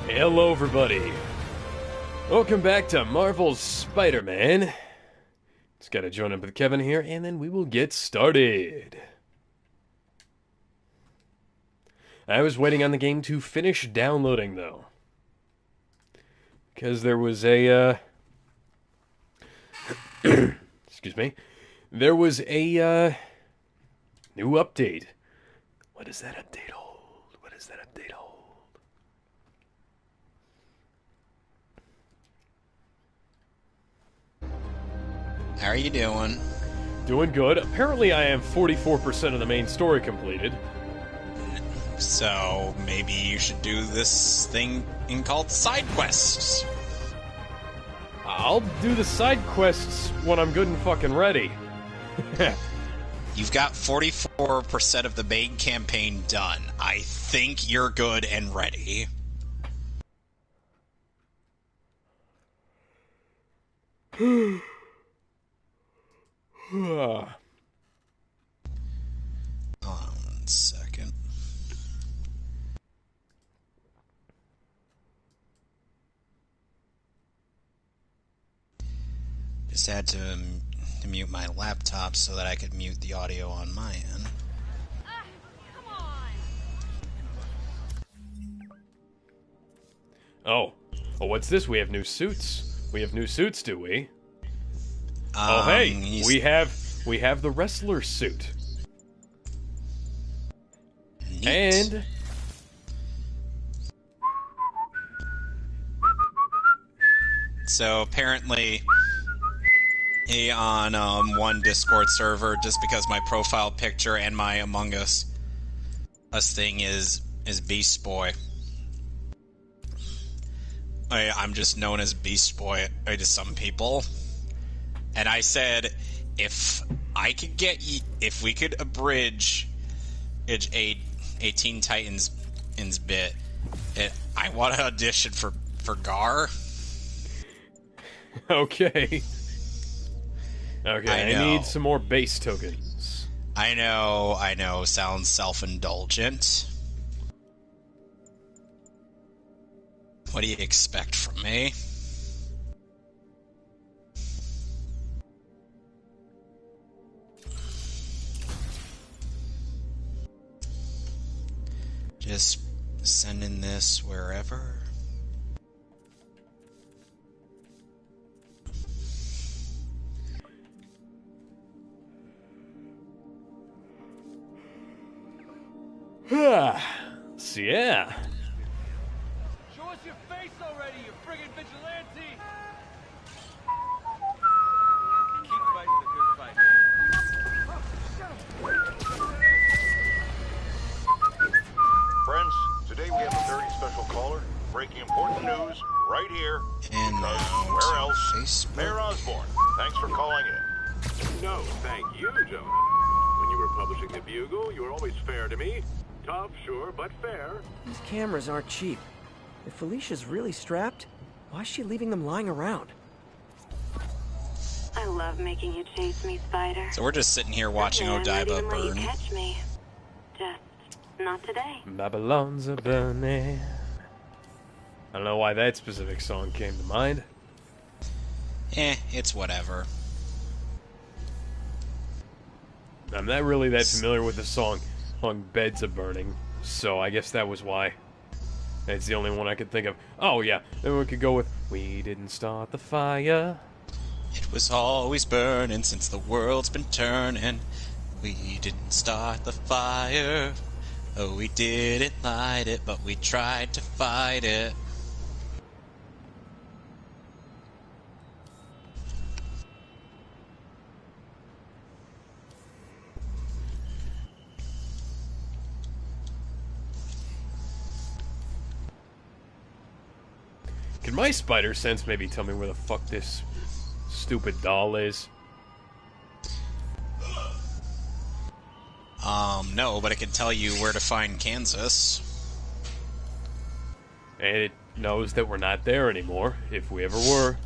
Hello everybody, welcome back to Marvel's Spider-Man. Just gotta join up with Kevin here and then we will get started. I was waiting on the game to finish downloading though, because there was a excuse me, there was a new update. What is that update hold? What is that update hold? How are you doing? Doing good. Apparently I am 44% of the main story completed. So, maybe you should do this thing called side quests. I'll do the side quests when I'm good and fucking ready. You've got 44% of the main campaign done. I think you're good and ready. Ah. Hold on 1 second. Just had to mute my laptop so that I could mute the audio on my end. Come on. Oh, what's this? We have new suits. We have new suits, do we? Oh, hey, we have the wrestler suit. Neat. And so apparently on one Discord server, just because my profile picture and my Among Us thing is Beast Boy. I'm just known as Beast Boy to some people. And I said, if we could abridge a Teen Titans bit, I want to audition for Gar. okay. Okay, I need some more base tokens. I know, sounds self-indulgent. What do you expect from me? Just sending this wherever. So yeah. Show us your face already, you friggin' vigilante! Keep fighting the good fight, Friends, today we have a very special caller, breaking important news right here. And Because now where to else? Facebook. Mayor Osborne, thanks for calling in. No, thank you, Jonah. When you were publishing the Bugle, you were always fair to me. Tough, sure, but fair. These cameras aren't cheap. If Felicia's really strapped, why is she leaving them lying around? I love making you chase me, Spider. So we're just sitting here watching I'm not Odaiba even let you burn. catch me. Just not today. Babylon's a burning. I don't know why that specific song came to mind. It's whatever. I'm not really that familiar with the song Beds Are Burning, so I guess that was why. That's the only one I could think of. Oh yeah, then we could go with We Didn't Start the Fire. It was always burning since the world's been turning. We didn't start the fire. Oh, we didn't light it, but we tried to fight it. Can my spider sense maybe tell me where the fuck this stupid doll is? No, but it can tell you where to find Kansas. And it knows that we're not there anymore, if we ever were.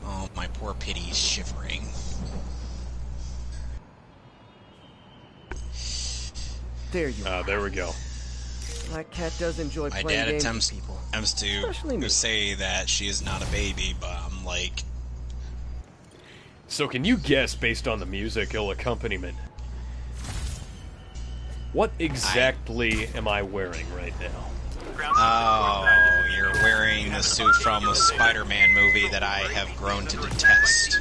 Oh, my poor Pitty's shivering. There you are. There we go. That cat does enjoy My playing dad games attempts with people. to me. say that she is not a baby, but I'm like... So can you guess, based on the musical accompaniment, what exactly am I wearing right now? Oh, you're wearing the suit from a Spider-Man movie that I have grown to detest.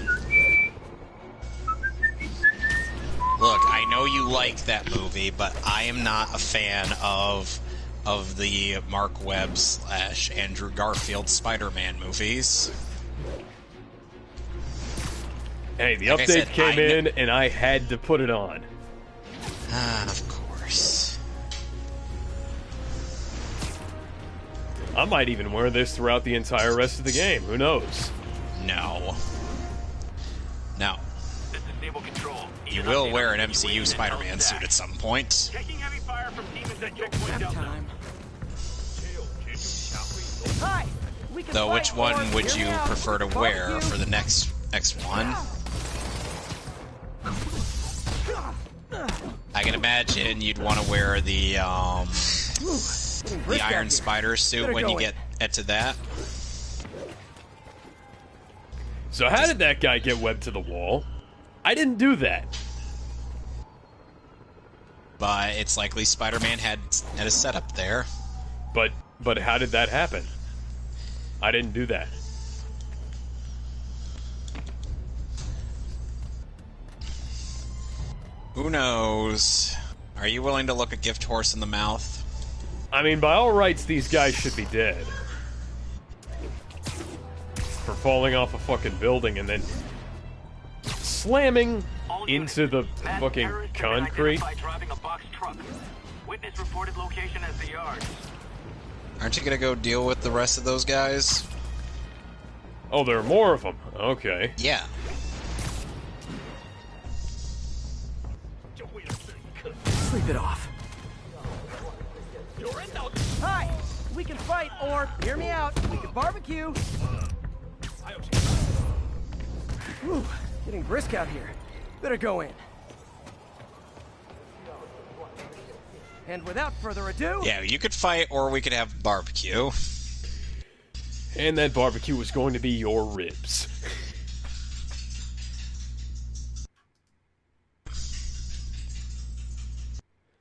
Look, I know you like that movie, but I am not a fan of the Mark Webb / Andrew Garfield Spider-Man movies. Hey, the Like I update said, came in, and I had to put it on. Of course. I might even wear this throughout the entire rest of the game. Who knows? No. No. This is Stable Control. You will wear an MCU Spider-Man suit at some point. Taking heavy fire from demons at checkpoint Delta. Time. Hi. We can Though, fight, which one or would hear you me out. prefer to wear Barbecue. for the next one? I can imagine you'd want to wear the Iron Spider suit Better when go you in. get to that. So how did that guy get webbed to the wall? I didn't do that. But it's likely Spider-Man had a setup there. But how did that happen? I didn't do that. Who knows? Are you willing to look a gift horse in the mouth? I mean, by all rights, these guys should be dead. For falling off a fucking building and then slamming into the fucking concrete. Driving a box truck. Witness reported location as the yard. Aren't you gonna go deal with the rest of those guys? Oh, there are more of them. Okay. Yeah. Sleep it off. Hi. We can fight, or hear me out. We can barbecue. Whew, getting brisk out here. Better go in. And without further ado... Yeah, you could fight, or we could have barbecue. And that barbecue was going to be your ribs.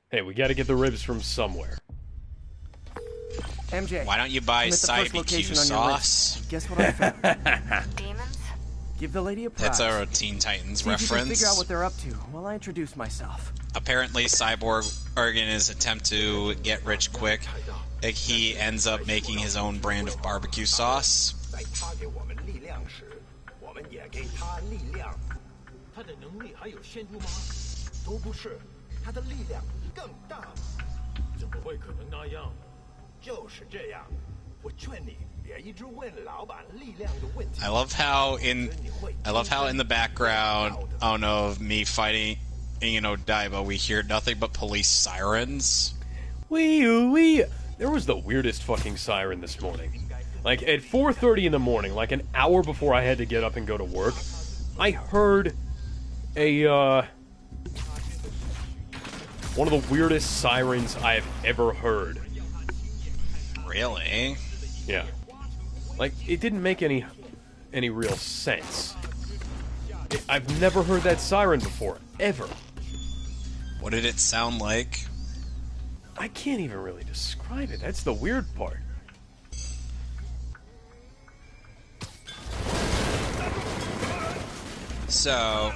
Hey, we gotta get the ribs from somewhere. MJ, Why don't you buy I'm at the side first BQ location on your sauce? list. Guess what I found? Demons? Give the lady a prize. That's our Teen Titans See if you can reference. figure out what they're up to while I introduce myself. Apparently, Cyborg, in his attempt to get rich quick, he ends up making his own brand of barbecue sauce. 在他给我们力量时，我们也给他力量。他的能力还有限度吗？都不是，他的力量更大。怎么会可能那样？就是这样。我劝你别一直问老板力量的问题。 I love how in the background, of me fighting, Odaiba, we hear nothing but police sirens. Wee. There was the weirdest fucking siren this morning. Like, at 4:30 in the morning, like an hour before I had to get up and go to work, I heard one of the weirdest sirens I have ever heard. Really? Yeah. Like, it didn't make any real sense. I've never heard that siren before, ever. What did it sound like? I can't even really describe it. That's the weird part. So,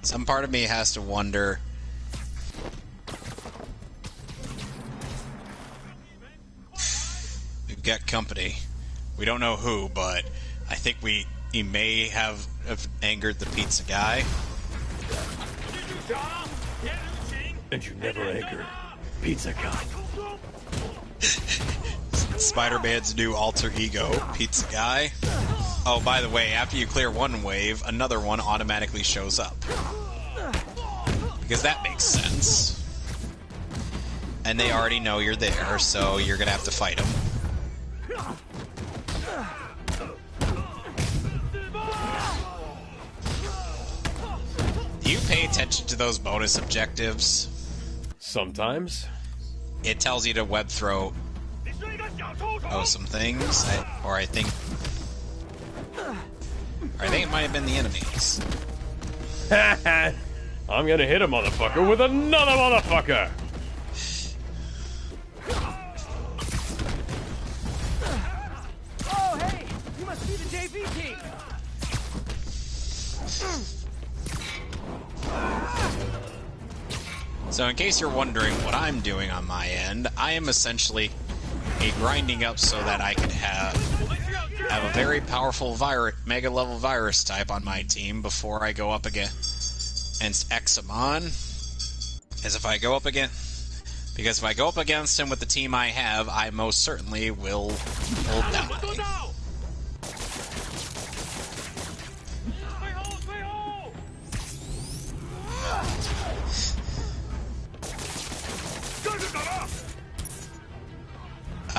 Some part of me has to wonder. We've got company. We don't know who, but I think he may have angered the pizza guy. And you never angered Pizza Guy. Spider-Man's new alter ego, Pizza Guy. Oh, by the way, after you clear one wave, another one automatically shows up. Because that makes sense. And they already know you're there, so you're gonna have to fight them. Do you pay attention to those bonus objectives? Sometimes. It tells you to web throw some things, I think it might have been the enemies. I'm gonna hit a motherfucker with another motherfucker! Oh, hey! You must be the JV team! So in case you're wondering what I'm doing on my end, I am essentially grinding up so that I could have a very powerful mega level virus type on my team before I go up against Examon. Because if I go up against him with the team I have, I most certainly will die.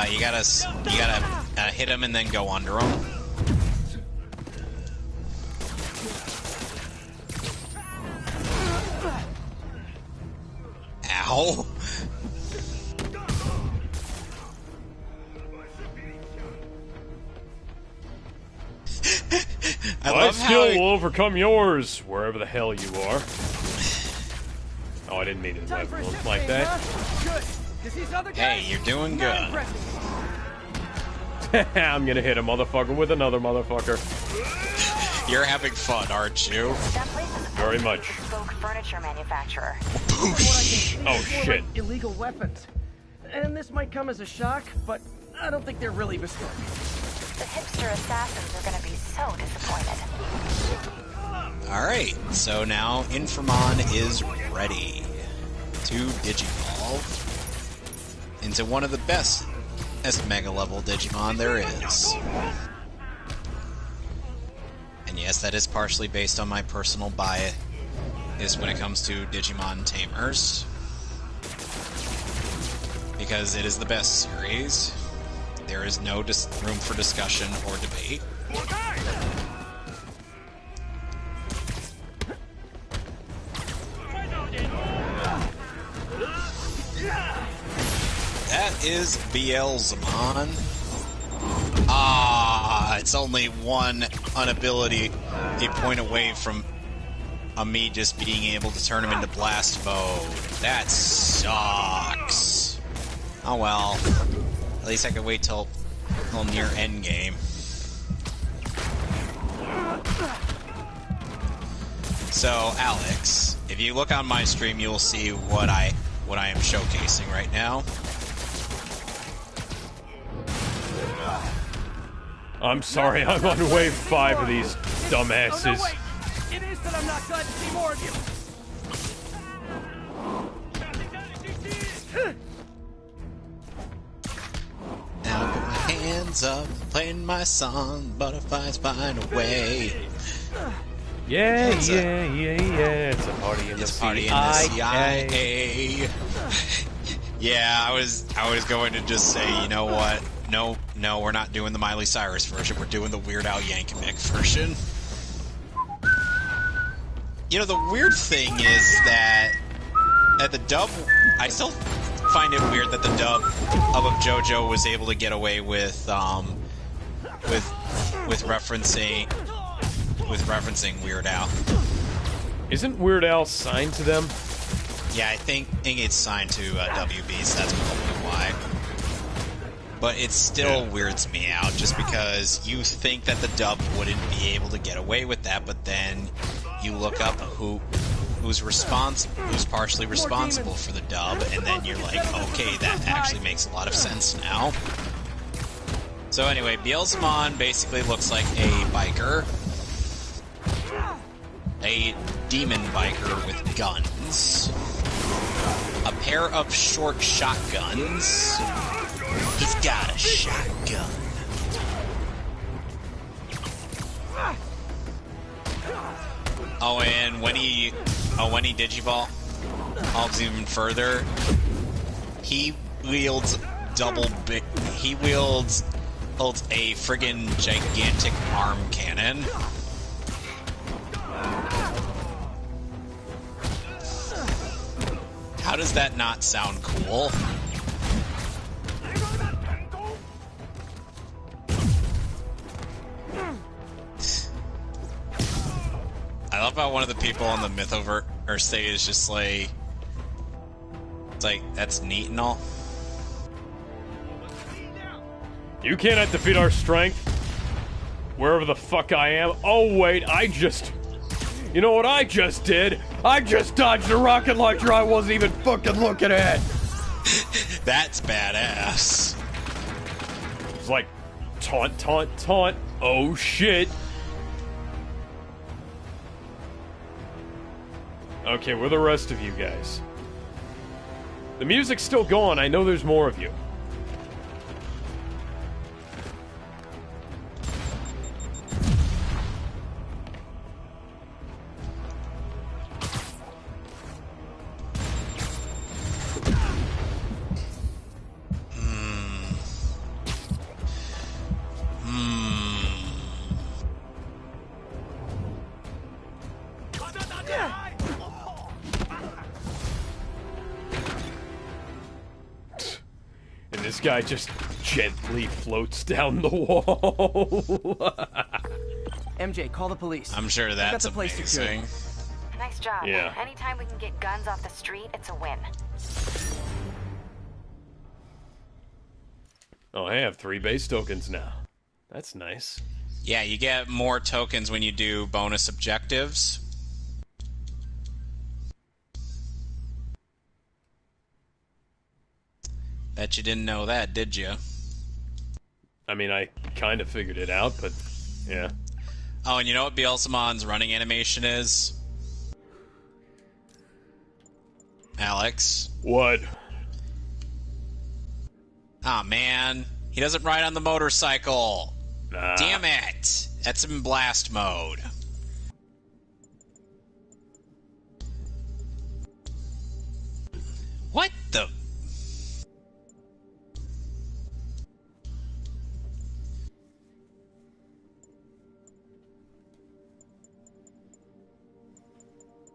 You gotta hit him and then go under him. Ow! My skill will overcome yours, wherever the hell you are. Oh, I didn't mean to level him like that. Hey, you're doing good. I'm gonna hit a motherfucker with another motherfucker. You're having fun, aren't you? Very much. Furniture manufacturer. Oh shit. Illegal weapons. And this might come as a shock, but I don't think they're really bespoke. The hipster assassins are gonna be so disappointed. Alright, so now Inframon is ready to Digivolve into one of the best Mega level Digimon there is. And yes, that is partially based on my personal bias when it comes to Digimon Tamers. Because it is the best series. There is no room for discussion or debate. That is Beelzemon. It's only one unability a point away from me just being able to turn him into blast mode. That sucks. Oh well. At least I can wait till near endgame. So, Alex, if you look on my stream, you'll see what I am showcasing right now. I'm sorry, I'm on wave 5 of these dumbasses. Oh, no, wait. It is that I'm not glad to see more of you. Now I put my hands up, playing my song, butterflies find a way. Yeah. It's a party in the CIA. Yeah, I was going to just say, you know what? No, we're not doing the Miley Cyrus version. We're doing the Weird Al Yankovic version. You know, the weird thing is that at the dub, I still find it weird that the dub of JoJo was able to get away with referencing Weird Al. Isn't Weird Al signed to them? Yeah, I think it's signed to WB, so that's probably why. But it still weirds me out, just because you think that the dub wouldn't be able to get away with that, but then you look up who who's partially responsible for the dub, and then you're like, okay, that actually makes a lot of sense now. So anyway, Beelzemon basically looks like a biker. A demon biker with guns. A pair of short shotguns. He's got a shotgun. Oh, and when he Digivolves even further, he wields a friggin' gigantic arm cannon. How does that not sound cool? I love how one of the people on the Mythoverse stage is just like, it's like, that's neat and all. You cannot defeat our strength. Wherever the fuck I am. Oh wait, you know what I just did? I just dodged a rocket launcher I wasn't even fucking looking at. That's badass. It's like, taunt, taunt, taunt. Oh shit. Okay, where are the rest of you guys? The music's still going. I know there's more of you. This guy just gently floats down the wall. MJ, call the police. I'm sure that's amazing. Nice job. Yeah. Anytime we can get guns off the street, it's a win. Oh, I have 3 base tokens now. That's nice. Yeah, you get more tokens when you do bonus objectives. Bet you didn't know that, did you? I mean, I kind of figured it out, but yeah. Oh, and you know what Beelzemon's running animation is? Alex? What? Aw, man. He doesn't ride on the motorcycle. Nah. Damn it. That's in blast mode. What the...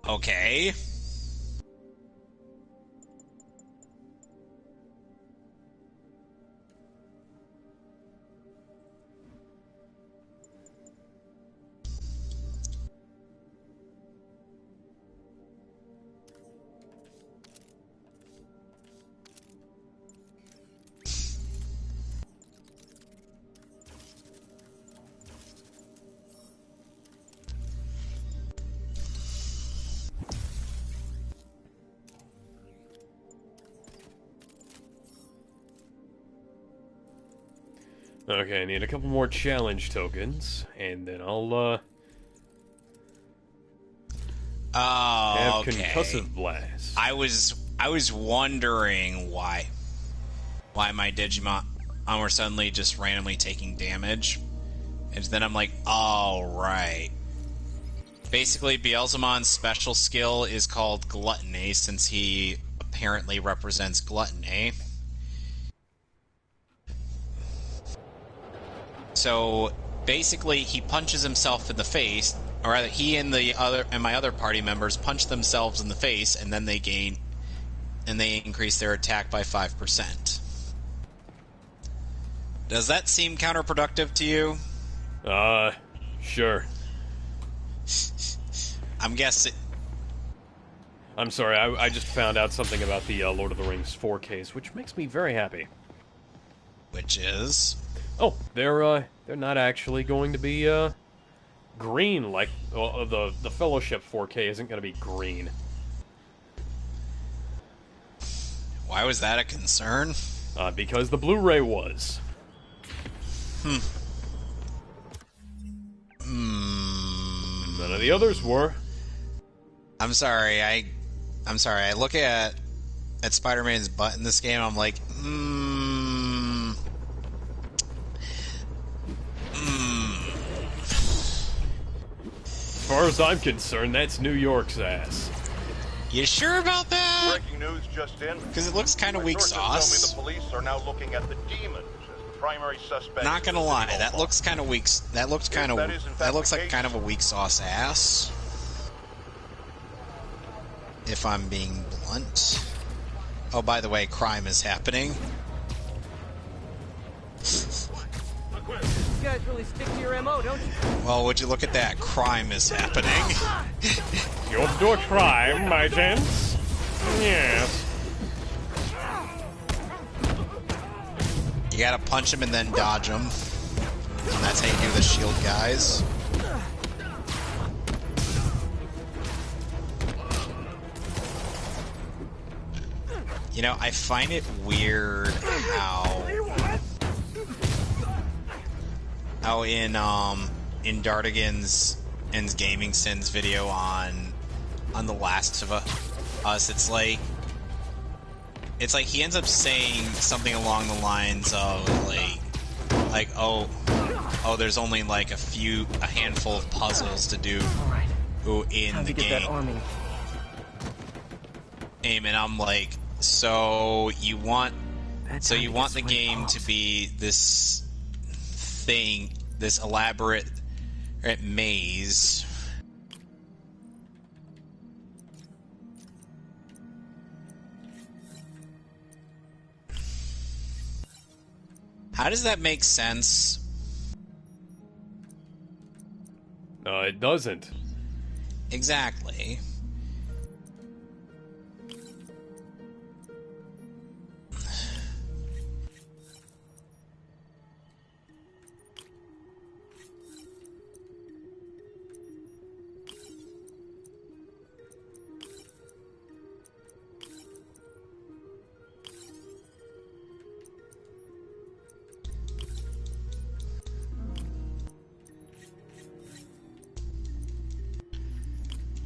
Okay. Okay, I need a couple more challenge tokens, and then I'll, have okay. concussive blast. I was wondering why my Digimon were suddenly just randomly taking damage. And then I'm like, oh, right. Basically, Beelzemon's special skill is called Gluttony, since he apparently represents gluttony. So basically, he punches himself in the face, or rather, he and my other party members punch themselves in the face, and then they increase their attack by 5%. Does that seem counterproductive to you? Sure. I'm guessing. I'm sorry, I just found out something about the Lord of the Rings 4Ks, which makes me very happy. Which is? Oh, they're not actually going to be, green like the Fellowship 4K isn't going to be green. Why was that a concern? Because the Blu-ray was. None of the others were. I'm sorry. I'm sorry. I look at Spider-Man's butt in this game. I'm like, As far as I'm concerned, that's New York's ass. You sure about that? Breaking news just in. Because it looks kind of My weak sources sauce. tell me the police are now looking at the demons as the primary suspect. Not gonna lie, that looks kind of weak. That looks kind of. That looks like kind of a weak sauce ass. If I'm being blunt. Oh, by the way, crime is happening. You guys really stick to your MO, don't you? Well, would you look at that? Crime is happening. You want to do a crime, my gents? Yes. You gotta punch him and then dodge him. And that's how you do the shield guys. You know, I find it weird how in Dardigan's Gaming Sins video on The Last of Us, it's like he ends up saying something along the lines of like oh there's only like a handful of puzzles to do in the game. And I'm like, so you want the game to be this thing, this elaborate maze. How does that make sense? It doesn't. Exactly.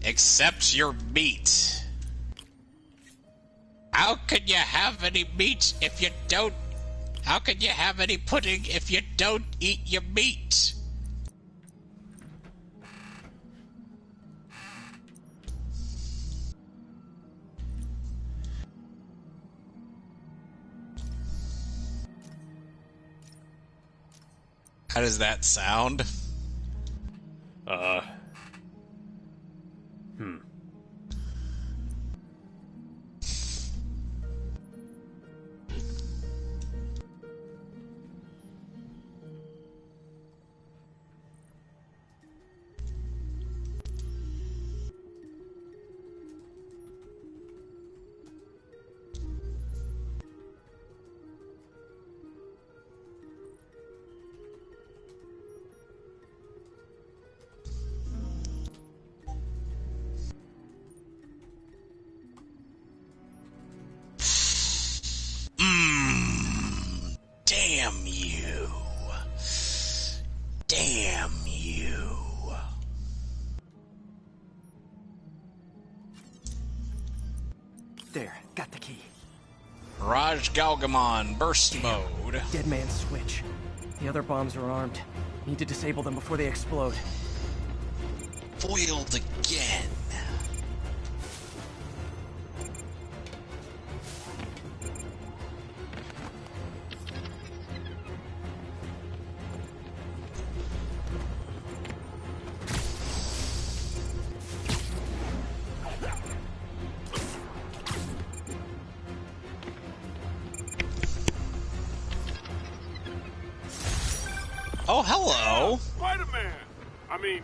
Accept your meat. How can you have any meat if you don't? How can you have any pudding if you don't eat your meat? How does that sound? Damn you. Damn you. There, got the key. Raj Galgamon, burst mode. Dead man's switch. The other bombs are armed. Need to disable them before they explode. Foiled again. Oh, hello. Spider-Man! I mean,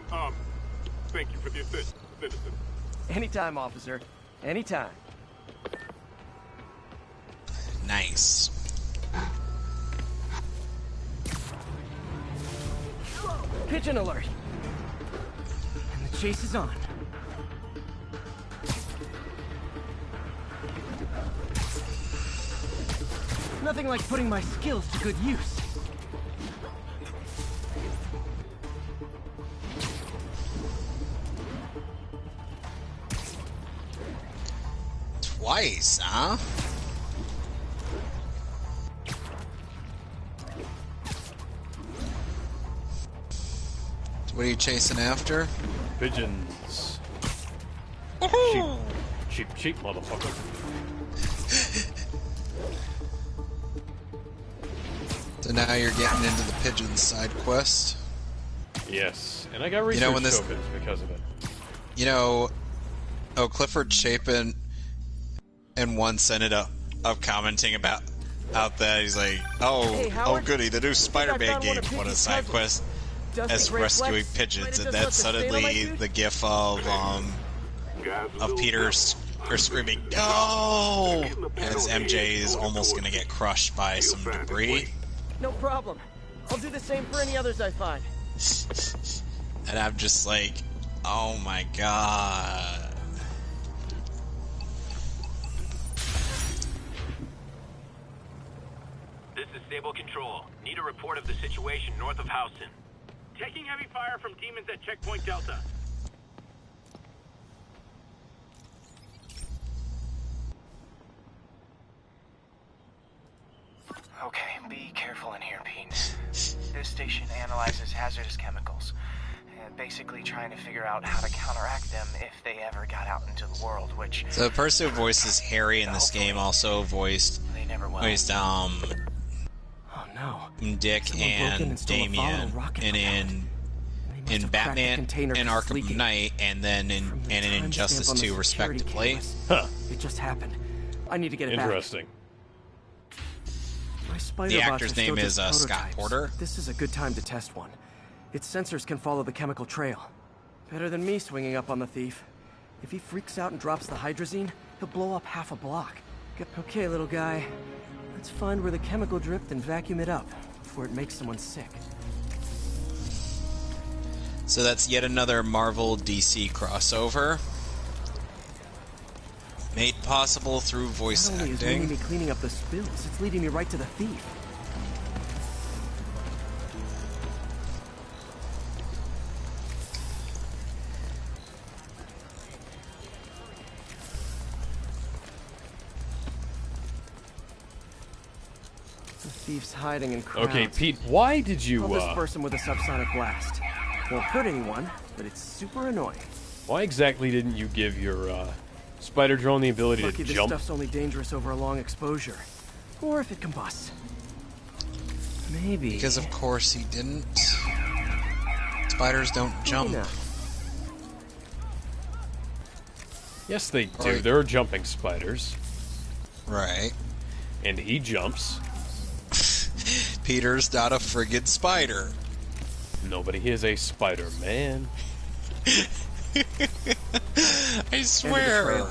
thank you for the assist, citizen. Anytime, officer. Anytime. Nice. Pigeon alert. chase is on. Nothing like putting my skills to good use. Twice, huh? What are you chasing after? Pigeons. Cheap, motherfucker. So now you're getting into the pigeon side quest. Yes, and I got research tokens because of it. You know, Clifford Chapin and once ended up commenting about that. He's like, Hey, Howard, goody, the new Spider-Man game. What a side quest as Great rescuing Flex, pigeons, might and have just then left the stain on my suddenly dude? the gif of Peter screaming, "No!" as MJ is almost gonna get crushed by some debris. No problem. I'll do the same for any others I find. And I'm just like, oh my god. This is Stable Control. Need a report of the situation north of Houston. Taking heavy fire from demons at Checkpoint Delta. Okay, be careful in here, Pete. This station analyzes hazardous chemicals, and basically trying to figure out how to counteract them if they ever got out into the world, which... So the person who voices Harry in this game also voiced Oh no. Dick Someone broke in and and stole a volatile Damien, rocket and in Batman container and 'cause it's Arkham leaking. Knight, and then in Injustice 2, respectively. Huh. It just happened. I need to get it back. Interesting. My spider The bots actor's are still name is just Scott prototypes. Porter. This is a good time to test one. Its sensors can follow the chemical trail. Better than me swinging up on the thief. If he freaks out and drops the hydrazine, he'll blow up half a block. Okay, little guy. Let's find where the chemical dripped and vacuum it up before it makes someone sick. So that's yet another Marvel DC crossover. Made possible through voice Not only is leading acting. me cleaning up the spills, it's leading me right to the thief. The thief's hiding in crowds. Okay, Pete, why did you, I'll disperse him with a subsonic blast. Won't hurt anyone, but it's super annoying. why exactly didn't you give your, spider drone the ability Lucky to this jump? stuff's only dangerous over a long exposure. Or if it combusts. Maybe. Because of course he didn't. Spiders don't jump. Maybe not. Yes, they do. Right. There are jumping spiders. Right. And he jumps. Peter's not a friggin' spider. Nobody is a Spider-Man. I swear.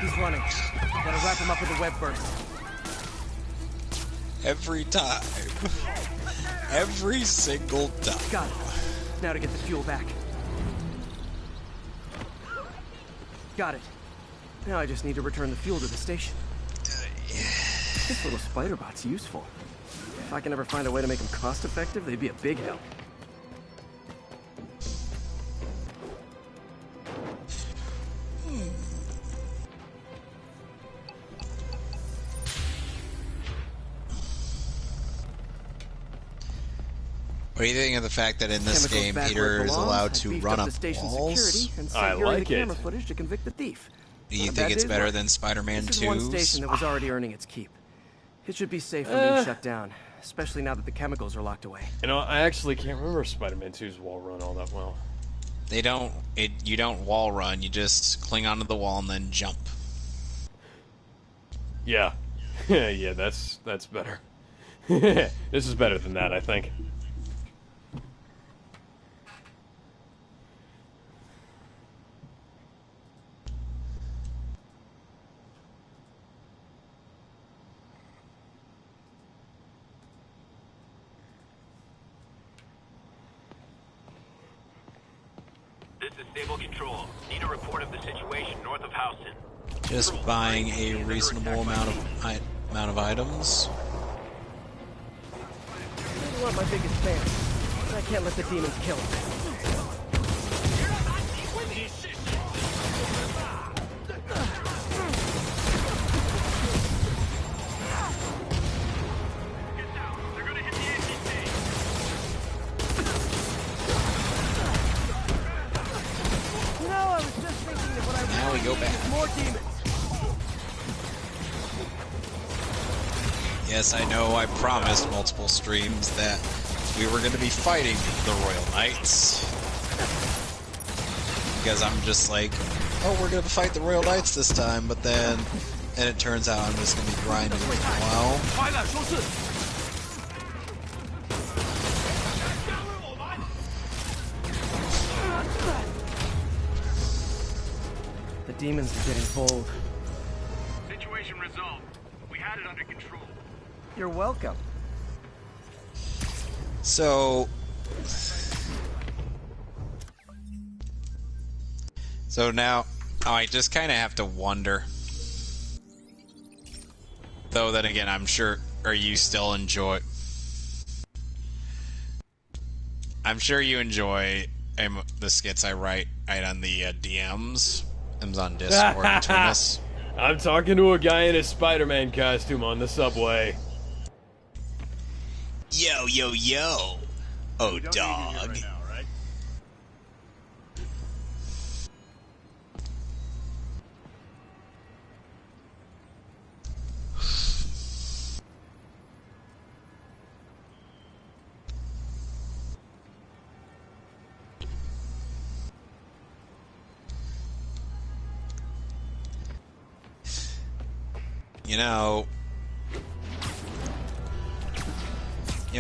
He's running. Gotta wrap him up with a web burst. Every time. Every single time. Got it. Now to get the fuel back. Got it. Now I just need to return the fuel to the station. This little spider bot's useful. If I can ever find a way to make them cost-effective, they'd be a big help. What do you think of the fact that in this Chemicals game back where Peter it is belongs. allowed I to beefed run up up the station's walls? security and I sent Yuri like the it. camera footage to convict the thief. Do you Not think bad, it's is better it? than Spider-Man This 2's? is one station that was already earning its keep. It should be safe from being shut down, especially now that the chemicals are locked away. You know, I actually can't remember Spider-Man 2's wall run all that well. They don't. You don't wall run. You just cling onto the wall and then jump. Yeah. Yeah, that's better. This is better than that, I think. This to stable control. Need a report of the situation north of Houston. Just buying a reasonable amount of items. You're one of my biggest fans. I can't let the demons kill him. Now we go back. More demons. Yes, I know I promised multiple streams that we were going to be fighting the Royal Knights. Because I'm just like, oh, we're going to fight the Royal Knights this time, but then, and it turns out I'm just going to be grinding for a while. The demons are getting bold. Situation resolved. We had it under control. You're welcome. So now, I just kind of have to wonder. Though then again, I'm sure, you enjoy the skits I write on the DMs. Them's on Discord between us. I'm talking to a guy in a Spider-Man costume on the subway. Yo, yo, yo. Oh, dog. Right now, right?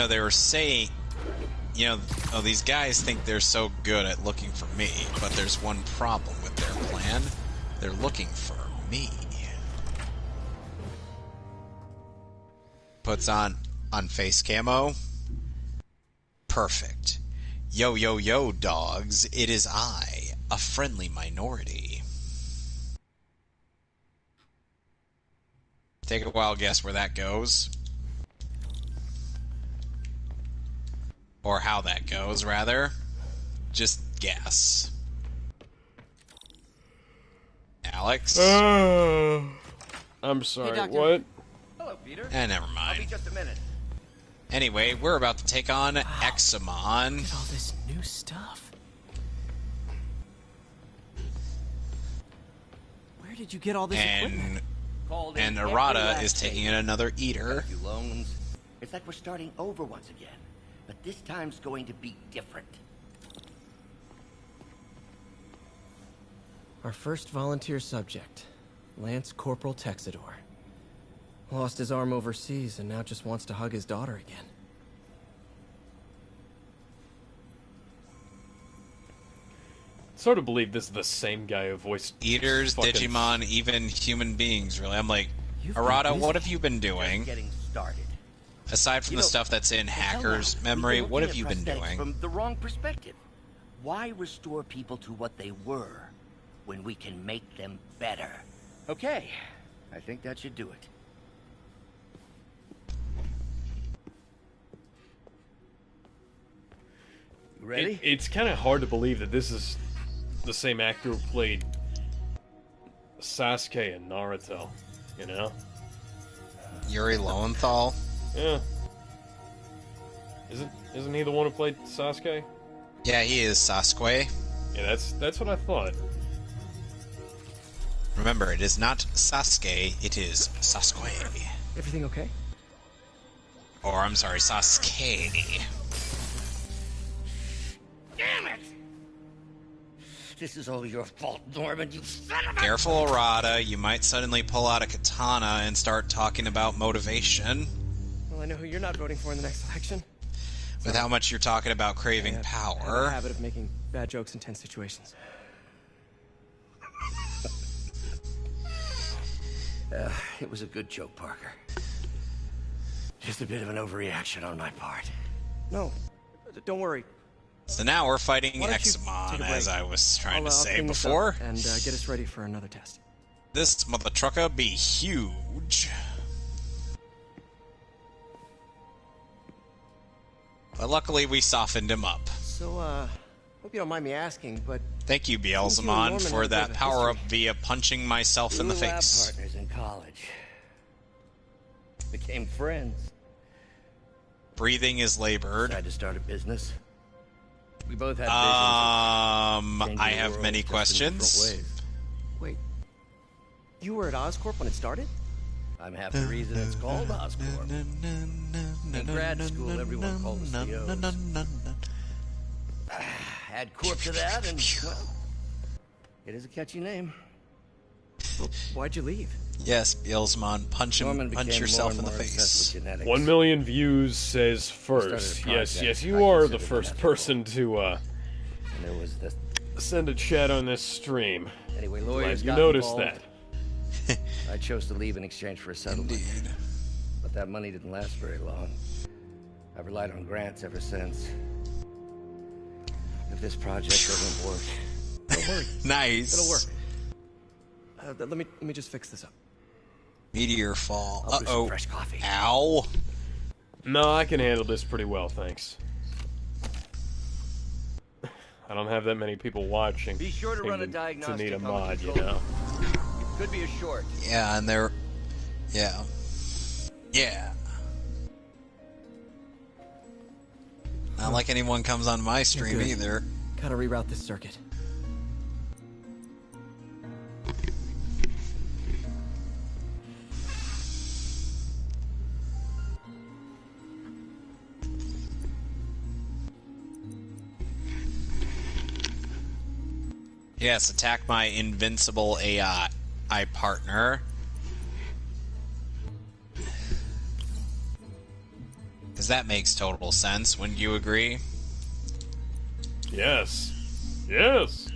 They were saying, these guys think they're so good at looking for me, but there's one problem with their plan. They're looking for me. Puts on face camo. Perfect. Yo, yo, yo, dogs. It is I, a friendly minority. Take a wild guess where that goes. Or how that goes, rather. Just guess. Alex? I'm sorry, Hey, what? Hello, Peter. Never mind. I'll be just a minute. Anyway, we're about to take on Examon. Look at all this new stuff. Where did you get all this equipment? And Arata is taking in another eater. You loans. It's like we're starting over once again. But this time's going to be different. Our first volunteer subject, Lance Corporal Texidor. Lost his arm overseas and now just wants to hug his daughter again. It's hard to believe this is the same guy who voiced Eaters, fucking... Digimon, even human beings, really. I'm like, You've Arata, been what busy. have you been doing? Just getting started. Aside from the stuff that's in Hacker's memory, what have you been doing? From the wrong perspective. Why restore people to what they were when we can make them better? Okay, I think that should do it. You ready? It's kind of hard to believe that this is the same actor who played Sasuke in Naruto, you know? Yuri Lowenthal? Yeah. Isn't he the one who played Sasuke? Yeah, he is Sasuke. Yeah, that's what I thought. Remember, it is not Sasuke, it is Sasuke. Everything okay? Or, I'm sorry, Sasuke. Damn it! This is all your fault, Norman, you son of a... Careful, Arata. You might suddenly pull out a katana and start talking about motivation. Well, I know who you're not voting for in the next election. With how much you're talking about craving I have power. a habit of making bad jokes in tense situations. It was a good joke, Parker. Just a bit of an overreaction on my part. No, don't worry. So now we're fighting Why don't you Examon, take a break? as I was trying to I'll say clean this up before. and get us ready for another test. This mother trucker be huge. But luckily we softened him up. So, hope you don't mind me asking, but Thank you, Seems you and Beelzemon, Norman for have a that bit of power-up history. via punching myself in the We were lab face. partners in college. Became friends. Breathing is labored. Tried to start a business. We both had visions of changing I the have world many just in questions. different ways. wait. You were at Oscorp when it started? I'm half the reason it's called Oscorp. In grad school, everyone called us the O's. Add Corp to that, and, well, it is a catchy name. Well, why'd you leave? Yes, Beelzemon, punch Norman became yourself more in and the more obsessed face. with genetics. 1 million views says first. started a Yes, project yes, I you are the considered first unethical. person to And there was the... send a chat on this stream. Anyway, Glad lawyers you got noticed involved. that. I chose to leave in exchange for a settlement. Indeed. But that money didn't last very long. I've relied on grants ever since. If this project doesn't work, Don't worry. Nice. It'll work. Let me just fix this up. Meteor fall. I'll brew some Uh-oh. fresh coffee. Ow. No, I can handle this pretty well, thanks. I don't have that many people watching. Be sure to run a even diagnostic to need a on the mod, you control know. Could be a short. Yeah, and they're... Yeah. Yeah. Not like anyone comes on my stream good. either. Gotta reroute this circuit. Yes, attack my invincible AI partner. Because that makes total sense, wouldn't you agree? Yes. Yes.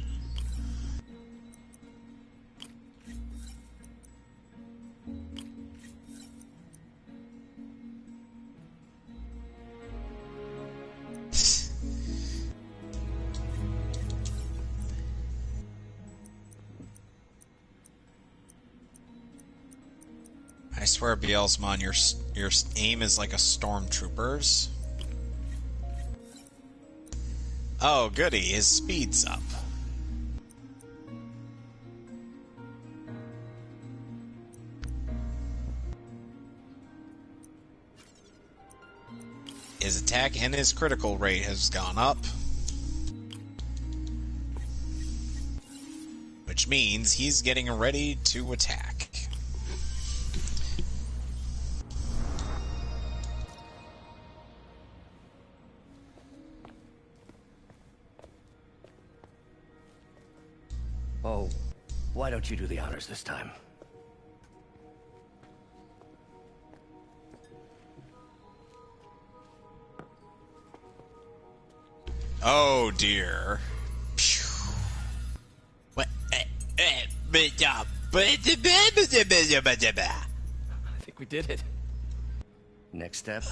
I swear, Beelzemon, your aim is like a stormtrooper's. Oh, goody, his speed's up. His attack and his critical rate has gone up. Which means he's getting ready to attack. Oh, why don't you do the honors this time? Oh dear. What? I think we did it. Next step,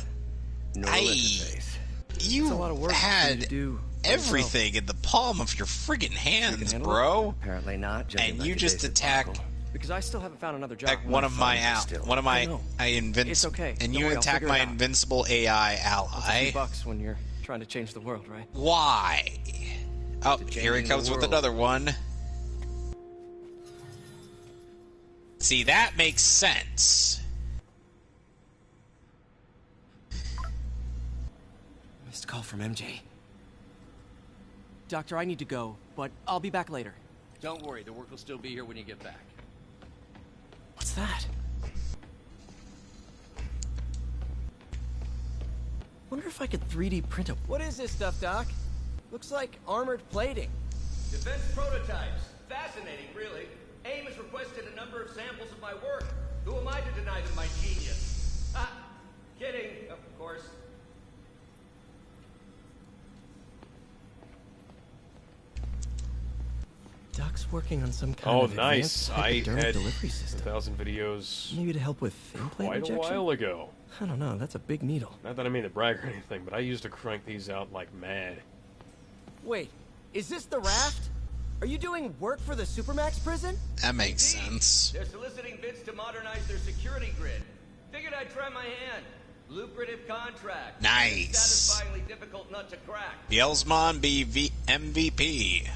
neural Aye. interface. You It's a lot of work for you had to do. everything in the palm of your friggin' hands, handle bro. Apparently not. judging And by you just today's attacked debacle. Because I still haven't found another job. like one of my funds are still- one of my I know. It's okay. and Don't you worry, I'll attack figure my it out. invincible AI It's a ally. few bucks when you're trying to change the world, right? Why? Oh, To here he changing comes the with world. another one. See, that makes sense. Missed call from MJ. Doctor, I need to go, but I'll be back later. Don't worry, the work will still be here when you get back. What's that? Wonder if I could 3D print a... What is this stuff, Doc? Looks like armored plating. Defense prototypes. Fascinating, really. AIM has requested a number of samples of my work. Who am I to deny them my genius? Ah, kidding, of course. Doc's working on some kind Oh, of nice. advanced I hypodermic had delivery system. 1,000 videos Maybe to help with implant quite a injection? while ago. I don't know, that's a big needle. Not that I mean to brag or anything, but I used to crank these out like mad. Wait, is this the raft? Are you doing work for the Supermax prison? That makes sense. They're soliciting bids to modernize their security grid. Figured I'd try my hand. Lucrative contract. Nice. Satisfyingly difficult nut to crack. Bielsman be MVP.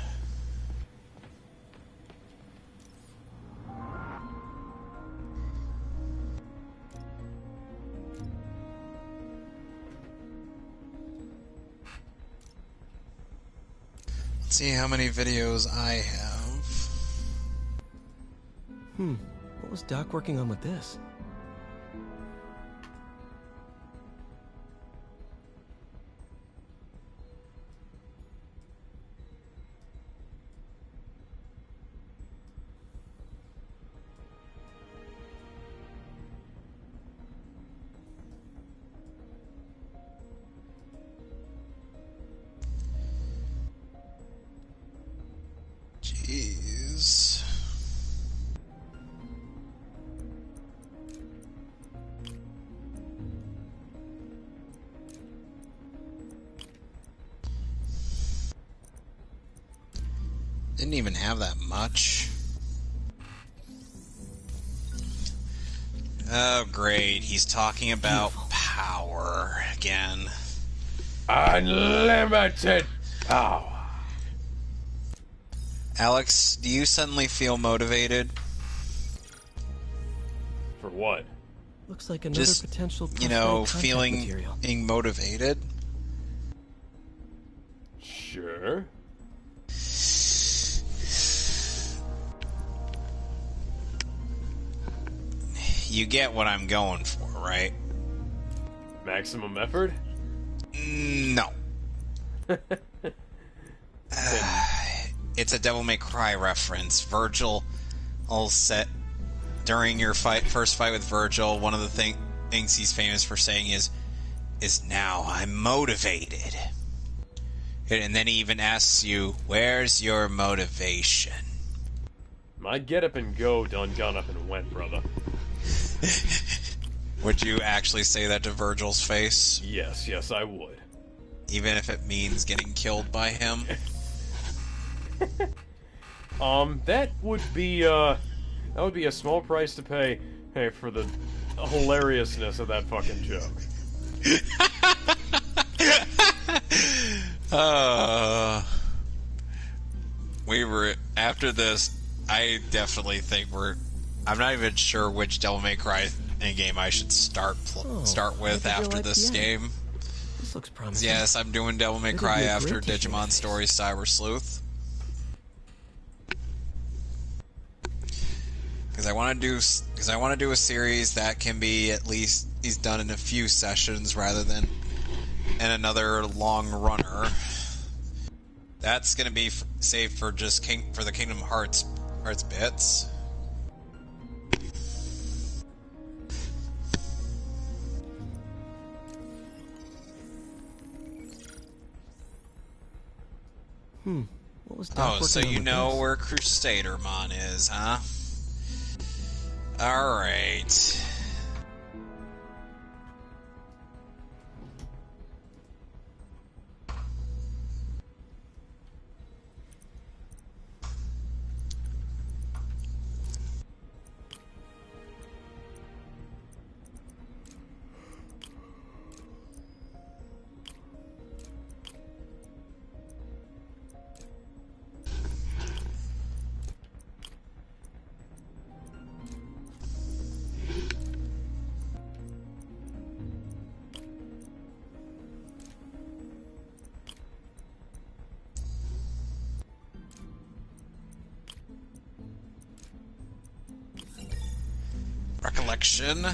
Let's see how many videos I have. What was Doc working on with this? Jeez. Didn't even have that much. Oh, great. He's talking about power again. Unlimited power. Alex, do you suddenly feel motivated? For what? Looks like another potential you know, contact feeling material. being motivated? Sure. You get what I'm going for, right? Maximum effort? No. It's a Devil May Cry reference. Virgil all set during your first fight with Virgil. One of the things he's famous for saying is now I'm motivated. And then he even asks you, where's your motivation? My get up and go done gone up and went, brother. Would you actually say that to Virgil's face? Yes, I would. Even if it means getting killed by him? That would be a small price to pay, for the hilariousness of that fucking joke. After this, I definitely think I'm not even sure which Devil May Cry game I should start with after this game. This looks promising. Yes, I'm doing Devil May Cry after Digimon Stories Cyber Sleuth. Because I want to do a series that can be at least he's done in a few sessions rather than in another long runner. That's gonna be saved for just for the Kingdom Hearts bits. What was Doc so working you on know with this? where Crusadermon is, huh? Alright. Recollection.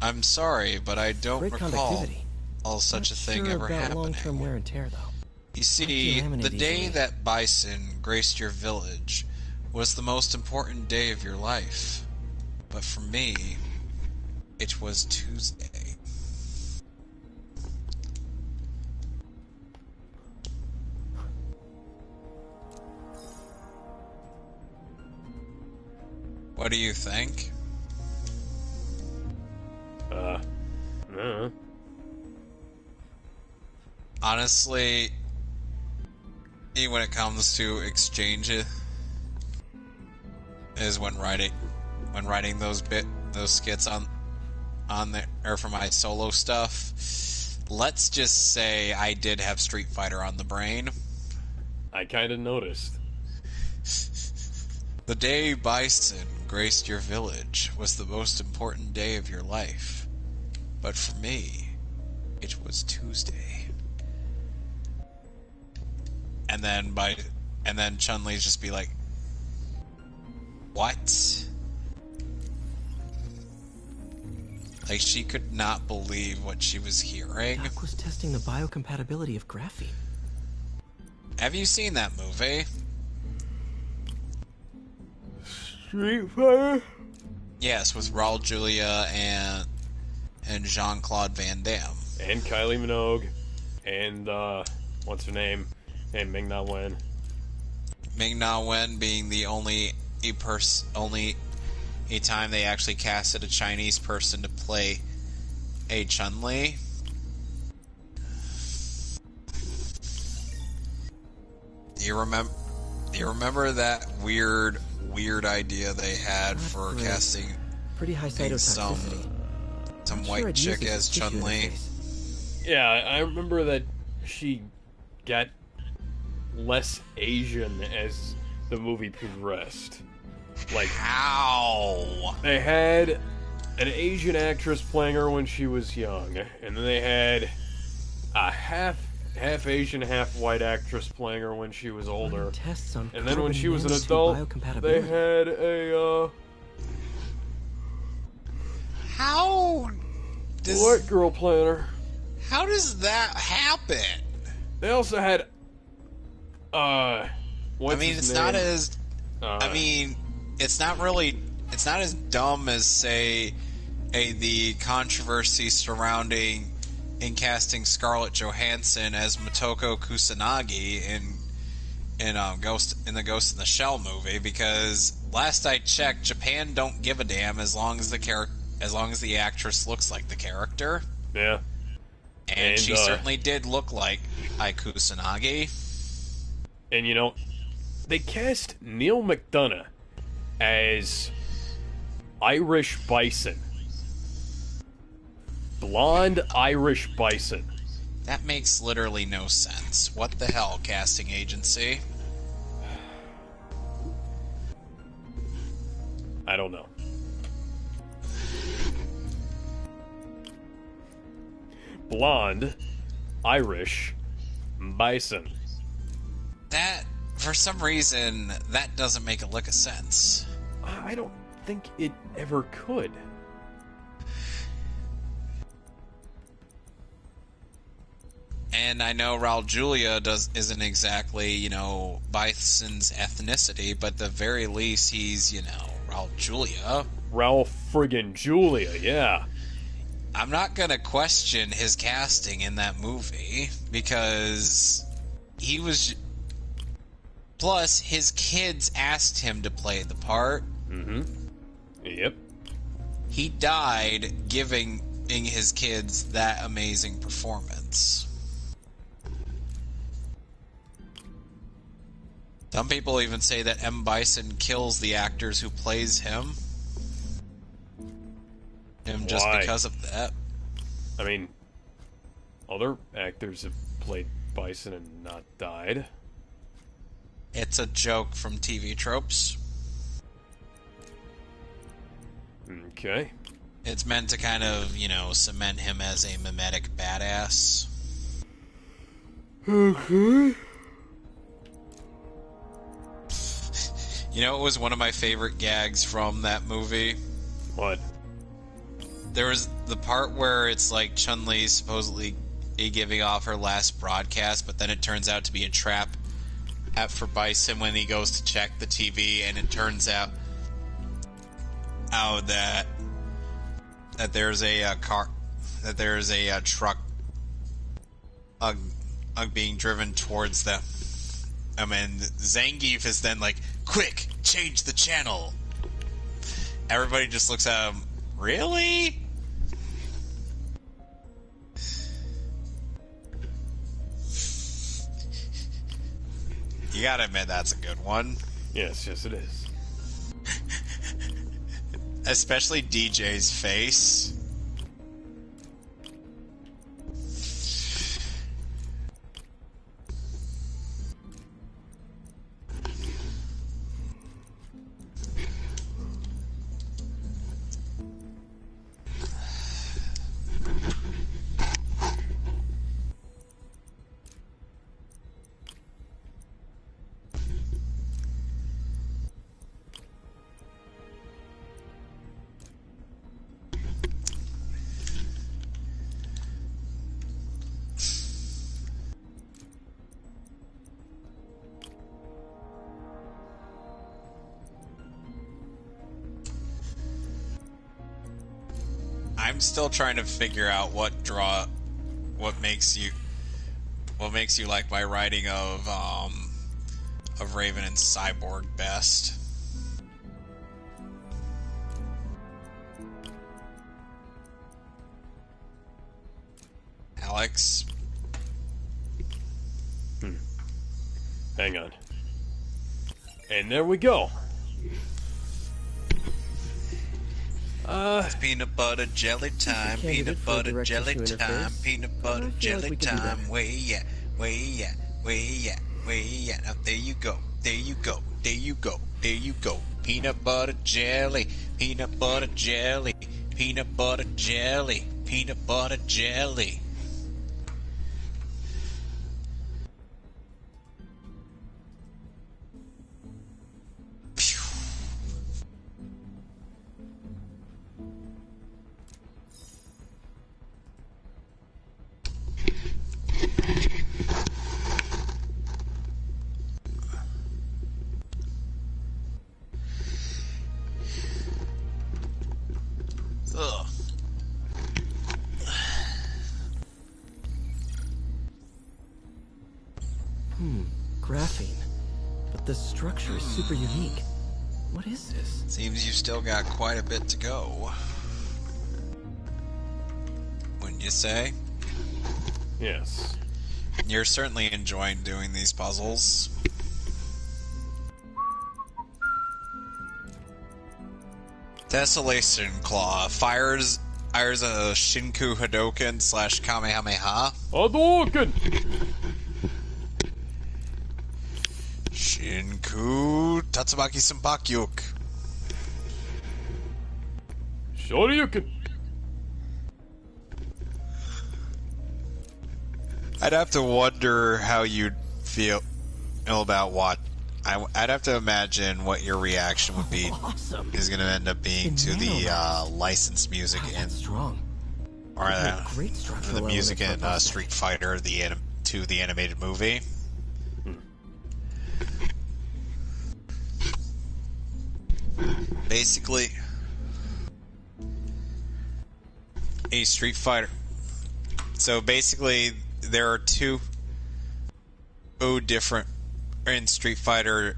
I'm sorry, but I don't Great recall conductivity. all such a Not thing sure ever about happening. long-term wear and tear, though. You see, Might the delaminate day easily. that Bison graced your village was the most important day of your life. But for me, it was Tuesday. What do you think? honestly, when it comes to exchange, is when writing those skits on the or for my solo stuff. Let's just say I did have Street Fighter on the brain. I kind of noticed. The day Bison graced your village was the most important day of your life. But for me, it was Tuesday. And then Chun-Li's just be like, what? Like, she could not believe what she was hearing. Doc was testing the biocompatibility of graphene. Have you seen that movie? Street Fighter? Yes, with Raul Julia and Jean-Claude Van Damme. And Kylie Minogue. And, what's her name? And Ming-Na Wen. Ming-Na Wen being the only time they actually casted a Chinese person to play a Chun-Li. Do you remember that weird idea they had for casting pretty high cytotoxicity. Some white chick as Chun-Li? Yeah, I remember that she got less Asian as the movie progressed. Like, how? They had an Asian actress playing her when she was young, and then they had a half Asian, half white actress playing her when she was older. And then when she was an adult, they had a how does white girl playing her. How does that happen? They also had what's his it's name? not as it's not as dumb as, say, the controversy surrounding in casting Scarlett Johansson as Motoko Kusanagi in the Ghost in the Shell movie, because last I checked, Japan don't give a damn as long as the actress looks like the character. Yeah. And she certainly did look like Ai Kusanagi. And they cast Neil McDonough as Irish Bison. Blonde Irish Bison. That makes literally no sense. What the hell, casting agency? I don't know. Blonde Irish Bison. That, for some reason, that doesn't make a lick of sense. I don't think it ever could. And I know Raul Julia isn't exactly, Bison's ethnicity, but at the very least he's, Raul Julia. Raul friggin' Julia, yeah. I'm not gonna question his casting in that movie, because he was... Plus, his kids asked him to play the part. Mm-hmm. Yep. He died giving his kids that amazing performance. Some people even say that M. Bison kills the actors who plays him. Just because of that. I mean, other actors have played Bison and not died. It's a joke from TV tropes. Okay. It's meant to kind of, cement him as a mimetic badass. Okay. It was one of my favorite gags from that movie? What? There was the part where it's like Chun-Li supposedly giving off her last broadcast, but then it turns out to be a trap for Bison when he goes to check the TV, and it turns out that there's a truck being driven towards them. And Zangief is then like, quick, change the channel. Everybody just looks at him, really? You gotta admit that's a good one. Yes, it is. Especially DJ's face. I'm still trying to figure out what makes you like my writing of Raven and Cyborg best. Alex? Hang on. And there we go. It's peanut butter jelly time, peanut butter jelly time, peanut butter jelly time. Way yeah, way yeah, way yeah, way yeah. Now there you go, there you go, there you go, there you go. Peanut butter jelly, peanut butter jelly, peanut butter jelly, peanut butter jelly. Graphene. But the structure is super unique. What is this? Seems you've still got quite a bit to go. Wouldn't you say? Yes. You're certainly enjoying doing these puzzles. Desolation Claw fires a Shinku Hadoken / Kamehameha. Hadouken! Shinku Tatsumaki Senpakyuk. Shoryuken! I'd have to wonder how you'd feel about what. I'd have to imagine what your reaction would be. Awesome. Is going to end up being to the licensed music in strong. Or Great the music in Street Fighter, the animated movie. Basically, a Street Fighter. So basically, there are two different in Street Fighter.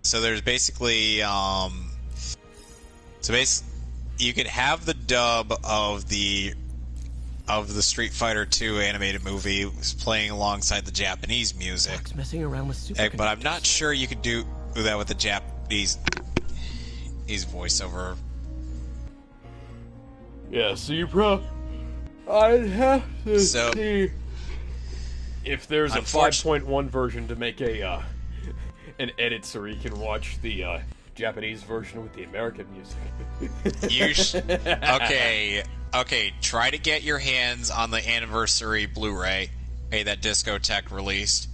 So there's basically you could have the dub of the Street Fighter 2 animated movie playing alongside the Japanese music. Messing around with superconductors. But I'm not sure you could do that with the Japanese voiceover. Yeah, so I'd have to see if there's a 5.1 version to make an edit so you can watch the Japanese version with the American music. Okay, try to get your hands on the anniversary Blu-ray, that Discotech released,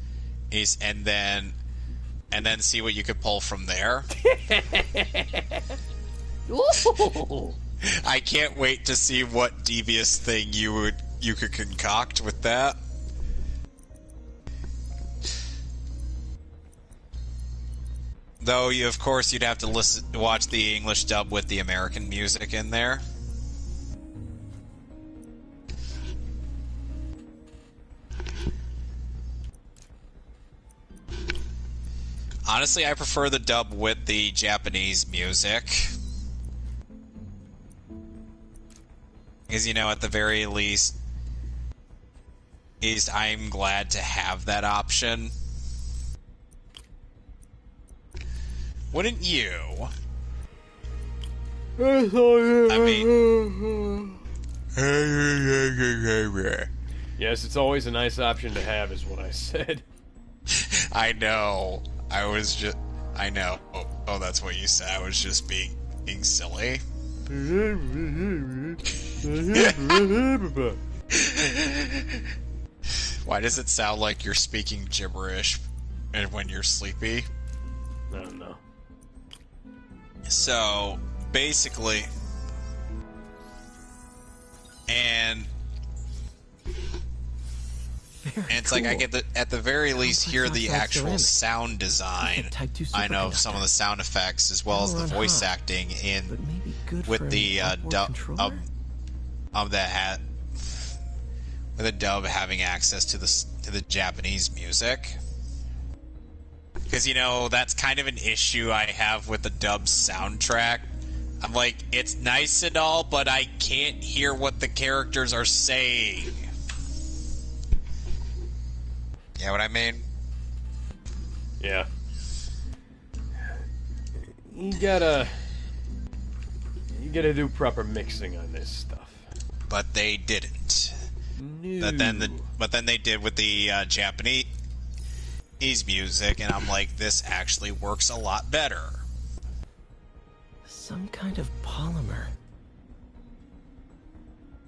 and then see what you could pull from there. I can't wait to see what devious thing you could concoct with that. Though of course you'd have to watch the English dub with the American music in there. Honestly, I prefer the dub with the Japanese music. Because, at the very least, I'm glad to have that option. Wouldn't you? I mean... Yes, it's always a nice option to have, is what I said. I know. I know. Oh, that's what you said. I was just being silly. Why does it sound like you're speaking gibberish when you're sleepy? I don't know. So, basically... And it's cool. Like I get at the very least hear the actual sound design. I know some of the sound effects as well as the voice acting with the dub with the dub having access to the Japanese music. Because that's kind of an issue I have with the dub soundtrack. I'm like, it's nice and all, but I can't hear what the characters are saying. You know what I mean? Yeah. You gotta do proper mixing on this stuff. But they didn't. No. But then they did with the Japanese music, and I'm like, this actually works a lot better. Some kind of polymer.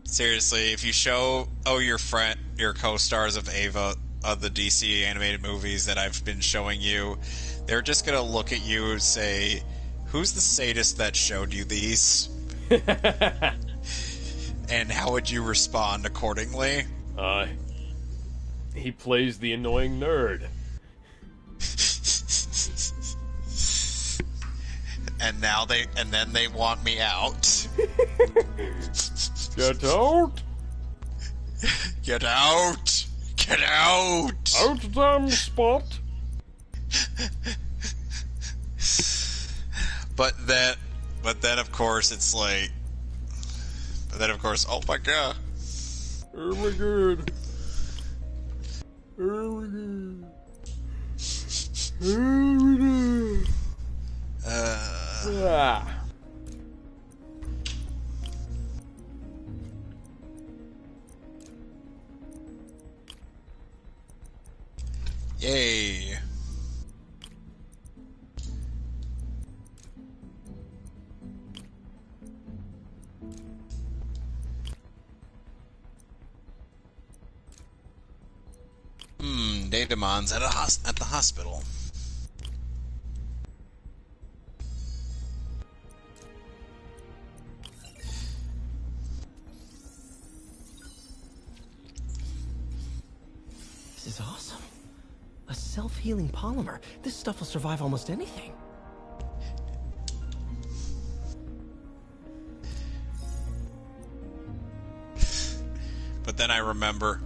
Seriously, if you show your co-stars of Ava of the DC animated movies that I've been showing you, they're just gonna look at you and say, "Who's the sadist that showed you these?" And how would you respond accordingly? He plays the annoying nerd. And then they want me out. Get out! Get out! Get out! Out damn spot! But then of course it's like... But then of course, oh my god. Oh my god. Oh my god. Oh my god. Yay. Datamon's at the hospital. This is awesome. A self-healing polymer. This stuff will survive almost anything. But then I remember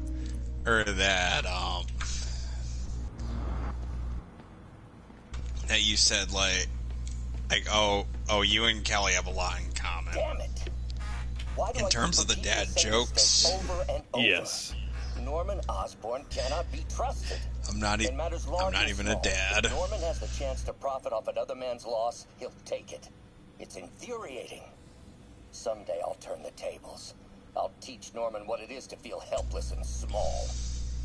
that that you said like oh you and Kelly have a lot in common. Damn it. Why do in terms of the dad jokes. Over and over? Yes. Norman Osborn cannot be trusted. I'm not even a dad. If Norman has the chance to profit off another man's loss, he'll take it. It's infuriating. Someday I'll turn the tables. I'll teach Norman what it is to feel helpless and small.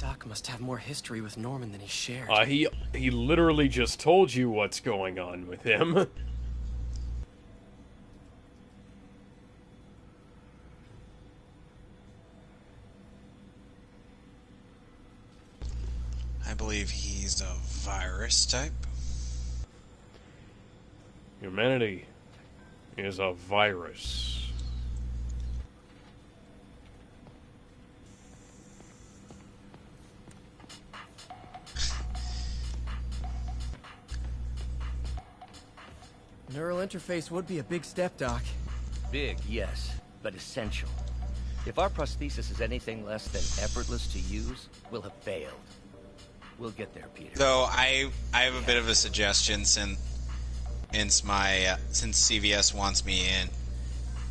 Doc must have more history with Norman than he shared. He literally just told you what's going on with him. I believe he's a virus type. Humanity is a virus. Neural interface would be a big step, Doc. Big, yes, but essential. If our prosthesis is anything less than effortless to use, we'll have failed. We'll get there, Peter. Though I have a bit of a suggestion since CVS wants me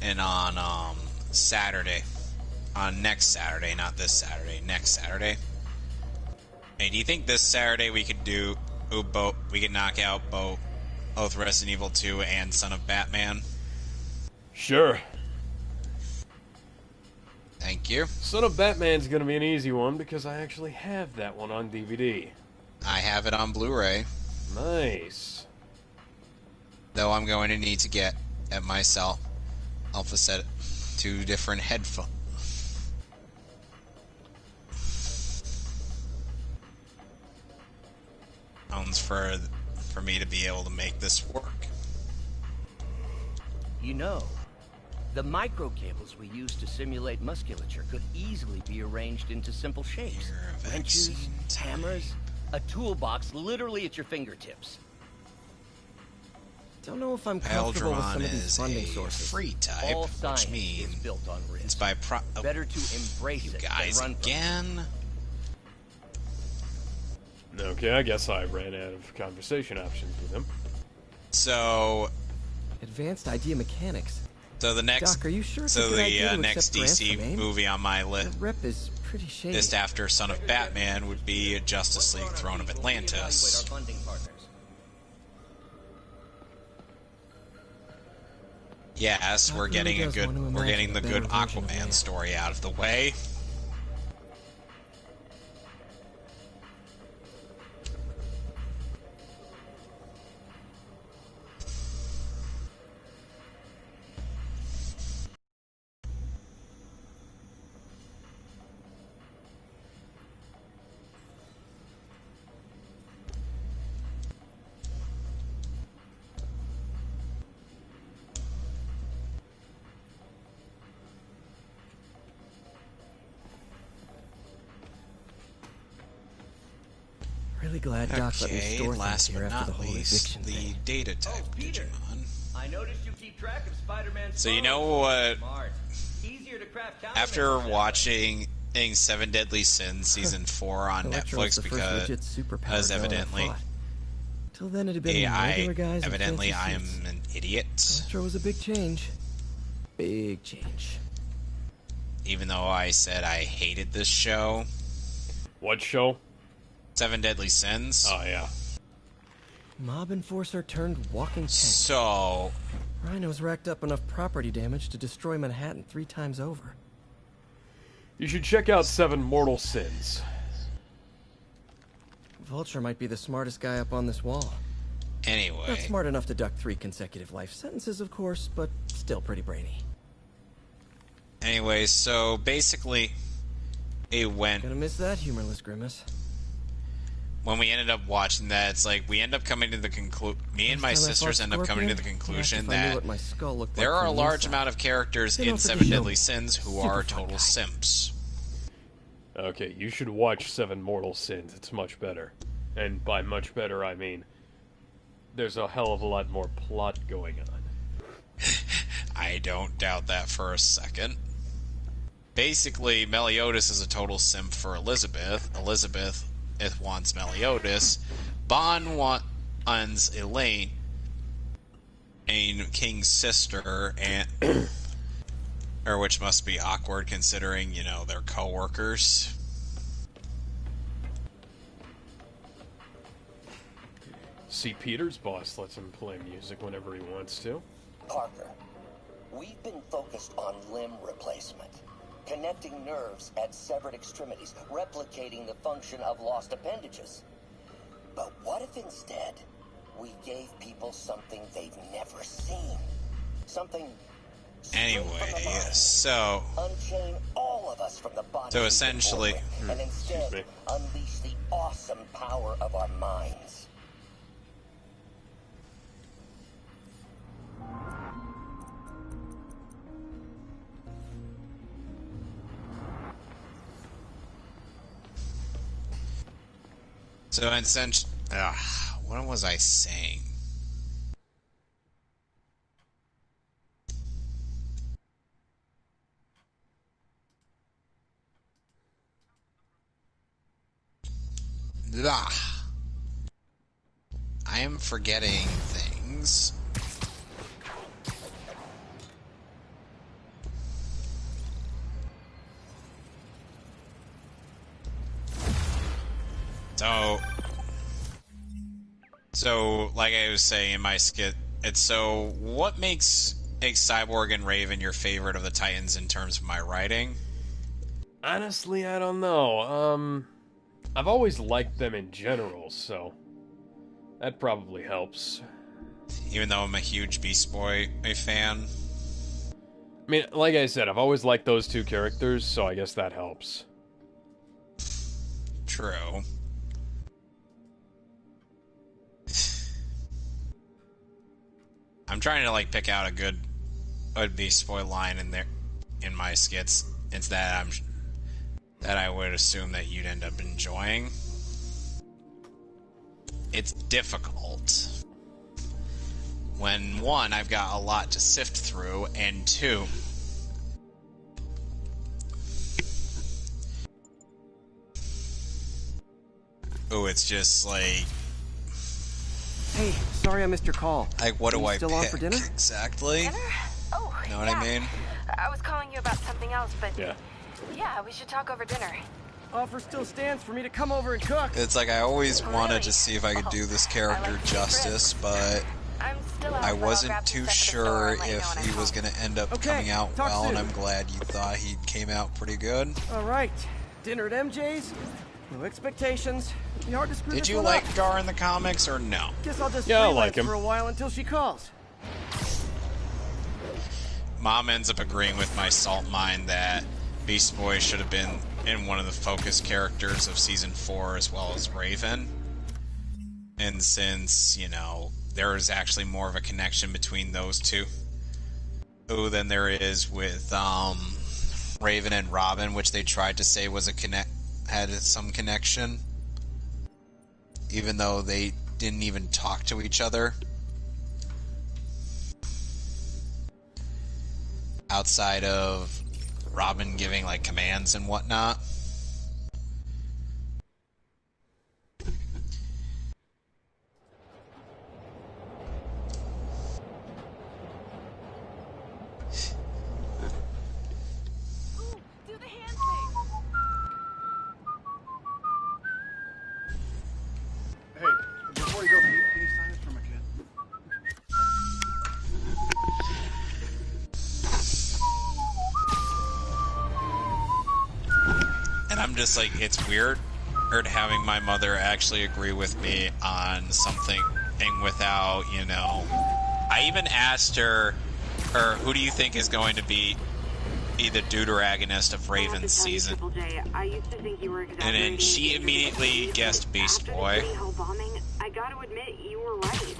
in on Saturday, on next Saturday, not this Saturday, next Saturday. Hey, do you think this Saturday we could knock out both both Resident Evil 2 and Son of Batman? Sure. Thank you. Son of Batman's gonna be an easy one because I actually have that one on DVD. I have it on Blu-ray. Nice. Though I'm going to need to get at myself Alpha set 2 different headphones for me to be able to make this work. You know, the microcables we use to simulate musculature could easily be arranged into simple shapes. Wrenches, hammers, a toolbox literally at your fingertips. Don't know if I'm comfortable with some of these funding sources. Free type, All which means built on risk. it's by Better to embrace you it guys than run again. Okay, I guess I ran out of conversation options with him. So, advanced idea mechanics. So the next, Doc, are you sure so the next DC movie on my rep is pretty shady. list after Son of Batman would be Justice League: Throne of Atlantis. Yes, we're getting the good Aquaman story out of the way. Really glad Doc let me store things here after the whole eviction the thing. data type Digimon. I noticed you keep track of Spider-Man's So you know what? Smart. Easier to craft After watching 7 Deadly Sins season 4 on Netflix because evidently Till then, it had been regular guys in evidently fancy I am suits. an idiot. Electro was a big change. Big change. Even though I said I hated this show. What show? 7 Deadly Sins. Oh, yeah. Mob enforcer turned walking tank. So... Rhino's racked up enough property damage to destroy Manhattan 3 times over. You should check out 7 Mortal Sins. Vulture might be the smartest guy up on this wall. Anyway. Not smart enough to duck 3 consecutive life sentences, of course, but still pretty brainy. Anyway, so basically, it went... Gonna miss that humorless grimace. When we ended up watching that, it's like we end up coming to the conclusion. Me and my sisters end up coming to the conclusion that there are a large amount of characters in 7 Deadly Sins who are total simps. Okay, you should watch 7 Mortal Sins. It's much better. And by much better, I mean there's a hell of a lot more plot going on. I don't doubt that for a second. Basically, Meliodas is a total simp for Elizabeth. Elizabeth wants Meliodas. Bond wants Elaine, King's sister, and or which must be awkward considering, you know, they're co-workers. See, Peter's boss lets him play music whenever he wants to. Parker, we've been focused on limb replacement. Connecting nerves at severed extremities, replicating the function of lost appendages. But what if instead we gave people something they've never seen? Something anyway, so unchain all of us from the body. So essentially, and instead unleash the awesome power of our minds. So essentially, what was I saying? I am forgetting things. So, like I was saying in my skit, what makes a Cyborg and Raven your favorite of the Titans in terms of my writing? Honestly, I don't know. I've always liked them in general, so that probably helps. Even though I'm a huge Beast Boy fan. I mean, like I said, I've always liked those two characters, so I guess that helps. True. I'm trying to like pick out a good Beast Boy line in my skits. It's that I would assume that you'd end up enjoying. It's difficult. When one, I've got a lot to sift through, and two, it's just like, hey, sorry I missed your call. Like, what do I still pick? On for dinner? Exactly. Dinner? Oh, know what I mean? I was calling you about something else, but yeah, we should talk over dinner. Offer still stands for me to come over and cook. It's like I always wanted to see if I could do this character justice, but I wasn't too sure if he was going to end up coming out well, and I'm glad you thought he came out pretty good. All right, dinner at MJ's. No expectations. It'd be hard to screw Did this you one like up. Gar in the comics or no? Guess I'll just I freelance like him for a while until she calls. Mom ends up agreeing with my salt mine that Beast Boy should have been in one of the focus characters of Season 4 as well as Raven. And since, there is actually more of a connection between those two than there is with Raven and Robin, which they tried to say was had some connection, even though they didn't even talk to each other outside of Robin giving like commands and whatnot. Before you go, can you sign this for my kid? And I'm just like, it's weird having my mother actually agree with me on something and without, I even asked her, who do you think is going to be the deuteragonist of Raven's season? And then she immediately guessed Beast Boy. I gotta admit, you were right.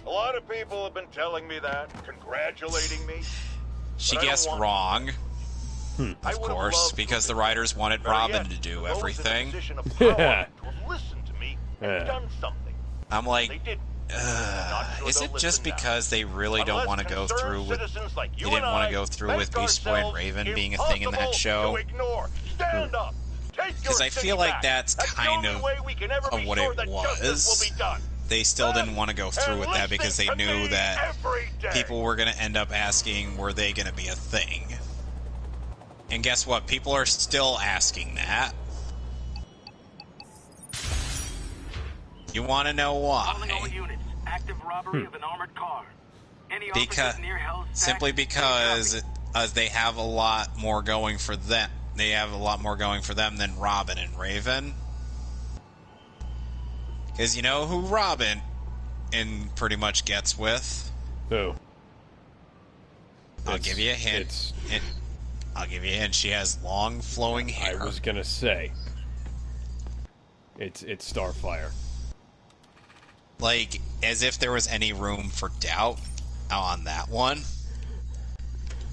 A lot of people have been telling me that, congratulating me. She guessed wrong. Of course, because the writers wanted Robin to do everything. Yeah. I'm like, is it just because they really don't want to go through with they didn't want to go through with Beast Boy and Raven being a thing in that show? Because I feel like that's kind of what it was. They still didn't want to go through with that because they knew that people were going to end up asking, were they going to be a thing? And guess what? People are still asking that. You want to know why? Simply because they have a lot more going for them. They have a lot more going for them than Robin and Raven. Because you know who Robin pretty much gets with? Who? I'll give you a hint. I'll give you a hint. She has long, flowing hair. I was gonna say. It's Starfire. Like, as if there was any room for doubt on that one.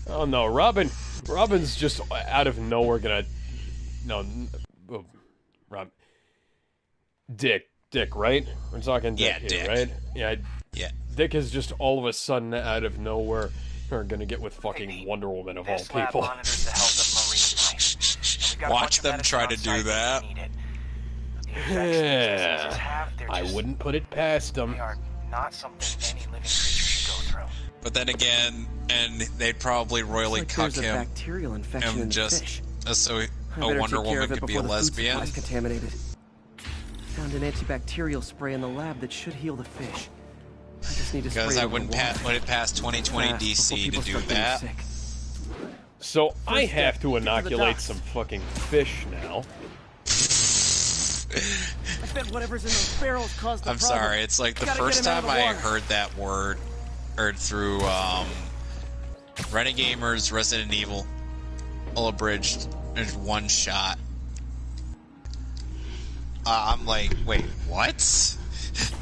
Oh no, Robin's just out of nowhere gonna... No, Rob... Dick, right? We're talking Dick here, Dick. right? Yeah. Dick is just all of a sudden out of nowhere gonna get with fucking Wonder Woman of all people. Watch them try to do that. Yeah, I wouldn't put it past them. They are not something any living creature should go through. But then again, and they'd probably royally cuck him. Bacterial infection in and the just fish. so I a better Wonder take care Woman of it could be a before the food lesbian. supply's contaminated. Found an antibacterial spray in the lab that should heal the fish. I just need to spray Because it I over wouldn't the water. let it pass 2020 Fast, before DC to people do start getting that. sick. So I First have step, to get to the inoculate docks. some fucking fish now. I bet whatever's in those barrels caused the I'm problem. sorry, it's like the Gotta first get him out time of the I water. heard that word, heard through Renegamer's Resident Evil, all abridged, there's one shot. I'm like, wait, what?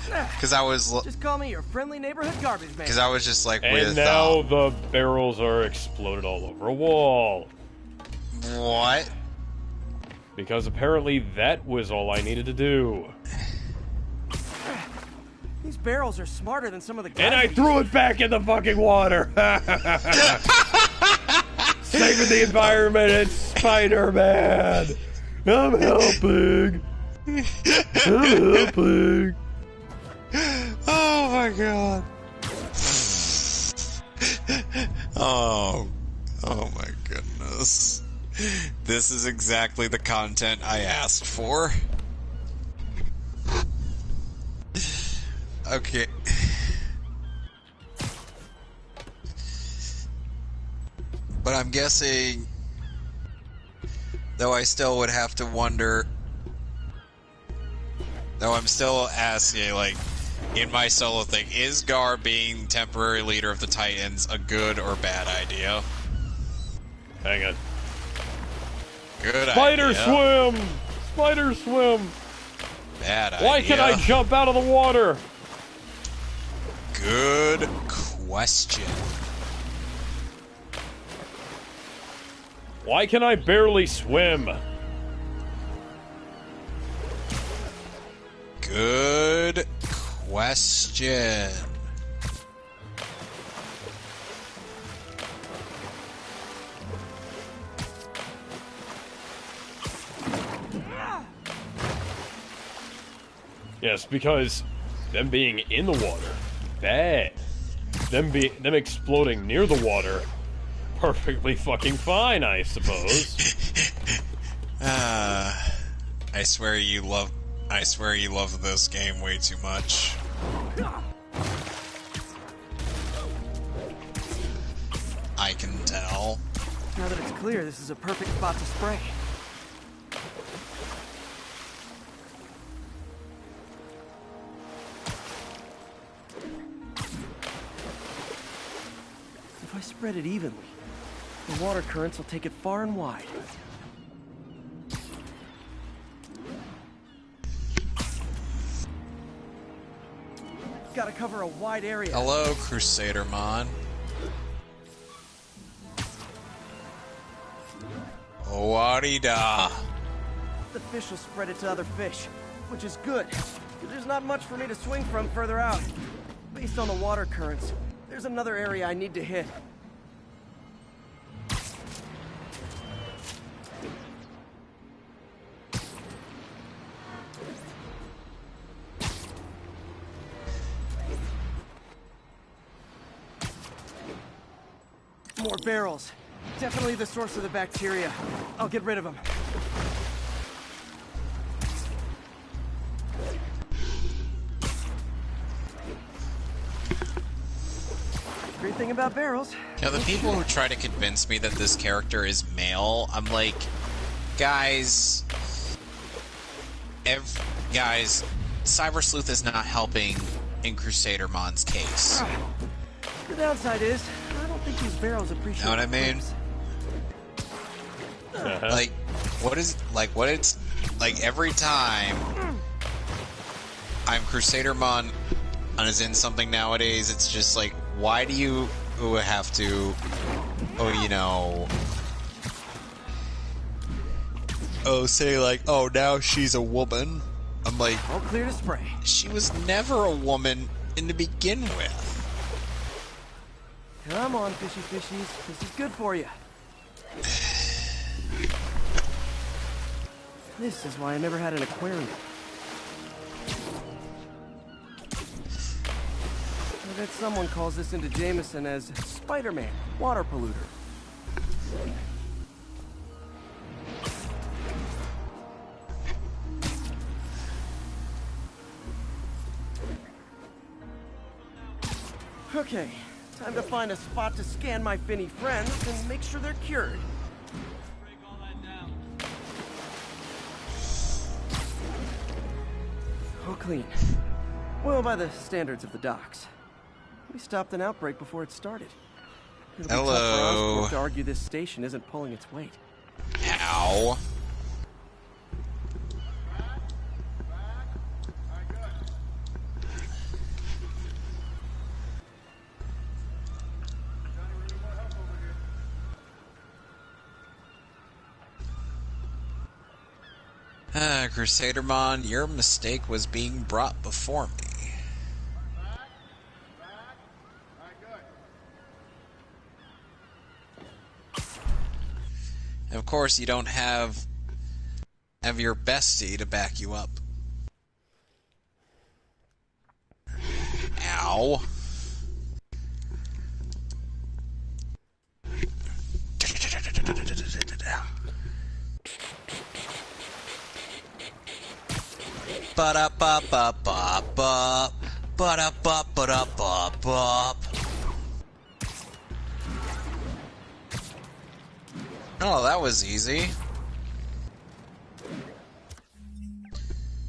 Because I was, Just call me your friendly neighborhood garbage man. because I was just like, And with now the barrels are exploded all over a wall. what? Because apparently that was all I needed to do. These barrels are smarter than some of the guys. And I threw it back in the fucking water! Saving the environment, it's Spider-Man! I'm helping! I'm helping! Oh my god. Oh my goodness. This is exactly the content I asked for. Okay. But I'm guessing, though I still would have to wonder, though I'm still asking, like, in my solo thing, is Gar being temporary leader of the Titans a good or bad idea? Hang on. Good Spider idea. swim! Spider swim! Bad idea. Why can I jump out of the water? Good question. Why can I barely swim? Good question. Yes, because them being in the water, bad. Them exploding near the water, perfectly fucking fine, I suppose. I swear you love this game way too much. I can tell. Now that it's clear, this is a perfect spot to spray. If I spread it evenly, the water currents will take it far and wide. Gotta cover a wide area. Hello, Crusadermon. Wadida. The fish will spread it to other fish, which is good. There's not much for me to swing from further out. Based on the water currents, there's another area I need to hit. More barrels. Definitely the source of the bacteria. I'll get rid of them. Great thing about barrels. You know, the people who try to convince me that this character is male, I'm like, guys, Cyber Sleuth is not helping in Crusadermon's case. The downside is, I don't think these barrels appreciate. Know what I mean? Like, every time I'm Crusadermon and is in something nowadays, it's just like, why do you have to, say like, oh, now she's a woman. I'm like, all clear to spray. She was never a woman in to begin with. Come on, fishy fishies. This is good for you. This is why I never had an aquarium. I bet someone calls this into Jameson as Spider-Man, water polluter. Okay, time to find a spot to scan my finny friends and make sure they're cured. Oh, clean. Well, by the standards of the docks. We stopped an outbreak before it started. It'll be tough for Oscorp to argue this station isn't pulling its weight. Ow. Crusadermon, your mistake was being brought before me. And of course, you don't have your bestie to back you up. Ow. Ba-da-ba-ba-ba-ba. Ba-da-ba-ba-da-ba-ba. Oh, that was easy.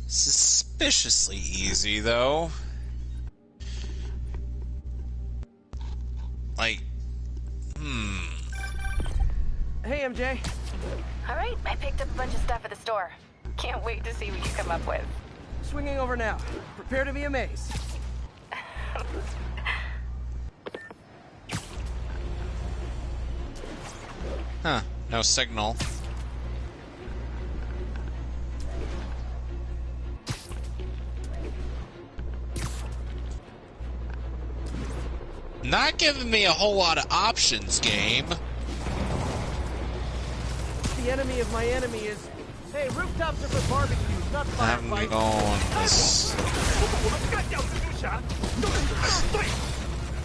Suspiciously easy, though. Like, Hey, MJ. All right, I picked up a bunch of stuff at the store. Can't wait to see what you come up with. Swinging over now. Prepare to be amazed. Huh, no signal. Not giving me a whole lot of options, game. The enemy of my enemy is... Hey, rooftops are for barbecues, not I'm firefights. going this.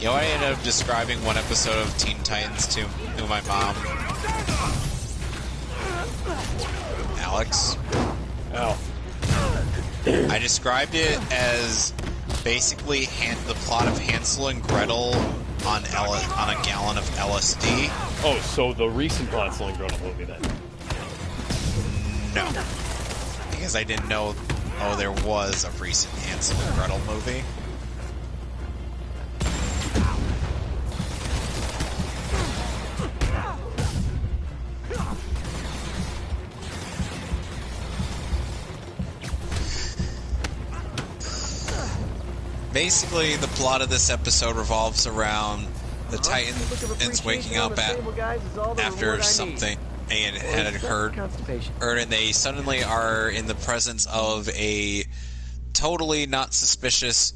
You know, I ended up describing one episode of Teen Titans to my mom. Alex. Ow. I described it as basically the plot of Hansel and Gretel on a gallon of LSD. Oh, so the recent Hansel and Gretel movie then? No. Because I didn't know, there was a recent Hansel and Gretel movie. Basically, the plot of this episode revolves around the Titans waking up after something and had occurred, and they suddenly are in the presence of a totally not suspicious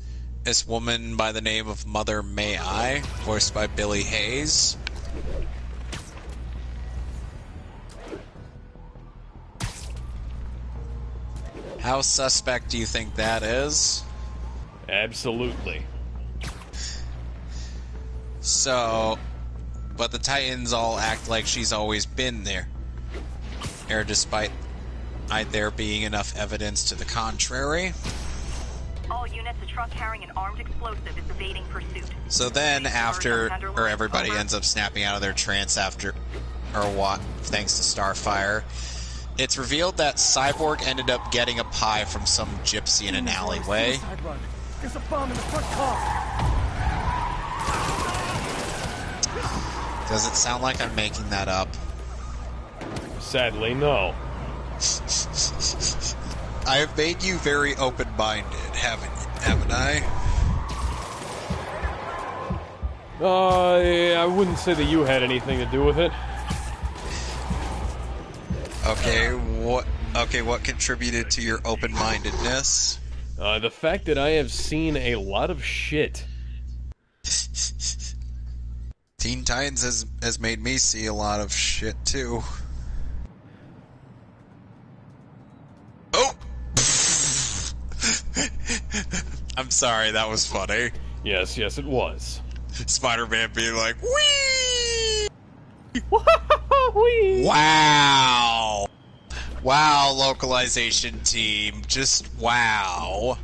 woman by the name of Mother May I, voiced by Billy Hayes. How suspect do you think that is? Absolutely. So, but the Titans all act like she's always been there, despite there being enough evidence to the contrary. All units, a truck carrying an armed explosive is evading pursuit. So then everybody ends up snapping out of their trance thanks to Starfire. It's revealed that Cyborg ended up getting a pie from some gypsy in an alleyway. There's a bomb in the front car. Does it sound like I'm making that up? Sadly, no. I have made you very open-minded, haven't I? I wouldn't say that you had anything to do with it. Okay, what contributed to your open-mindedness? The fact that I have seen a lot of shit. Teen Titans has made me see a lot of shit, too. Oh! I'm sorry, that was funny. Yes, it was. Spider-Man being like, whee! Whee! Wow! Wow, localization team. Just wow.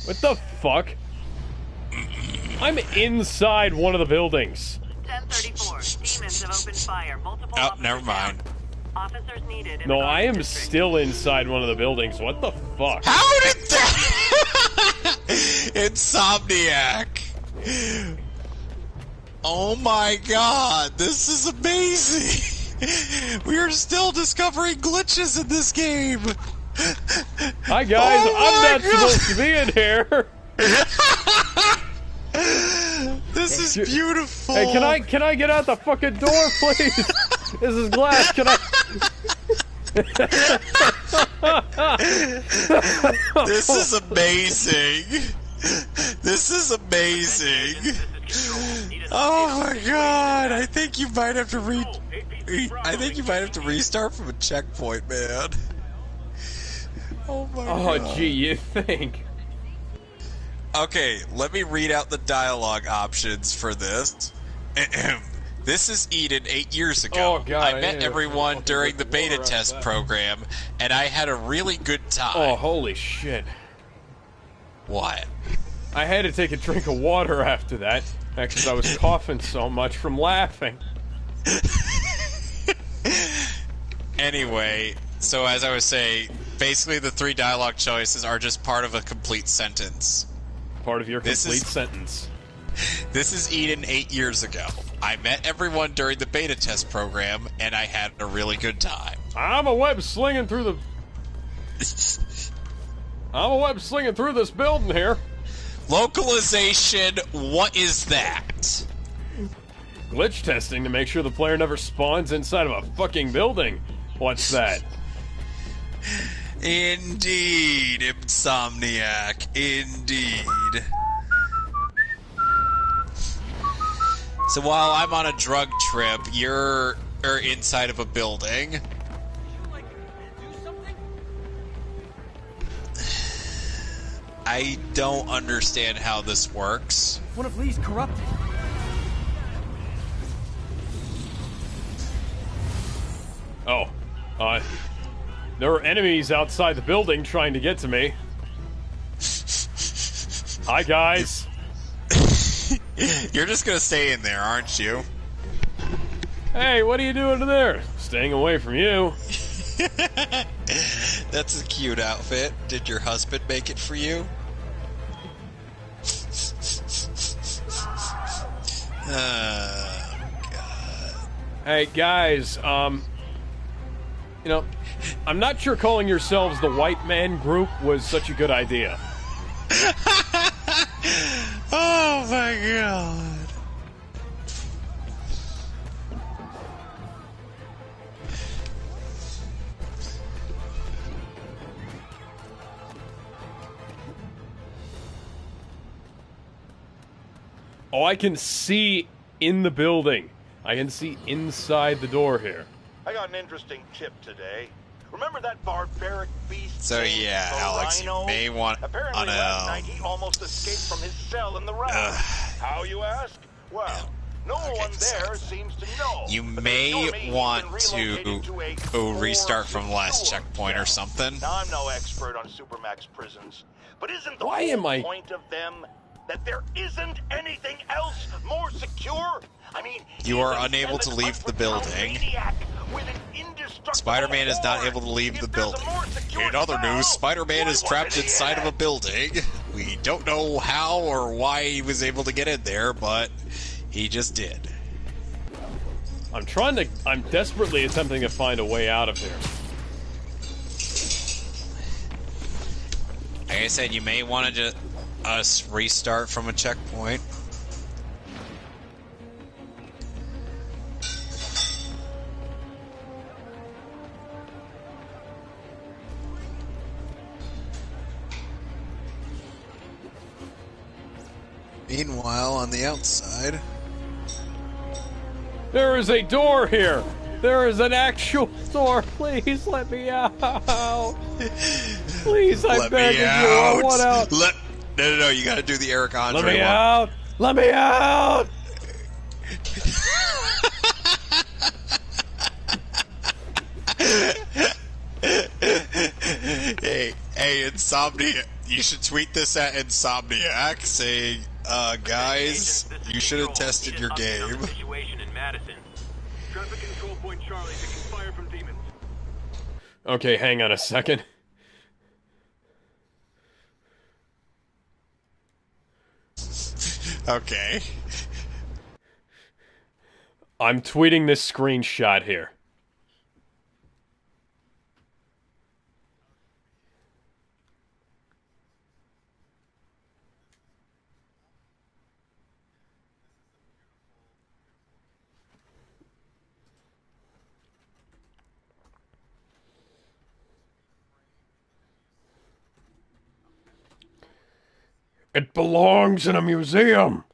What the fuck? I'm inside one of the buildings. 1034. Demons have opened fire. Multiple Oh, never mind. officers needed. In No, the I am still inside one of the buildings. What the fuck? How did that... Insomniac! Oh my god, this is amazing! We are still discovering glitches in this game! Hi guys, Oh I'm not my God. supposed to be in here! This is beautiful! Hey, can I get out the fucking door, please? This is glass, can I... This is amazing! This is amazing! Oh my god! I think you might have to restart from a checkpoint, man. Oh my god. Oh, gee, you think? Okay, let me read out the dialogue options for this. This is Eden 8 years ago. Oh, God, I met everyone during the beta test program, and I had a really good time. Oh, holy shit. What? I had to take a drink of water after that, because I was coughing so much from laughing. Anyway, so as I was saying, basically the 3 dialogue choices are just part of a complete sentence. Part of your complete sentence. This is Eden 8 years ago. I met everyone during the beta test program, and I had a really good time. I'm a web slinging through the... I'm a web slinging through this building here. Localization, what is that? Glitch testing to make sure the player never spawns inside of a fucking building. What's that? Indeed, Insomniac. Indeed. So while I'm on a drug trip, you're inside of a building. I don't understand how this works. One of Lee's corrupted. Oh, there are enemies outside the building trying to get to me. Hi, guys. You're just gonna stay in there, aren't you? Hey, what are you doing in there? Staying away from you. That's a cute outfit. Did your husband make it for you? Hey, guys, you know, I'm not sure calling yourselves the White Man Group was such a good idea. Oh my god. Oh, I can see in the building. I can see inside the door here. I got an interesting tip today. Remember that barbaric beast? So yeah, Alex, Rhino? you may want Apparently last night he almost escaped from his cell in the raft. How, you ask? Well, no one there seems to know. You may want to restart from the last checkpoint or something. Now, I'm no expert on Supermax prisons, but isn't the Why am whole I- point of them that there isn't anything else more secure? I mean, You are unable to leave the building. Spider-Man is not able to leave the building. In other news, Spider-Man is trapped inside of a building. We don't know how or why he was able to get in there, but he just did. I'm desperately attempting to find a way out of here. Like I said, you may want to just restart from a checkpoint. Meanwhile, on the outside... There is a door here! There is an actual door! Please let me out! Please, I beg of you, I want out! No, you gotta do the Eric Andre Let me one. out! Let me out! Hey, Insomniac. You should tweet this at Insomniac saying, Guys, you should have tested your game. Situation in Madison. Traffic control point Charlie taking fire from demons. Okay, hang on a second. Okay. I'm tweeting this screenshot here. It belongs in a museum.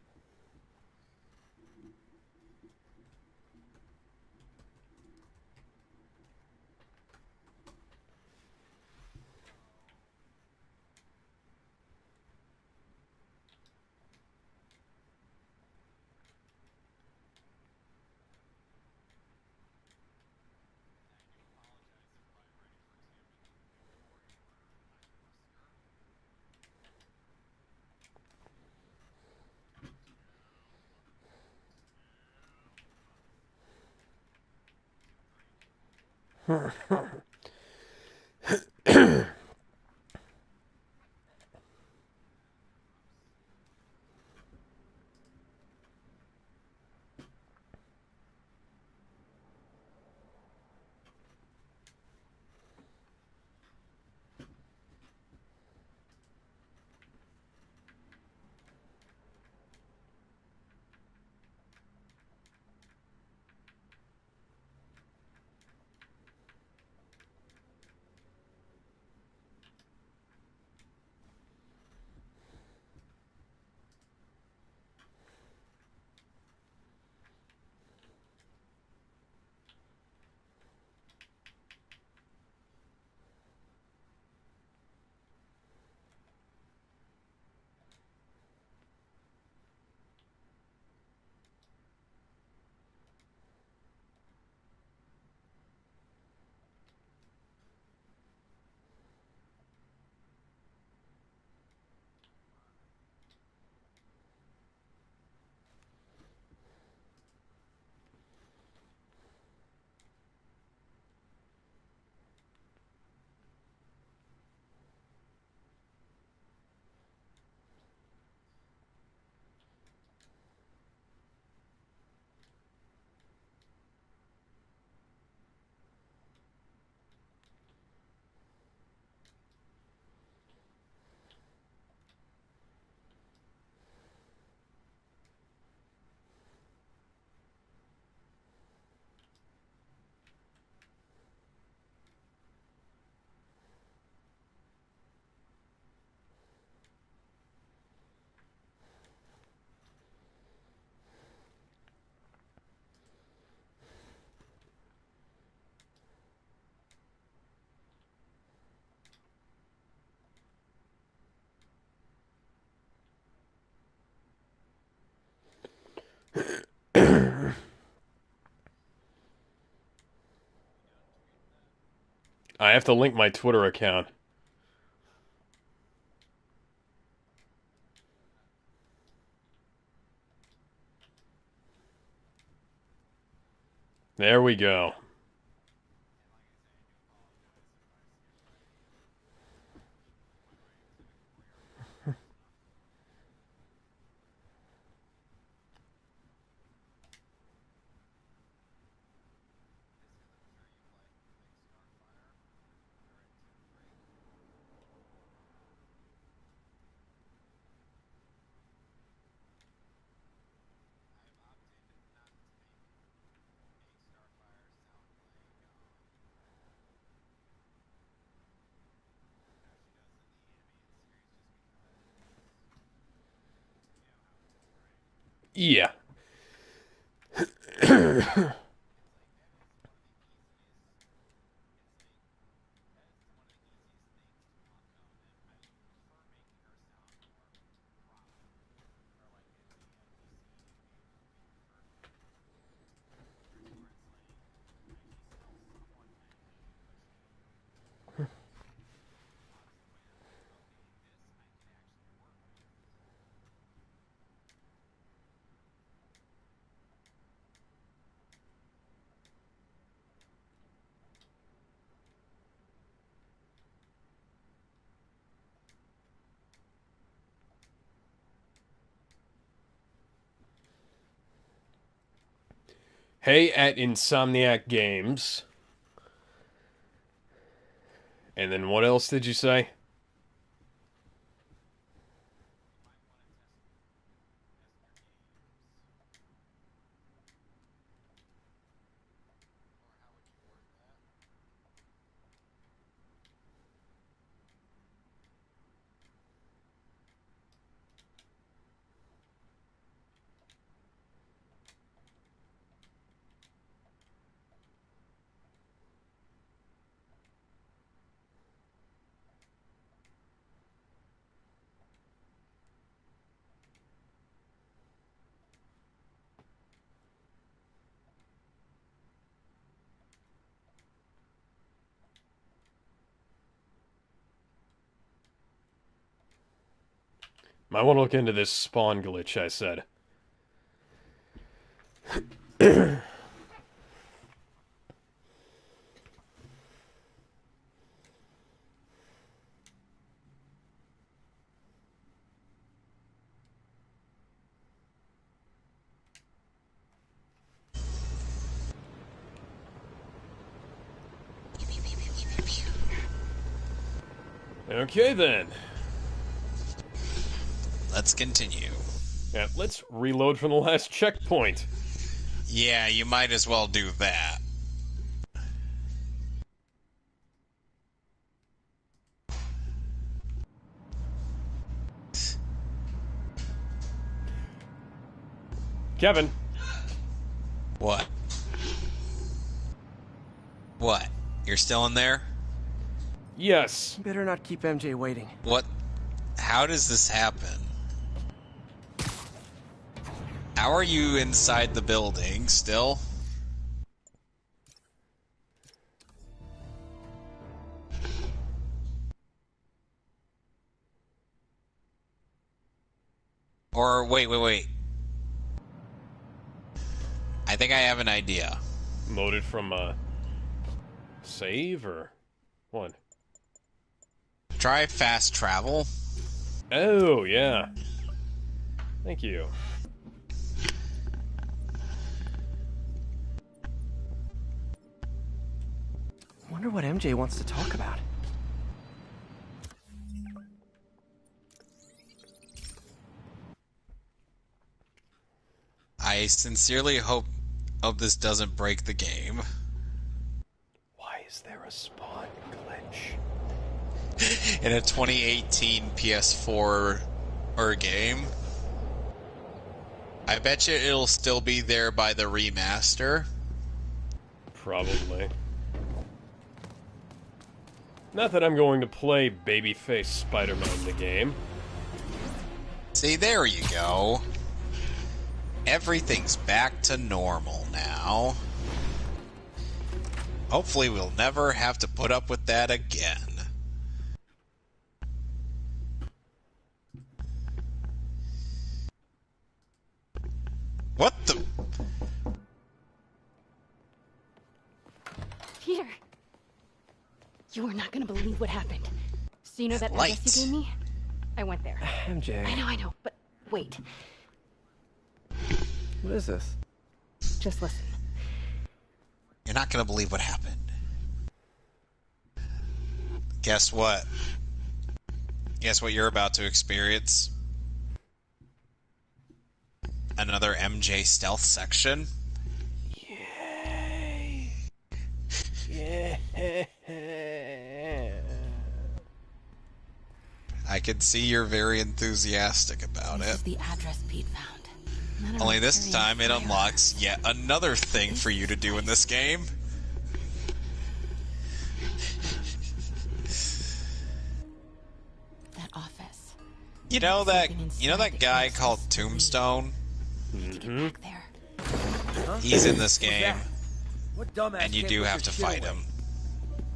I have to link my Twitter account. There we go. Yeah. Hey at Insomniac Games. And then what else did you say? Might want to look into this spawn glitch I said. Okay then. Let's continue. Yeah, let's reload from the last checkpoint. Yeah, you might as well do that. Kevin. What? What? You're still in there? Yes. Better not keep MJ waiting. What? How does this happen? How are you inside the building still? Or wait. I think I have an idea. Loaded from save or what? Try fast travel. Oh, yeah. Thank you. Wonder what MJ wants to talk about. I sincerely hope this doesn't break the game. Why is there a spawn glitch? In a 2018 PS4 game. I bet you it'll still be there by the remaster. Probably. Not that I'm going to play Babyface Spider-Man the game. See, there you go. Everything's back to normal now. Hopefully we'll never have to put up with that again. What the? Peter! You are not gonna believe what happened. So you know that Light. address you gave me? I went there. MJ. I know, but wait. What is this? Just listen. You're not gonna believe what happened. Guess what? Guess what you're about to experience? Another MJ stealth section. Yay! Yeah. I can see you're very enthusiastic about This it. is the address Pete found. None of Only our this serious time it fire. unlocks yet another thing for you to do in this game. That office. You know that guy called Tombstone? Mm-hmm. He's in this game, What dumbass and you can't do put have their to shit fight away? him.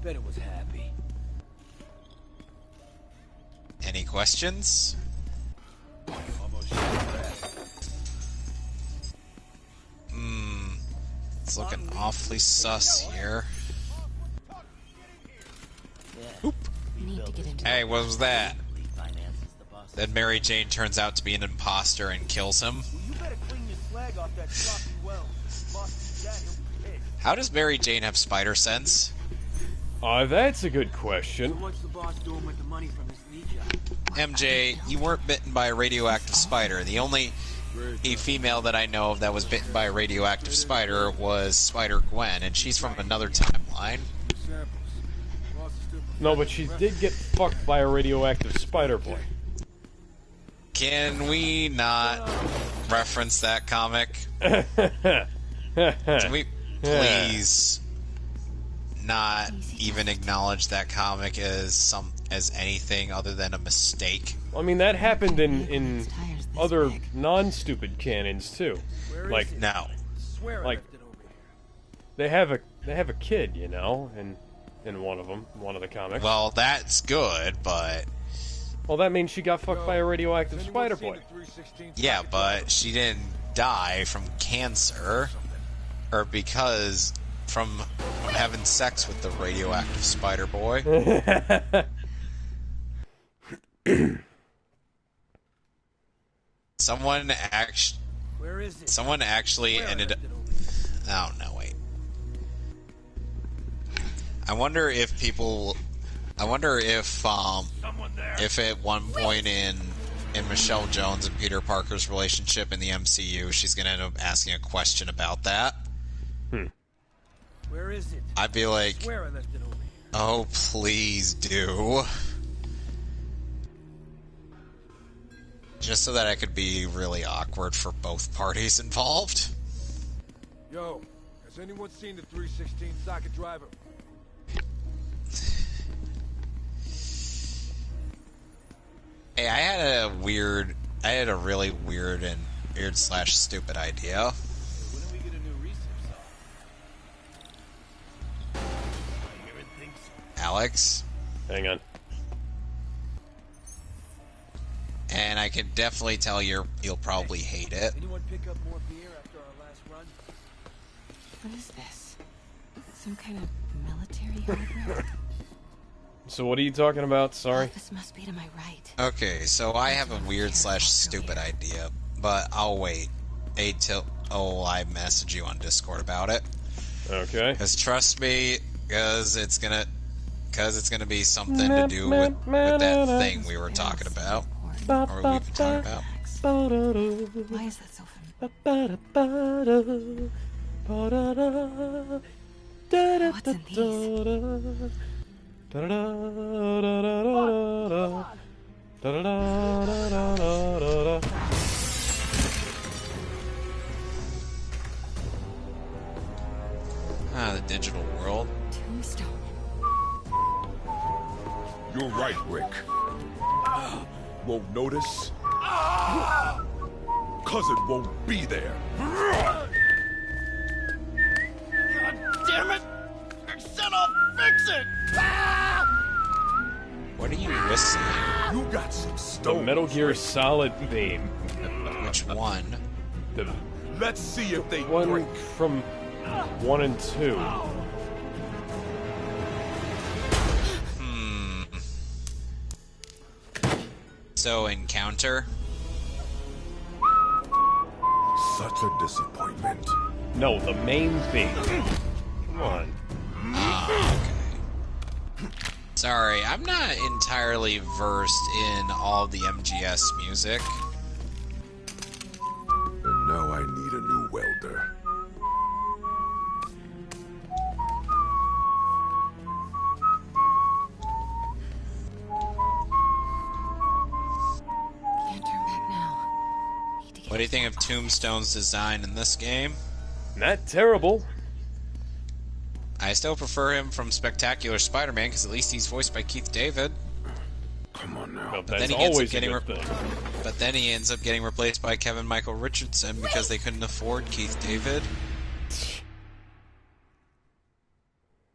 Bet it was happy. Any questions? Almost shot that. It's looking awfully sus here. Need to get into Hey, what was that? Then Mary Jane turns out to be an imposter and kills him. You better clean your swag off that sloppy well. Boss sees that, he'll be pissed. How does Mary Jane have spider sense? That's a good question. So what's the boss doing with the money from his knee job? MJ, you weren't bitten by a radioactive spider. The only female that I know of that was bitten by a radioactive spider was Spider-Gwen, and she's from another timeline. No, but she did get fucked by a radioactive spider boy. Can we not reference that comic? Can we please not even acknowledge that comic as anything other than a mistake? I mean, that happened in other non-stupid canons too. Like no, like they have a kid, you know, in one of the comics. Well, that's good, but well, that means she got fucked by a radioactive spider boy. Yeah, but she didn't die from cancer, or because from having sex with the radioactive spider boy. Someone actually ended up... Oh, no, wait. I wonder if people... I wonder if at one point in Michelle Jones and Peter Parker's relationship in the MCU, she's going to end up asking a question about that. Where is it? I'd be like, I swear I left it over here. oh, please do. Just so that I could be really awkward for both parties involved. Yo, has anyone seen the 316 socket driver? Hey, I had a really weird / stupid idea. When do we get a new research software? Alex? Hang on. And I can definitely tell you'll probably hate it. Anyone pick up more beer after our last run? What is this? Some kind of military hardware? So what are you talking about? Sorry. This must be to my right. Okay, so I have a weird / stupid idea, but I'll wait till I message you on Discord about it. Okay. Because trust me, because it's gonna be something to do with that thing we were talking about, or we've been talking about. Why is that so familiar? What's in these? Ah, the digital world. Tombstone. You're right, Rick. Won't notice? Cause it won't be there. God damn it! I said I'll fix it! What are you whistling? You got some stone. The Metal Gear Solid theme. Which one? Let's see if they one break. From 1 and 2. So, Encounter? Such a disappointment. No, the main theme. Come on. Okay. Sorry, I'm not entirely versed in all the MGS music. And now I need a new welder. Can't turn back now. What do you think of Tombstone's design in this game? Not terrible. I still prefer him from Spectacular Spider-Man because at least he's voiced by Keith David. Come on now. Well, But that's then he ends up always a getting good thing. But then he ends up getting replaced by Kevin Michael Richardson because they couldn't afford Keith David.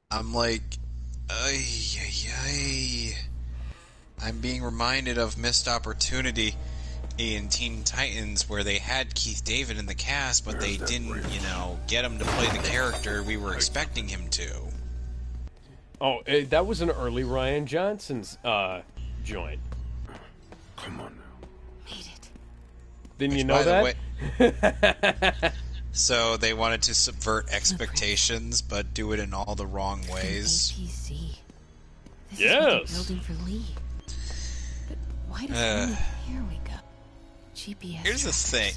I'm like, ay, ay, ay. I'm being reminded of missed opportunity in Teen Titans where they had Keith David in the cast, but they didn't, get him to play the character we were expecting him to. Oh, that was an early Rian Johnson's joint. Come on now. Didn't you By know the that? way- So they wanted to subvert expectations, but do it in all the wrong ways. APC. This is Yes. what they're building for Lee. But why does Lee... Here we go. GPS. Here's the thing.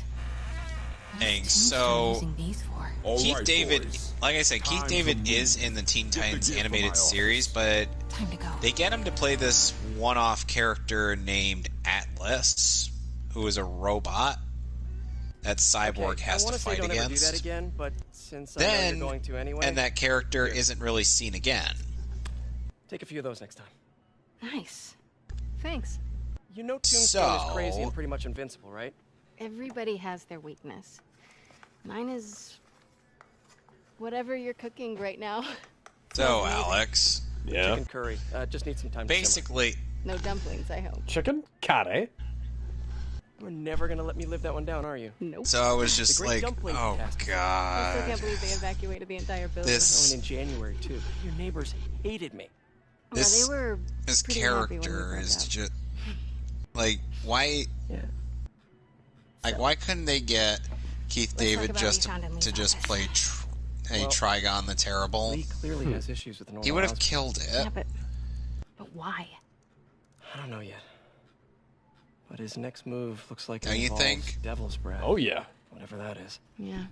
What's So using these for? Keith right, David, boys. like I said, Keith Time David to is move. in the Teen Get the Titans gear from animated my series, but Time to go. they get him to play this one-off character named Atlas, who is a robot that Cyborg Okay, has I to wanna say fight don't ever do against. that again, but since I know Then, you're going to anyway, and that character isn't really seen again. take a few of those next time. Nice. Thanks. You know Tombstone is So- crazy and pretty much invincible, right? Everybody has their weakness. Mine is... whatever you're cooking right now. So, Alex, Yeah. Chicken curry. Just need some time to simmer. basically, No dumplings, I hope. Chicken curry. You're never gonna let me live that one down, are you? Nope. so I was The just Great like, Dumpling oh Catastrophe. I still god. can't believe they evacuated the entire building. This- Oh, and in January, too. Your neighbors hated me. Yeah, This, they were this pretty happy when we character broke is up. just like, why? Yeah. Like, why couldn't they get Keith Let's talk David about just what you found in Lee's to just office. play Well, Trigon the Terrible? Lee clearly has issues with the normal He would have house. killed Yeah, it. but why? I don't know yet. But his next move looks like Don't it you involves think? Devil's Breath. Oh yeah. Whatever that is. Yeah.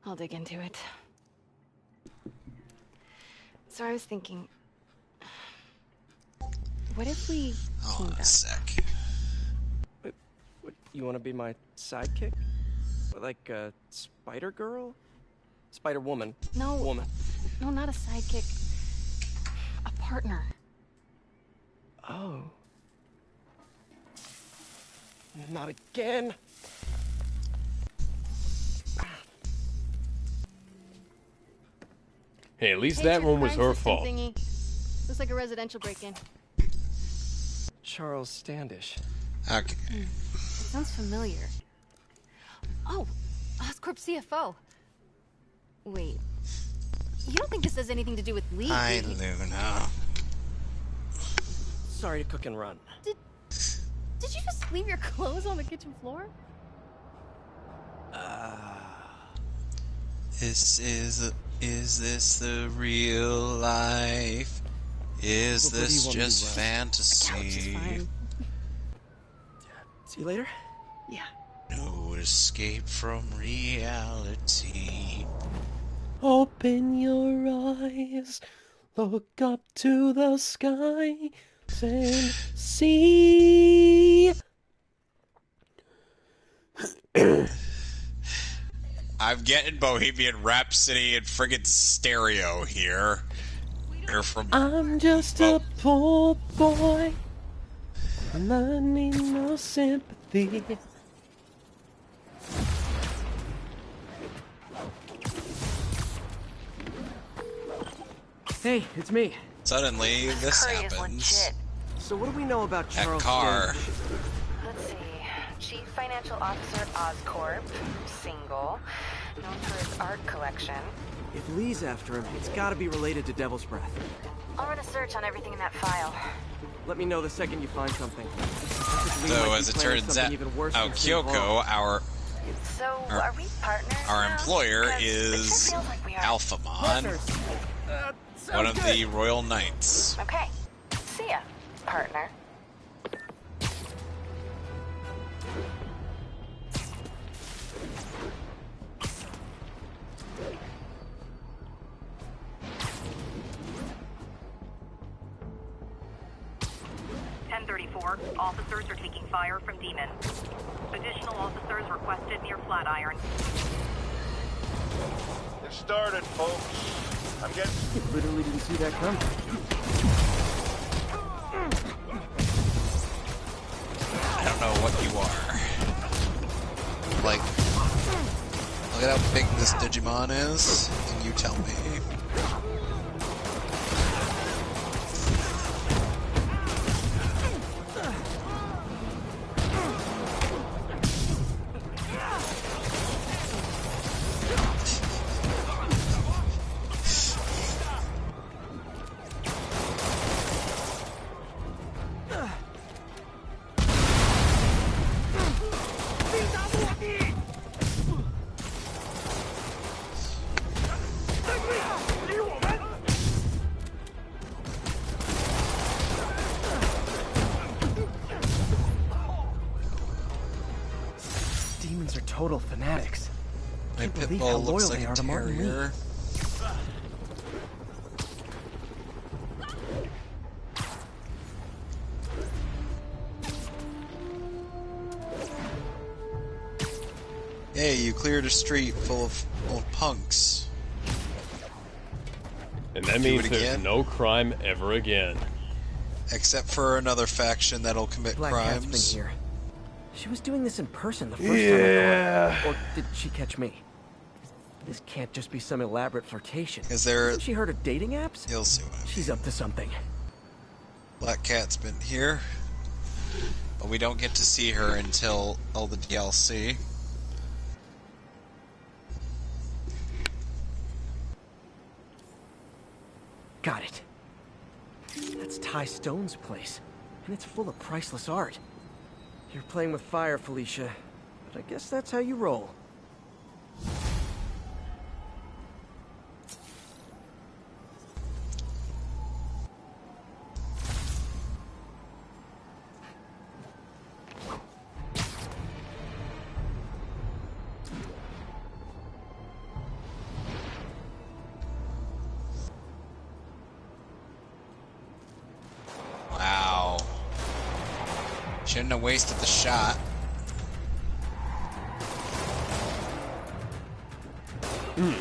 I'll dig into it. So I was thinking... what if we Hold teamed on a up? sec. What, you want to be my sidekick? Like a Spider Girl? Spider Woman. No. Woman. No, not a sidekick. A partner. Oh. Not again. Hey, at least Hey, that check one was crime her system fault. Thingy. Looks like a residential break-in. Charles Standish. Okay. It sounds familiar. Oh, Oscorp CFO. Wait. You don't think this has anything to do with Lee? Hi, do you? Luna. Sorry to cook and run. Did you just leave your clothes on the kitchen floor? Is this the real life? Is Well, where do you this want me to just run? fantasy? See you later? Yeah. No escape from reality. Open your eyes, look up to the sky, and see. I'm getting Bohemian Rhapsody and friggin' stereo here. You're from I'm just a poor boy, and I need no sympathy. Hey, it's me. Suddenly, this Curry is happens. legit. So what do we know about That Charles car. Standish? Let's see. Chief Financial Officer Oscorp, single, known for his art collection. If Lee's after him, it's gotta be related to Devil's Breath. I'll run a search on everything in that file. Let me know the second you find something. So, as it turns out, Kyoko, our So, Our- are we partners our now? employer 'Cause it sure is feels like we are. Alphamon, one of the Royal Knights. Okay. See ya, partner. Officers are taking fire from demons. Additional officers requested near Flatiron. It started, folks. I'm getting... You literally didn't see that coming. I don't know what you are. Like, look at how big this Digimon is, and you tell me. demons are total fanatics. My Can't pit believe bull how looks loyal like they a are to Martin Lee. terrier. Hey, you cleared a street full of punks. And that means there's no crime ever again. Except for another faction that'll commit Black crimes. Cat's been here. She was doing this in person the first time I caught her. Or did she catch me? This can't just be some elaborate flirtation. Is there... Hasn't she heard of dating apps? You'll see what I mean. She's up to something. Black Cat's been here. But we don't get to see her until all the DLC. Got it. That's Ty Stone's place, and it's full of priceless art. You're playing with fire, Felicia, but I guess that's how you roll. Wow. Shouldn't have wasted the shot.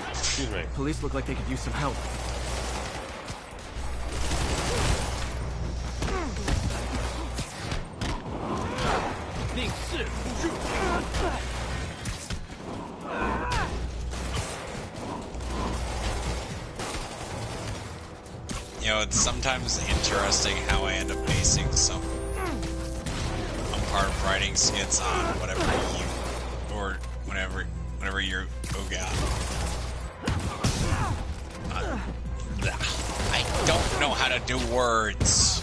Excuse me. Police look like they could use some help. You know, it's sometimes interesting how I end up basing some part of writing skits on whatever you, or whenever you're, oh god. I don't know how to do words.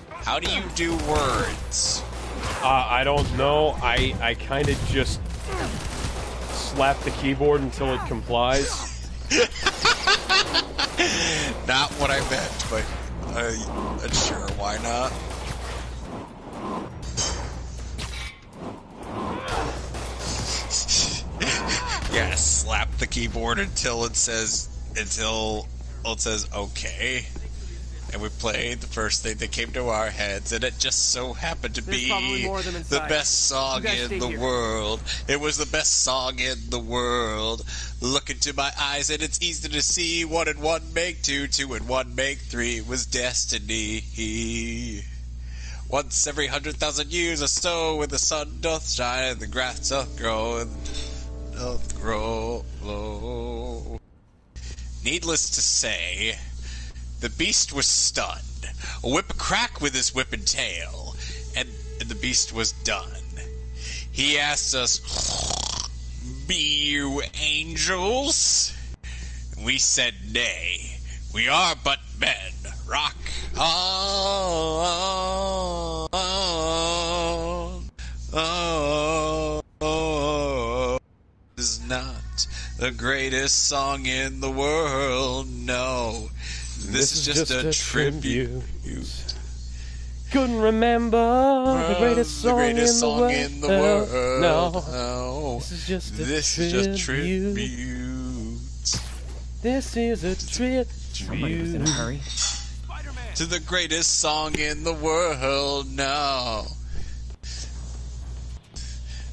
How do you do words? I don't know. I kind of just slap the keyboard until it complies. Not what I meant, but sure, why not? Yeah, slap the keyboard until it says okay. And we played the first thing that came to our heads, and it just so happened to be the best song in the world. It was the best song in the world. Look into my eyes, and it's easy to see. 1 and 1 make 2, 2 and 1 make 3. It was destiny. Once every 100,000 years or so, when the sun doth shine and the grass doth grow and doth grow low. Needless to say, the beast was stunned. A whip a crack with his whip and tail, and the beast was done. He asked us, "Be you angels?" We said nay. We are but men. Rock on. This is not the greatest song in the world, no. This is just a tribute. Couldn't remember the greatest song, in the world. No. This is just a tribute. This is a tribute. Somebody was in a hurry. To the greatest song in the world, no.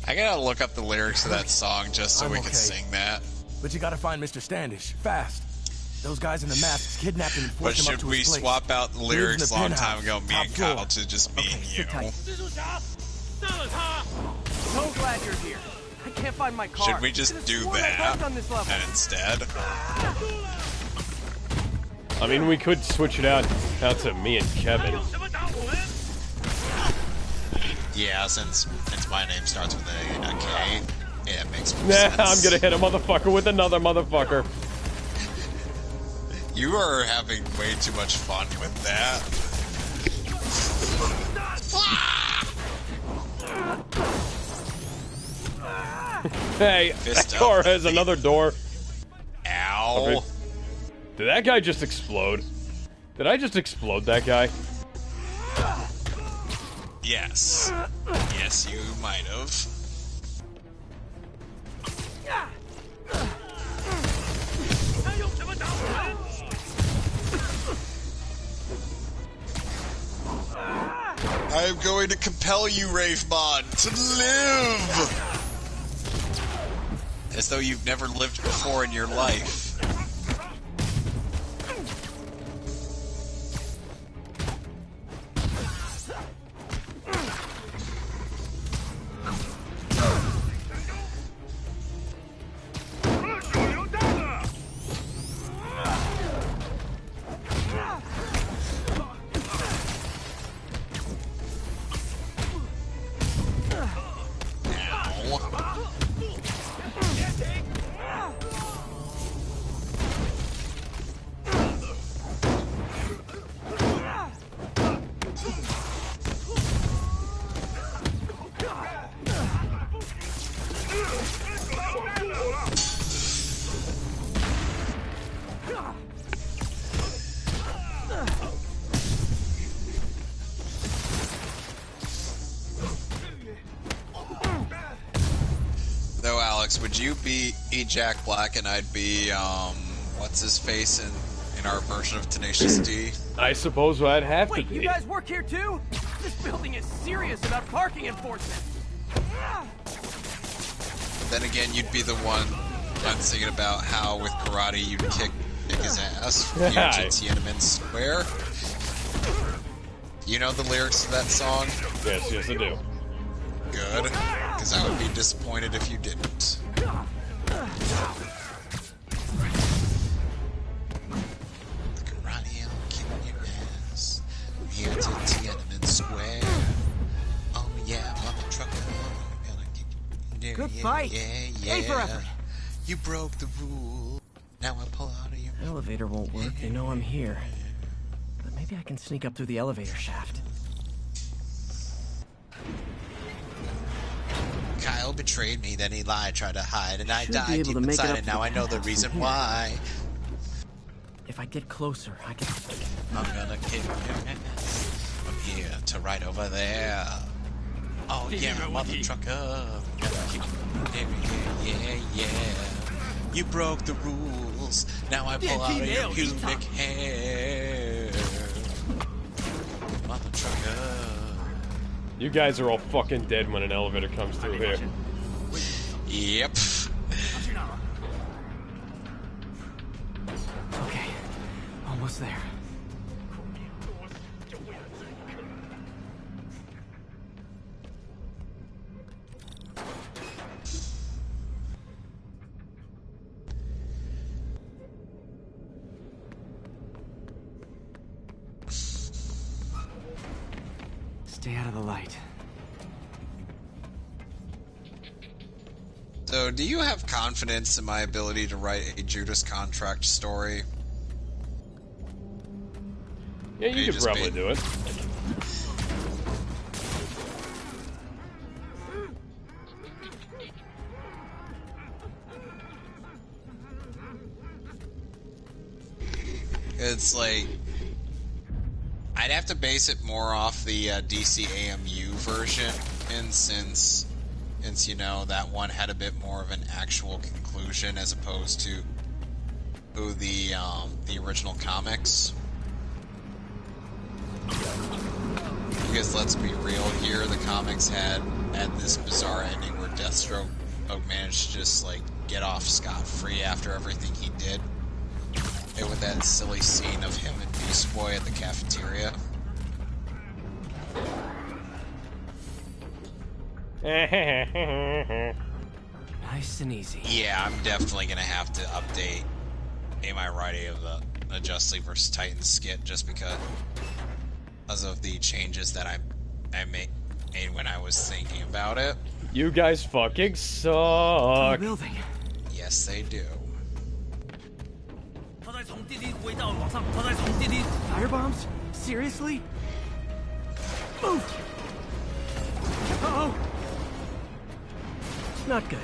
I gotta look up the lyrics of that song just so we can sing that. But you gotta find Mr. Standish, fast. Those guys in the masks kidnapped him and But forced him up should to we his place. swap out the lyrics a long time ago, me and Kyle, floor. to just me and you? So glad you're here. I can't find my car. Should we just do that and instead? I mean, we could switch it out to me and Kevin. Yeah, since my name starts with a K, yeah, it makes more Nah, sense. I'm gonna hit a motherfucker with another motherfucker. You are having way too much fun with that. Hey, that car has another door. Ow. Okay. Did that guy just explode? Did I just explode that guy? Yes. Yes, you might have. I'm going to compel you, Ravemon, to live! As though you've never lived before in your life. Would you be Jack Black and I'd be, what's his face in our version of Tenacious D? I suppose I'd have to be. Wait, you guys work here too? This building is serious about parking enforcement. Then again, you'd be the one I'm thinking about how with karate you'd kick his ass. Here to Tiananmen Square. You know the lyrics to that song? Yes, I do. Good, because I would be disappointed if you didn't. Karate, I'll kick your ass. I'm here to Tiananmen Square. Oh yeah, mother trucker. Gonna kick you. Good fight. Yeah. A for effort. You broke the rule. Now I pull out of your Elevator won't work. They know I'm here. But maybe I can sneak up through the elevator shaft. Kyle betrayed me, then he lied, tried to hide, and I died deep inside, and now I know the reason why. If I get closer, I can... I'm gonna kick your ass from here to right over there. Oh yeah, mother trucker. I'm gonna kick you. Yeah. You broke the rules. Now I pull out of your pubic hair. Mother trucker. You guys are all fucking dead when an elevator comes through here. Yep. Okay, almost there. Stay out of the light. So, do you have confidence in my ability to write a Judas Contract story? Yeah, you could probably do it. It's like... I'd have to base it more off the DC AMU version, and since you know that one had a bit more of an actual conclusion as opposed to the original comics. Because let's be real here, the comics had this bizarre ending where Deathstroke managed to just like get off scot-free after everything he did. And with that silly scene of him and Beast Boy at the cafeteria. Nice and easy. Yeah, I'm definitely gonna have to update my writing of the Justice League vs. Titans skit just because of the changes that I made when I was thinking about it. You guys fucking suck. Building. Yes, they do. Firebombs? Seriously? Move! Uh-oh! Not good.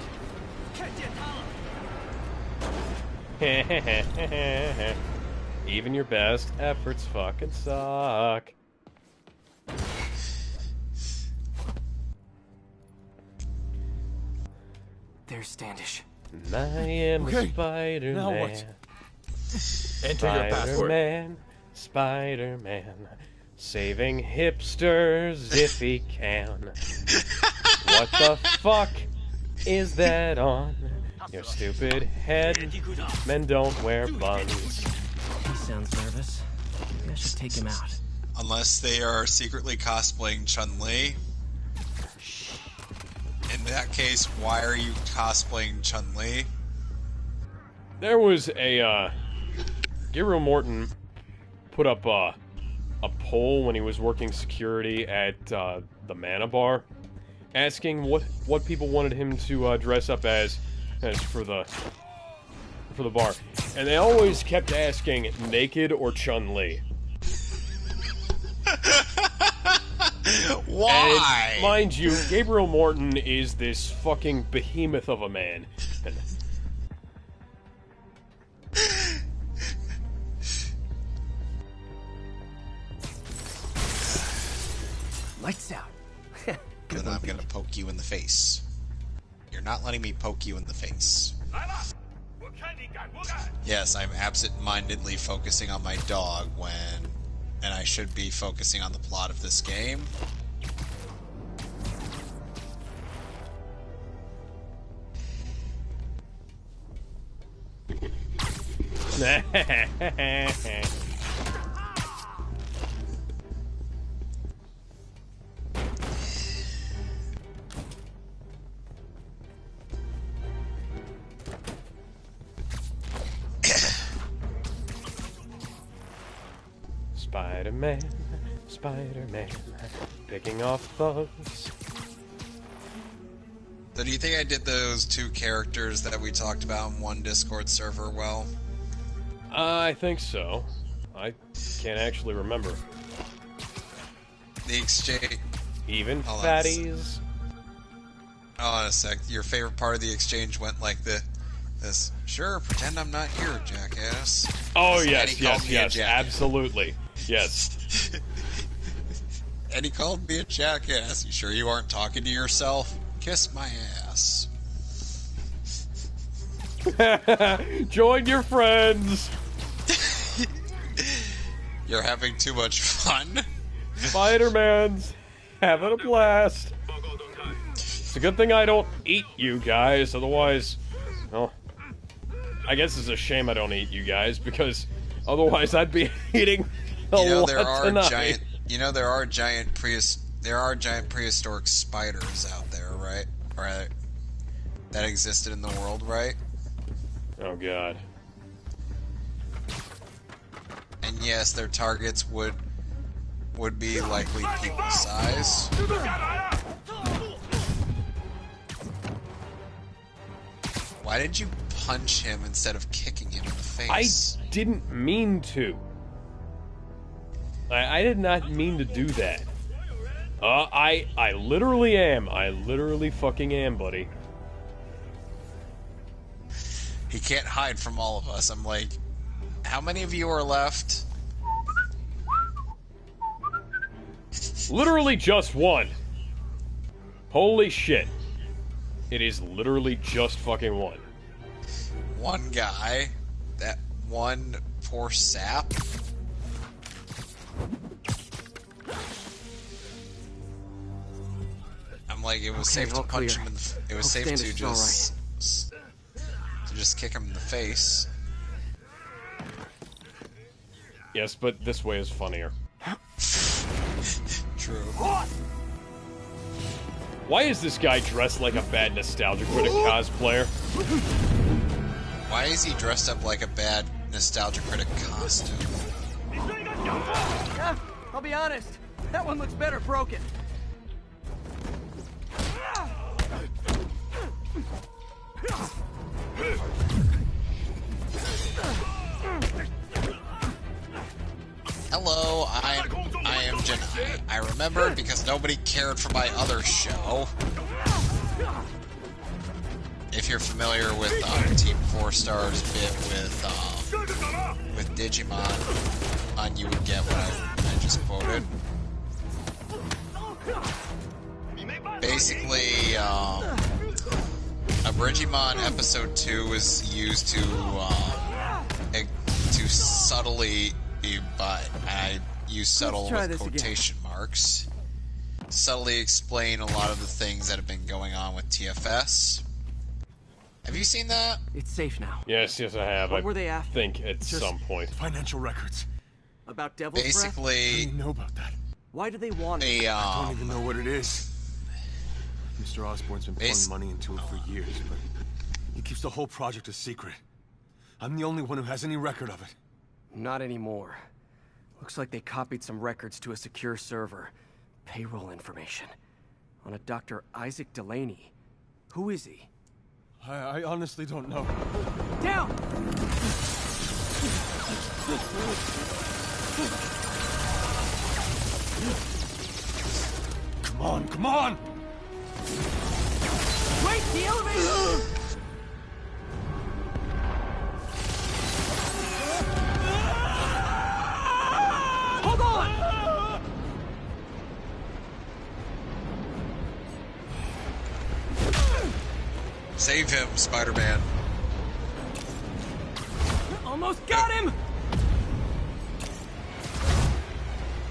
Even your best efforts fucking suck. There's Standish. I am Okay, Spider-Man. now what? Enter your password. Spider-Man. Saving hipsters if he can. What the fuck is that on your stupid head? Men don't wear buns. He sounds nervous. Maybe I should take him out. Unless they are secretly cosplaying Chun-Li. In that case, why are you cosplaying Chun-Li? There was a, Gabriel Morton put up, a poll when he was working security at, the Mana Bar, asking what people wanted him to, dress up as for the bar. And they always kept asking, naked or Chun-Li. Why? And mind you, Gabriel Morton is this fucking behemoth of a man. Lights out. Then I'm gonna poke you in the face. You're not letting me poke you in the face. Yes, I'm absent-mindedly focusing on my dog and I should be focusing on the plot of this game. Spider-Man, Spider-Man, picking off thugs. So do you think I did those two characters that we talked about in one Discord server well? I think so. I can't actually remember. The exchange... Even fatties? Hold on a sec. Your favorite part of the exchange went like this. Sure, pretend I'm not here, jackass. Oh, yes, absolutely. Yes. And he called me a jackass. You sure you aren't talking to yourself? Kiss my ass. Join your friends. You're having too much fun. Spider-Man's having a blast. It's a good thing I don't eat you guys, otherwise, well, I guess it's a shame I don't eat you guys, because otherwise I'd be eating a lot tonight. There are giant prehistoric spiders out there, right? Right. That existed in the world, right? Oh god. And yes, their targets would be likely people size. Why did you punch him instead of kicking him in the face? I didn't mean to. I did not mean to do that. I literally am. I literally fucking am, buddy. He can't hide from all of us. I'm like, how many of you are left? Literally just one. Holy shit. It is literally just fucking one. One guy. That one poor sap. I'm like, it was safe to punch him in the... It was safe to just kick him in the face. Yes, but this way is funnier. True. Why is this guy dressed like a bad Nostalgia Critic cosplayer? Why is he dressed up like a bad Nostalgia Critic costume? Yeah, I'll be honest. That one looks better broken. Hello, I am Janai. I remember because nobody cared for my other show. If you're familiar with Team 4 Star's bit with Digimon, you would get what I just quoted. Basically, Abridgimon Episode 2 was used to subtly, but use subtle with quotation marks. Subtly explain a lot of the things that have been going on with TFS. Have you seen that? It's safe now. Yes, I have. What were they after? I think at some point. Financial records. About Devil's Breath? Basically, I didn't know about that. Why do they want it? I don't even know what it is. Mr. Osborn's been pouring money into it for years, but he keeps the whole project a secret. I'm the only one who has any record of it. Not anymore. Looks like they copied some records to a secure server. Payroll information. On a Dr. Isaac Delaney. Who is he? I honestly don't know. Down! Come on, come on! Wait, the elevator! Hold on! Save him, Spider-Man. Almost got him!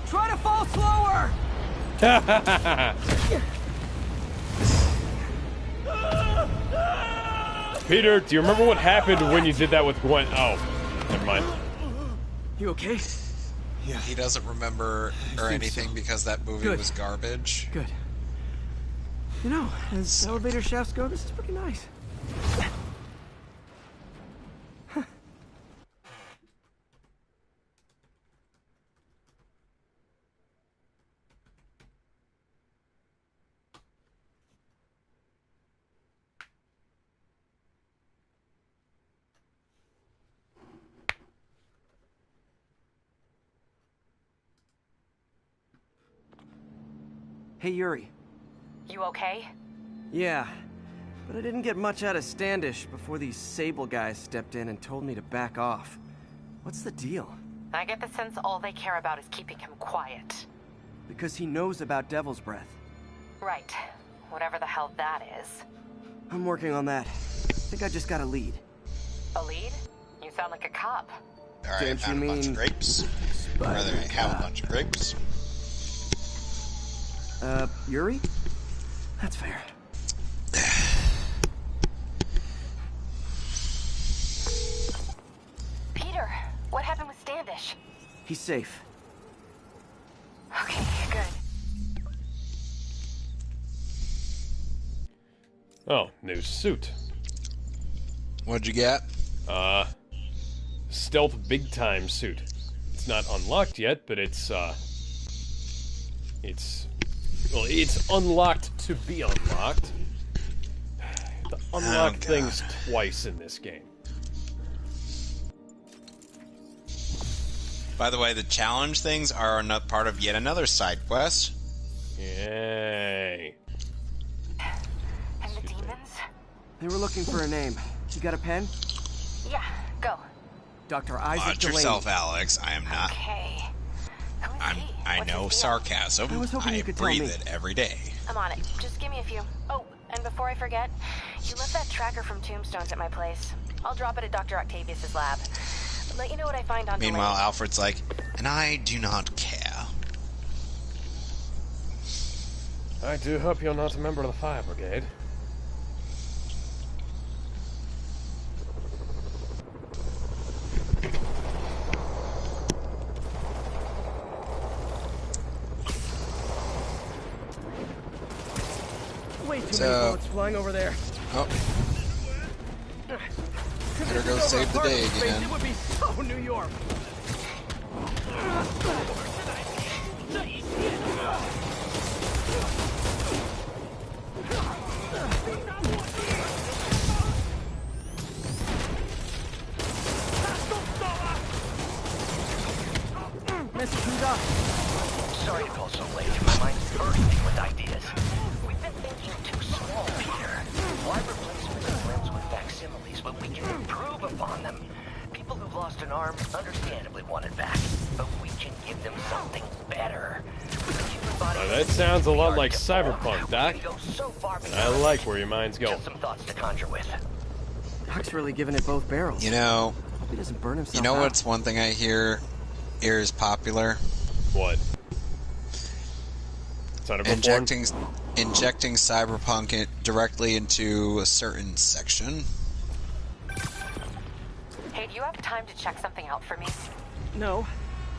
Try to fall slower! Peter, do you remember what happened when you did that with Gwen? Oh, never mind. You okay? Yeah. He doesn't remember or anything because that movie was garbage. Good. You know, as elevator shafts go, this is pretty nice. Hey, Yuri. You okay? Yeah, but I didn't get much out of Standish before these Sable guys stepped in and told me to back off. What's the deal? I get the sense all they care about is keeping him quiet. Because he knows about Devil's Breath. Right. Whatever the hell that is. I'm working on that. I think I just got a lead. A lead? You sound like a cop. Alright, I found a bunch of grapes. Or rather, I have a bunch of grapes. Yuri? That's fair. Peter, what happened with Standish? He's safe. Okay, good. Oh, new suit. What'd you get? Stealth big time suit. It's not unlocked yet, but it's unlocked to be unlocked. You have to unlock things twice in this game. By the way, the challenge things are not part of yet another side quest. Yay. And the demons? They were looking for a name. You got a pen? Yeah, go. Dr. Isaac Watch Delaney. yourself, Alex. I am not. Okay. I know sarcasm. I breathe it every day. I'm on it. Just give me a few. Oh, and before I forget, you left that tracker from Tombstones at my place. I'll drop it at Dr. Octavius's lab. Let you know what I find on Meanwhile, Delaney. Alfred's like, and I do not care. I do hope you're not a member of the fire brigade. Way too many bullets flying over there. Oh. Better go save the day again. It would be so New York. Sorry to call so late. My mind's bursting with ideas. We've been thinking too small, Peter. Why replace limbs with facsimiles when we can improve upon them? People who've lost an arm understandably want it back, but we can give them something better. That sounds a lot like Cyberpunk, Doc. And I like where your mind's going. Some thoughts to conjure with. Doc's really giving it both barrels. You know, Hope he doesn't burn himself you know out. what's one thing I hear is popular? What? Injecting cyberpunk directly into a certain section. Hey, do you have time to check something out for me? No,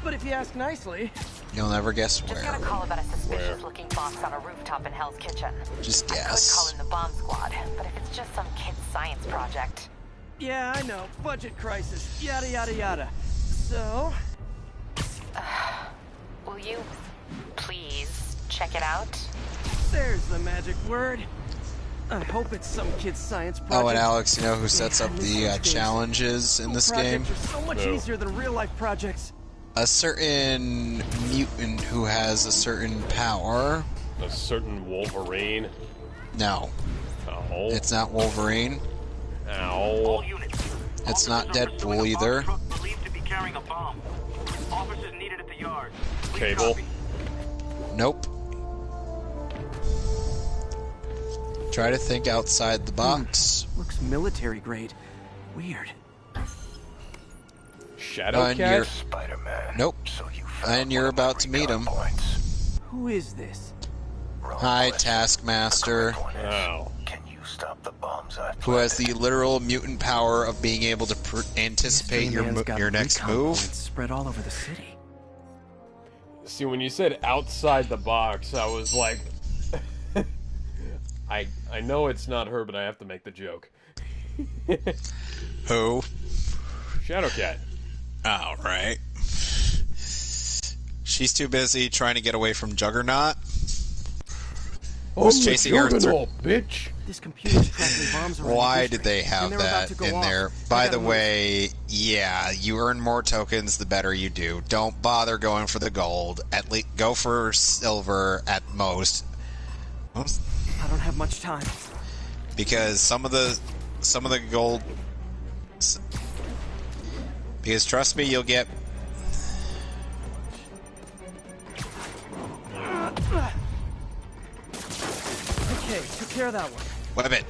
but if you ask nicely... You'll never guess where. Just got a call about a suspicious-looking box on a rooftop in Hell's Kitchen. Just I guess. could call in the bomb squad, but if it's just some kid's science project... Yeah, I know. Budget crisis. Yada, yada, yada. So... will you please check it out? There's the magic word. I hope it's some kid's science project. Oh, and Alex, you know who sets up the challenges in this game? Projects are so much easier than real-life projects. A certain mutant who has a certain power. A certain Wolverine? No. Oh. It's not Wolverine. Ow. It's not Deadpool either. Believed to be carrying a bomb. Officers needed at the yard. Cable? Nope. Try to think outside the box. Looks military grade. Weird. Shadowcat? Spider-Man. Nope. And you're about to meet him. Who is this? Hi, Taskmaster. Oh. Can you stop the bombs I Who has the literal mutant power of being able to anticipate your next move. Spread all over the city. See, when you said outside the box, I was like... I know it's not her, but I have to make the joke. Who? Shadowcat. Oh, right. She's too busy trying to get away from Juggernaut. Who's chasing her through? Bitch. This computer's tracking bombs around Why the did they have that in there? By the way, yeah, you earn more tokens the better you do. Don't bother going for the gold. At least go for silver at most. I don't have much time. Because some of the gold. Because trust me, you'll get. Okay, took care of that one. Web it.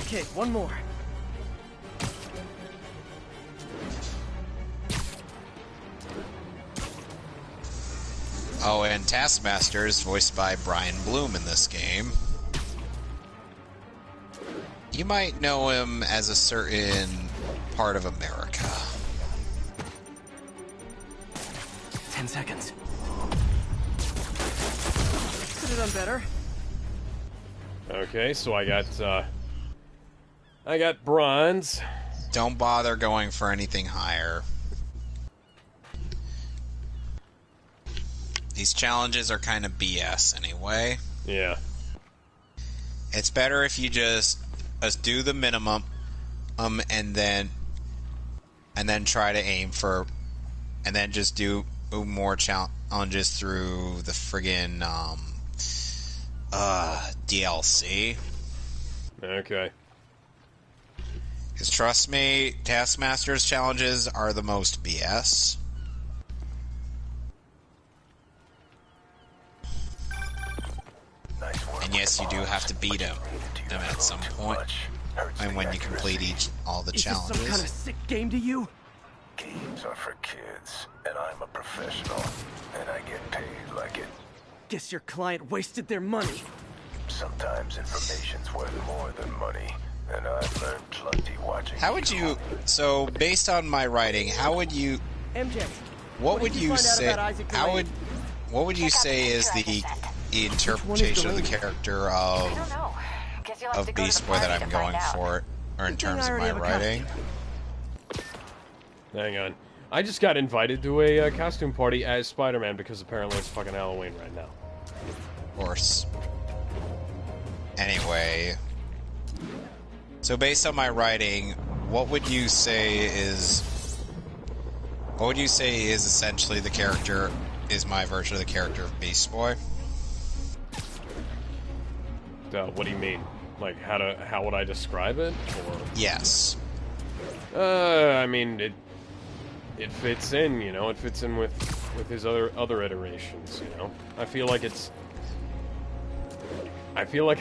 Okay, one more. Oh, and Taskmaster is voiced by Brian Bloom in this game. You might know him as a certain part of America. 10 seconds. Could have done better. Okay, so I got bronze. Don't bother going for anything higher. These challenges are kind of BS anyway. Yeah. It's better if you just do the minimum, and then try to aim for, and then just do more challenges through the friggin' DLC. Okay. Because trust me, Taskmaster's challenges are the most BS. And yes, you do have to beat them at some point, and when you complete all the challenges. Is this some kind of sick game to you? Games are for kids, and I'm a professional, and I get paid like it. Guess your client wasted their money. Sometimes information's worth more than money, and I've learned plenty watching. How would you? So, based on my writing, how would you? MJ. What would you say? How would? What would you say is the interpretation of the character of Beast Boy that I'm going for, or in terms of my writing? Hang on. I just got invited to a costume party as Spider-Man because apparently it's fucking Halloween right now. Of course. Anyway, so based on my writing, what would you say is essentially the character, is my version of the character of Beast Boy? What do you mean? Like, how would I describe it? Or yes. I mean, it fits in, you know. It fits in with his other iterations, you know. I feel like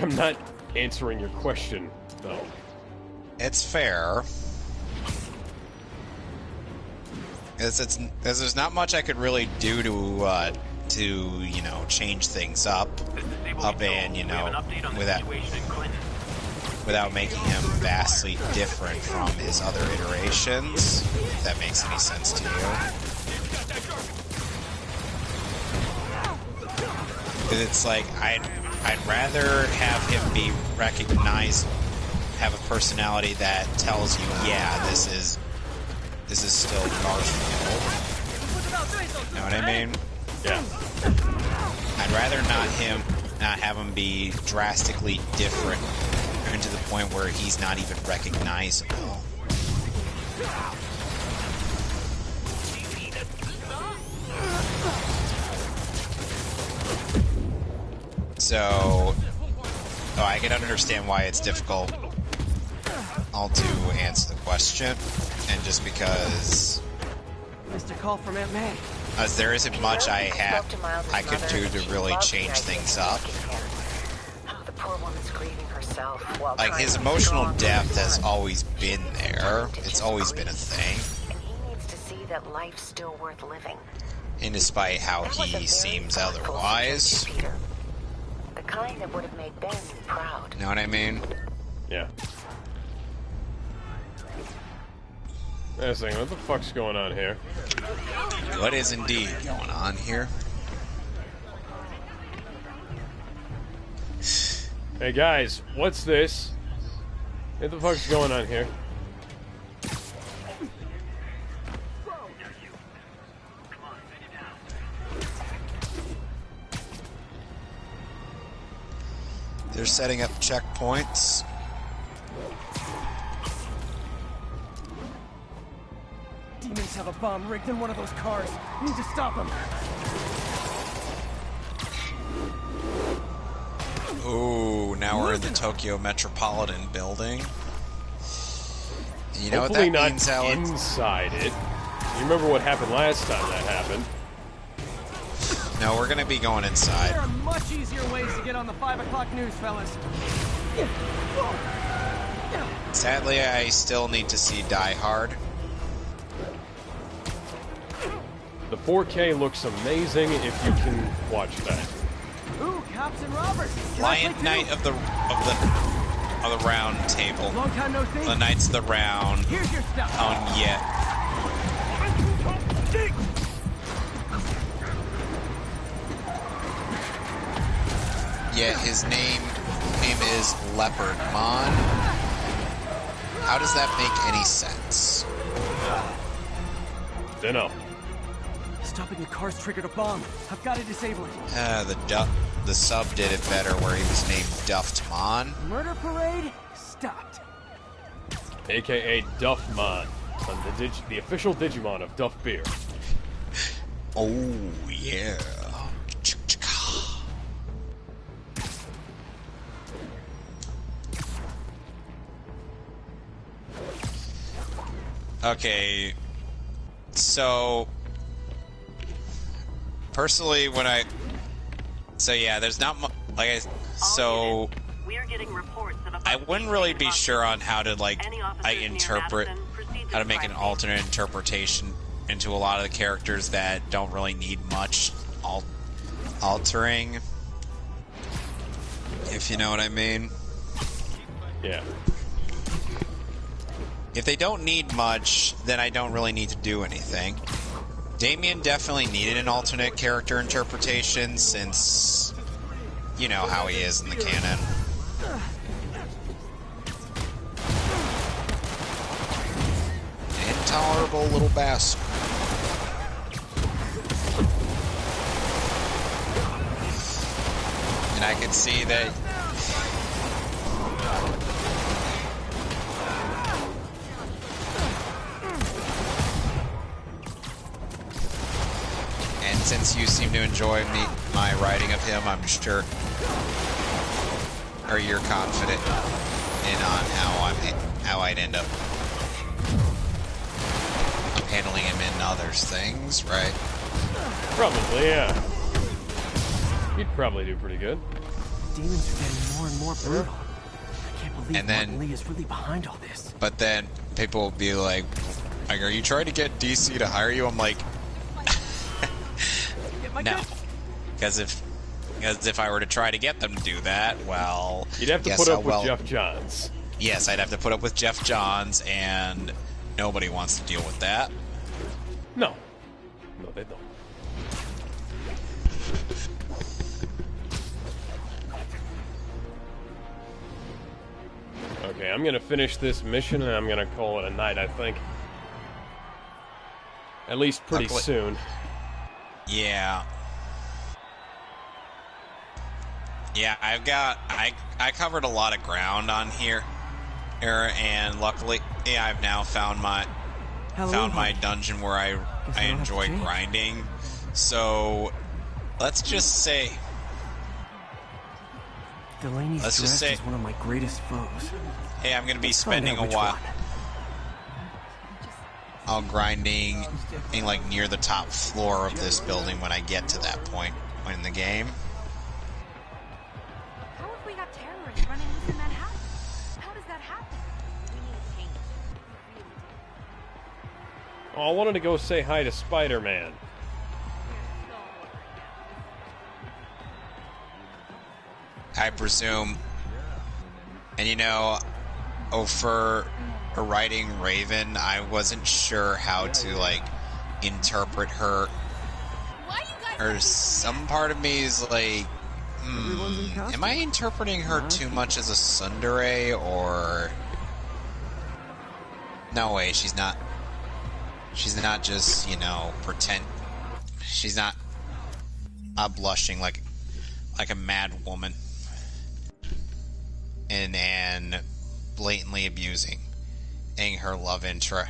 I'm not answering your question, though. It's fair. As there's not much I could really do to you know, change things up and, you know, without making him vastly different from his other iterations, if that makes any sense to you. It's like, I'd rather have him be recognized, have a personality that tells you, yeah, this is still Garfield. Know what I mean? Yeah. I'd rather not have him be drastically different, even to the point where he's not even recognizable. So, I can understand why it's difficult all to answer the question, and just because Missed a call from Aunt May. as there isn't much I could do to really change things up. The poor woman's grieving herself while Like, his emotional depth has always been there. It's always been a thing. And he needs to see that life's still worth living. And despite how he seems otherwise. Peter. The kind that would have made Ben proud. Know what I mean? Yeah. Wait a second, what the fuck's going on here? What is indeed going on here? Hey guys, what's this? What the fuck's going on here? They're setting up checkpoints. Demons have a bomb rigged in one of those cars. We need to stop them. Ooh, now we're in the Tokyo Metropolitan building. You know Hopefully what that means, not Alex? inside it. You remember what happened last time that happened? No, we're gonna be going inside. There are much easier ways to get on the 5 o'clock news, fellas. Sadly, I still need to see Die Hard. The 4K looks amazing if you can watch that. Ooh, cops and robbers. Lion Knight of the Round Table. Long time no see. The Knights of the Round. Here's your stuff. Yeah, his name is Leopard Mon. How does that make any sense? Dunno. Stopping the car's triggered a bomb. I've got to disable it. The sub did it better where he was named Duft Mon. Murder parade stopped. AKA Duffmon, on the official Digimon of Duff Beer. Oh yeah. Okay, so personally, there's not much. I wouldn't really be sure on how to interpret, how to make an alternate interpretation into a lot of the characters that don't really need much altering, if you know what I mean. Yeah. If they don't need much, then I don't really need to do anything. Damien definitely needed an alternate character interpretation since you know how he is in the canon. Intolerable little bastard. And I could see that. And since you seem to enjoy my writing of him, I'm sure or you're confident in on how I'd end up handling him in others things, right? Probably, yeah. You'd probably do pretty good. Demons are getting more and more brutal. I can't believe Martin Lee is really behind all this. But then people will be like, are you trying to get DC to hire you? I'm like, no. Because if I were to try to get them to do that, well... You'd have to put up with Jeff Johns. Yes, I'd have to put up with Jeff Johns, and nobody wants to deal with that. No. No, they don't. Okay, I'm gonna finish this mission, and I'm gonna call it a night, I think. At least pretty soon. Yeah. Yeah, I covered a lot of ground on here, and luckily, yeah, I've now found my dungeon where I enjoy grinding. So, let's just say, Delaney's dress is one of my greatest foes. Hey, I'm gonna be spending a while grinding in like near the top floor of this building when I get to that point in the game. Oh, I wanted to go say hi to Spider-Man. I presume. And you know, for writing Raven, I wasn't sure how to, like, interpret her. Or some part of me is like, am I interpreting her too much as a tsundere, or... No way, she's not. She's not just, you know, pretend. She's not blushing like a mad woman and blatantly abusing her love interest.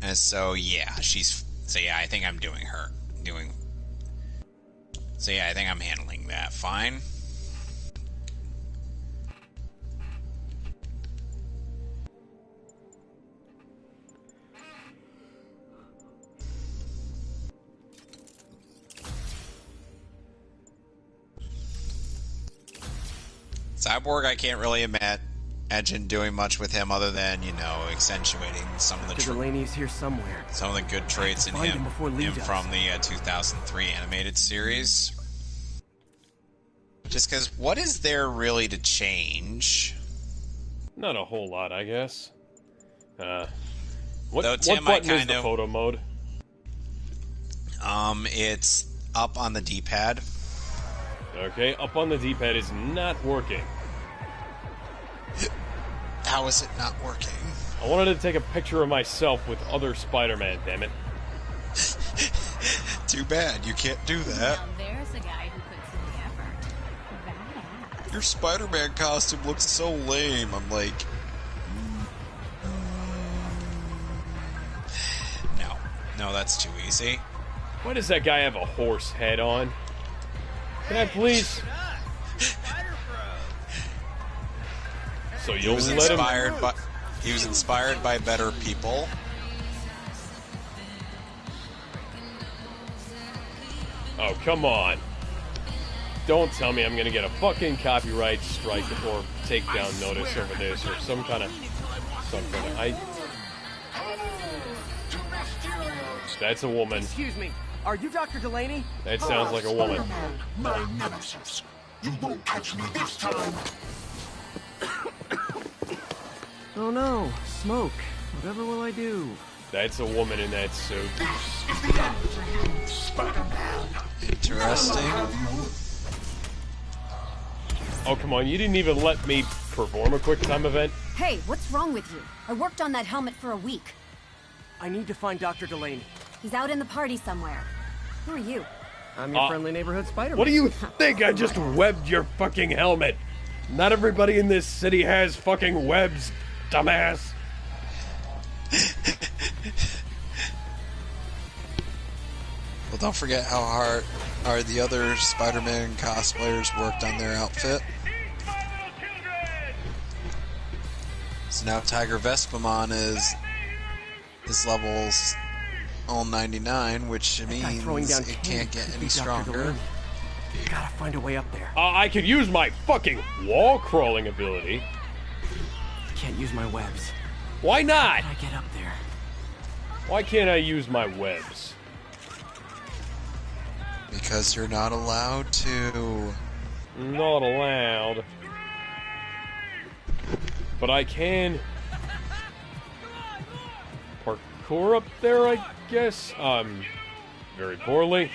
And so yeah, I think I'm doing her. So yeah, I think I'm handling that fine. Cyborg, I can't really imagine doing much with him other than, you know, accentuating some of the Delaney's here somewhere. Some of the good traits in him from the 2003 animated series. Just because, what is there really to change? Not a whole lot, I guess. What Tim, button is the photo mode? It's up on the D-pad. Okay, up on the D-pad is not working. How is it not working? I wanted to take a picture of myself with other Spider-Man, damn it. Too bad, you can't do that. Now there's a guy who puts in the effort. Badass. Your Spider-Man costume looks so lame. I'm like... No, that's too easy. Why does that guy have a horse head on? Can I please? So you'll let him... He was inspired by better people. Oh, come on. Don't tell me I'm gonna get a fucking copyright strike or takedown notice over this or some kind of... That's a woman. Excuse me. Are you Dr. Delaney? That sounds like a woman. My nemesis. You won't catch me this time. Oh no, smoke. Whatever will I do? That's a woman in that suit. This is the end, Spider-Man. Interesting. Oh, come on, you didn't even let me perform a quick time event? Hey, what's wrong with you? I worked on that helmet for a week. I need to find Dr. Delaney. He's out in the party somewhere. Who are you? I'm your friendly neighborhood Spider-Man. What do you think? I just webbed your fucking helmet. Not everybody in this city has fucking webs, dumbass. Well, don't forget how hard the other Spider-Man cosplayers worked on their outfit. So now Tiger Vespamon is levels all 99, which means it can't get any stronger. Gotta find a way up there. I could use my fucking wall crawling ability. Can't use my webs. Why not? How do I get up there? Why can't I use my webs? Because you're not allowed to. Not allowed. But I can parkour up there, I guess. Very poorly.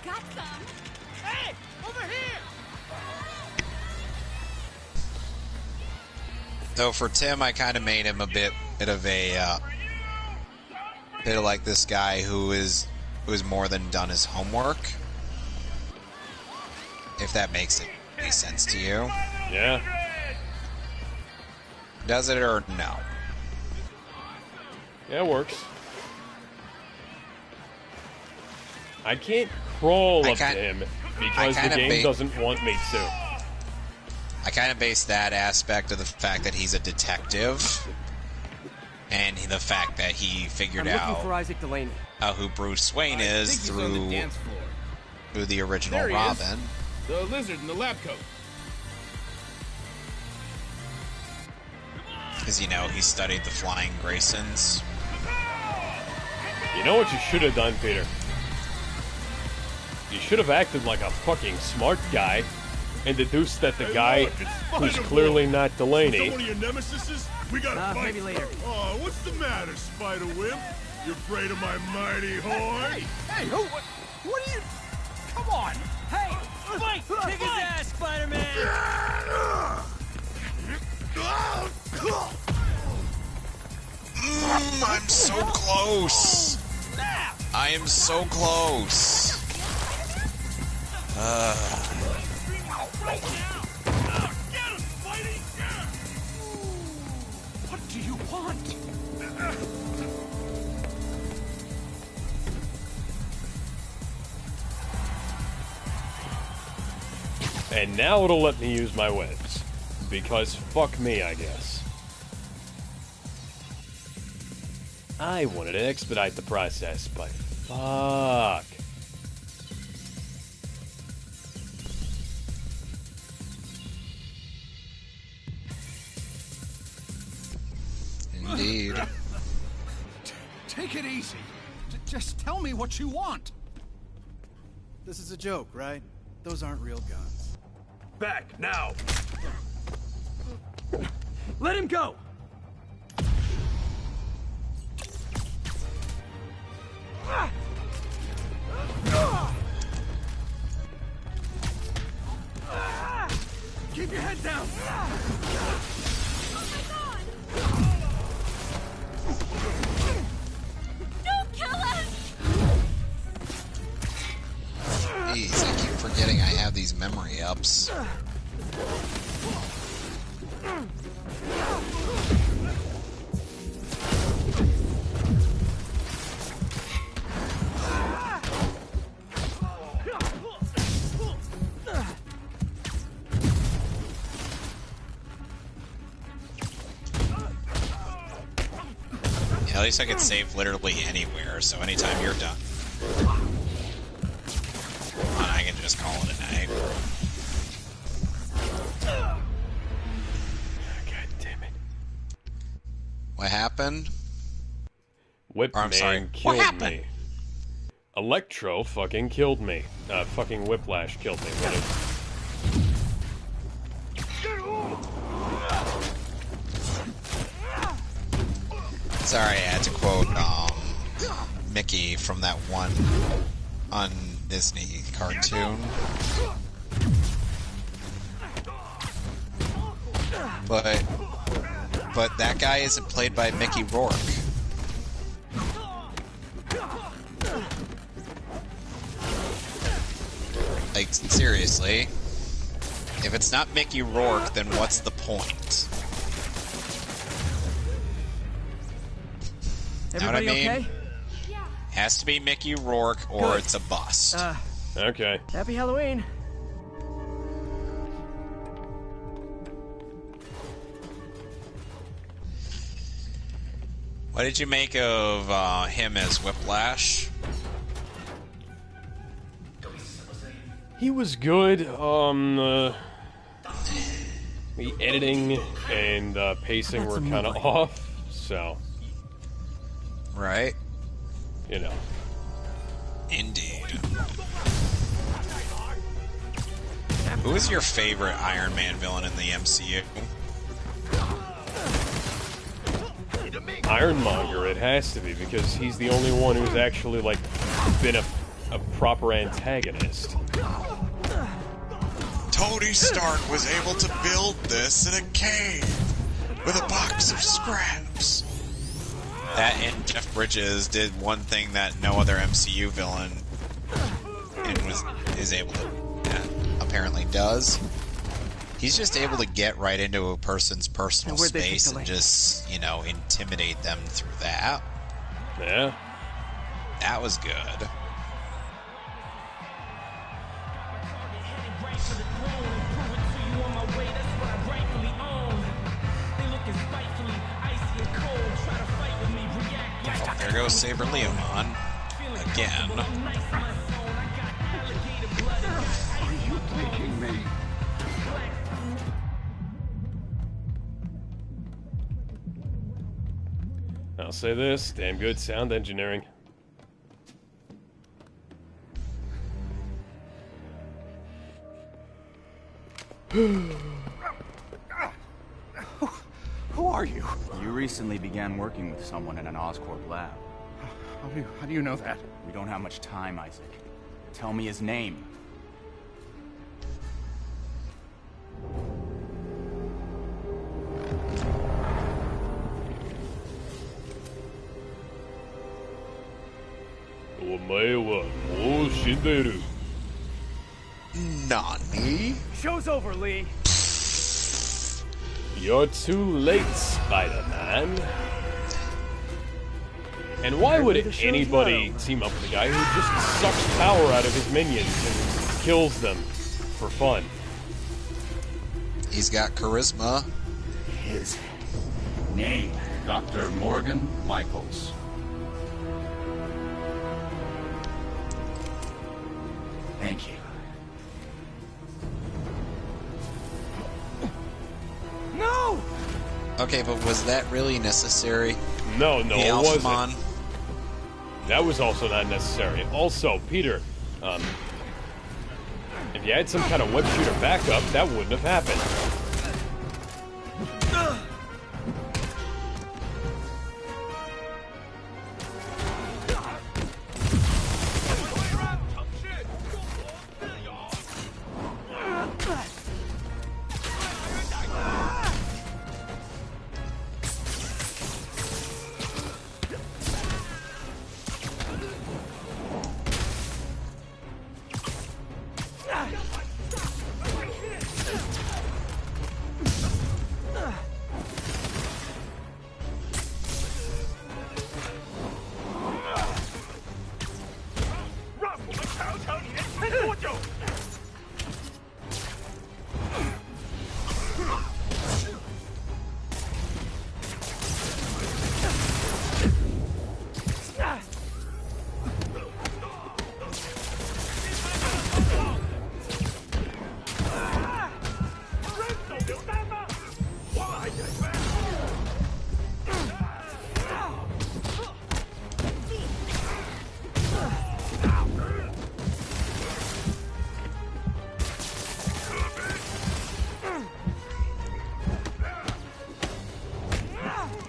Got some. Hey, over here! Though for Tim, I kind of made him a bit of a bit of like this guy who's more than done his homework. If that makes any sense to you. Yeah. Does it or no? Yeah, it works. I can't crawl up to him because the game doesn't want me to. I kind of base that aspect of the fact that he's a detective and the fact that he figured out for Isaac Delaney. Who Bruce Wayne is through the original Robin. The lizard in the lab coat. Because, you know, he studied the Flying Graysons. You know what you should have done, Peter? You should have acted like a fucking smart guy and deduced that the guy who's clearly not Delaney. Is that one of your nemesises? We gotta fight. Maybe later. Oh, what's the matter, Spider-Wimp? You afraid of my mighty horn? Hey, what are you... Come on! Hey! Fight! Kick his ass, Spider-Man! I'm so close! I am so close! What do you want? And now it'll let me use my webs. Because fuck me, I guess. I wanted to expedite the process, but fuck. Indeed. Take it easy. Just tell me what you want. This is a joke, right? Those aren't real guns. Back, now! Let him go! Keep your head down! Don't kill us! Jeez, I keep forgetting I have these memory ups. Yeah, at least I can save literally anywhere, so anytime you're done, I can just call it a night. God damn it. What happened? Whipman killed me. Electro fucking killed me. Fucking Whiplash killed me. Sorry, I had to quote Mickey from that one on Disney cartoon. But that guy isn't played by Mickey Rourke. Like, seriously. If it's not Mickey Rourke, then what's the point? Everybody okay? Has to be Mickey Rourke or Good. it's a bust. Okay. Happy Halloween. What did you make of him as Whiplash? He was good. The editing and pacing were kind of off, so. Right. You know. Indeed. Who is your favorite Iron Man villain in the MCU? Ironmonger, it has to be, because he's the only one who's actually, like, been a proper antagonist. Tony Stark was able to build this in a cave with a box of scraps. That and Jeff Bridges did one thing that no other MCU villain is able to apparently does. He's just able to get right into a person's personal space and just, you know, intimidate them through that. Yeah. That was good. Oh, there goes Saber Leomon again. Are you taking me? I'll say this, damn good sound engineering. Who are you? You recently began working with someone in an Oscorp lab. How do you know that? We don't have much time, Isaac. Tell me his name. Nani? Show's over, Lee. You're too late, Spider-Man. And why would anybody team up with a guy who just sucks power out of his minions and kills them for fun? He's got charisma. His name, Dr. Morgan Michaels. Thank you. No! Okay, but was that really necessary? No, it wasn't. Alphamon? That was also not necessary. Also, Peter, if you had some kind of web shooter backup, that wouldn't have happened.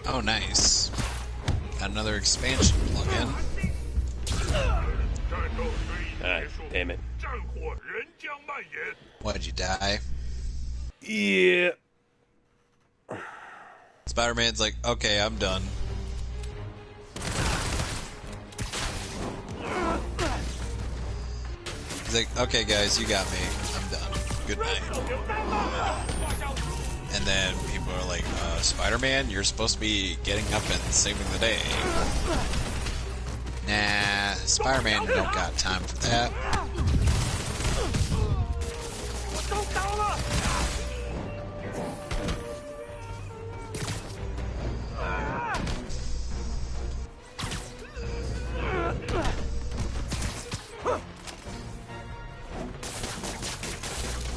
Oh, nice. Got another expansion plug-in. Ah, damn it. Why'd you die? Yeah. Spider-Man's like, okay, I'm done. He's like, okay, guys, you got me. I'm done. Good night. And then people are like, Spider-Man, you're supposed to be getting up and saving the day. Nah, Spider-Man don't got time for that.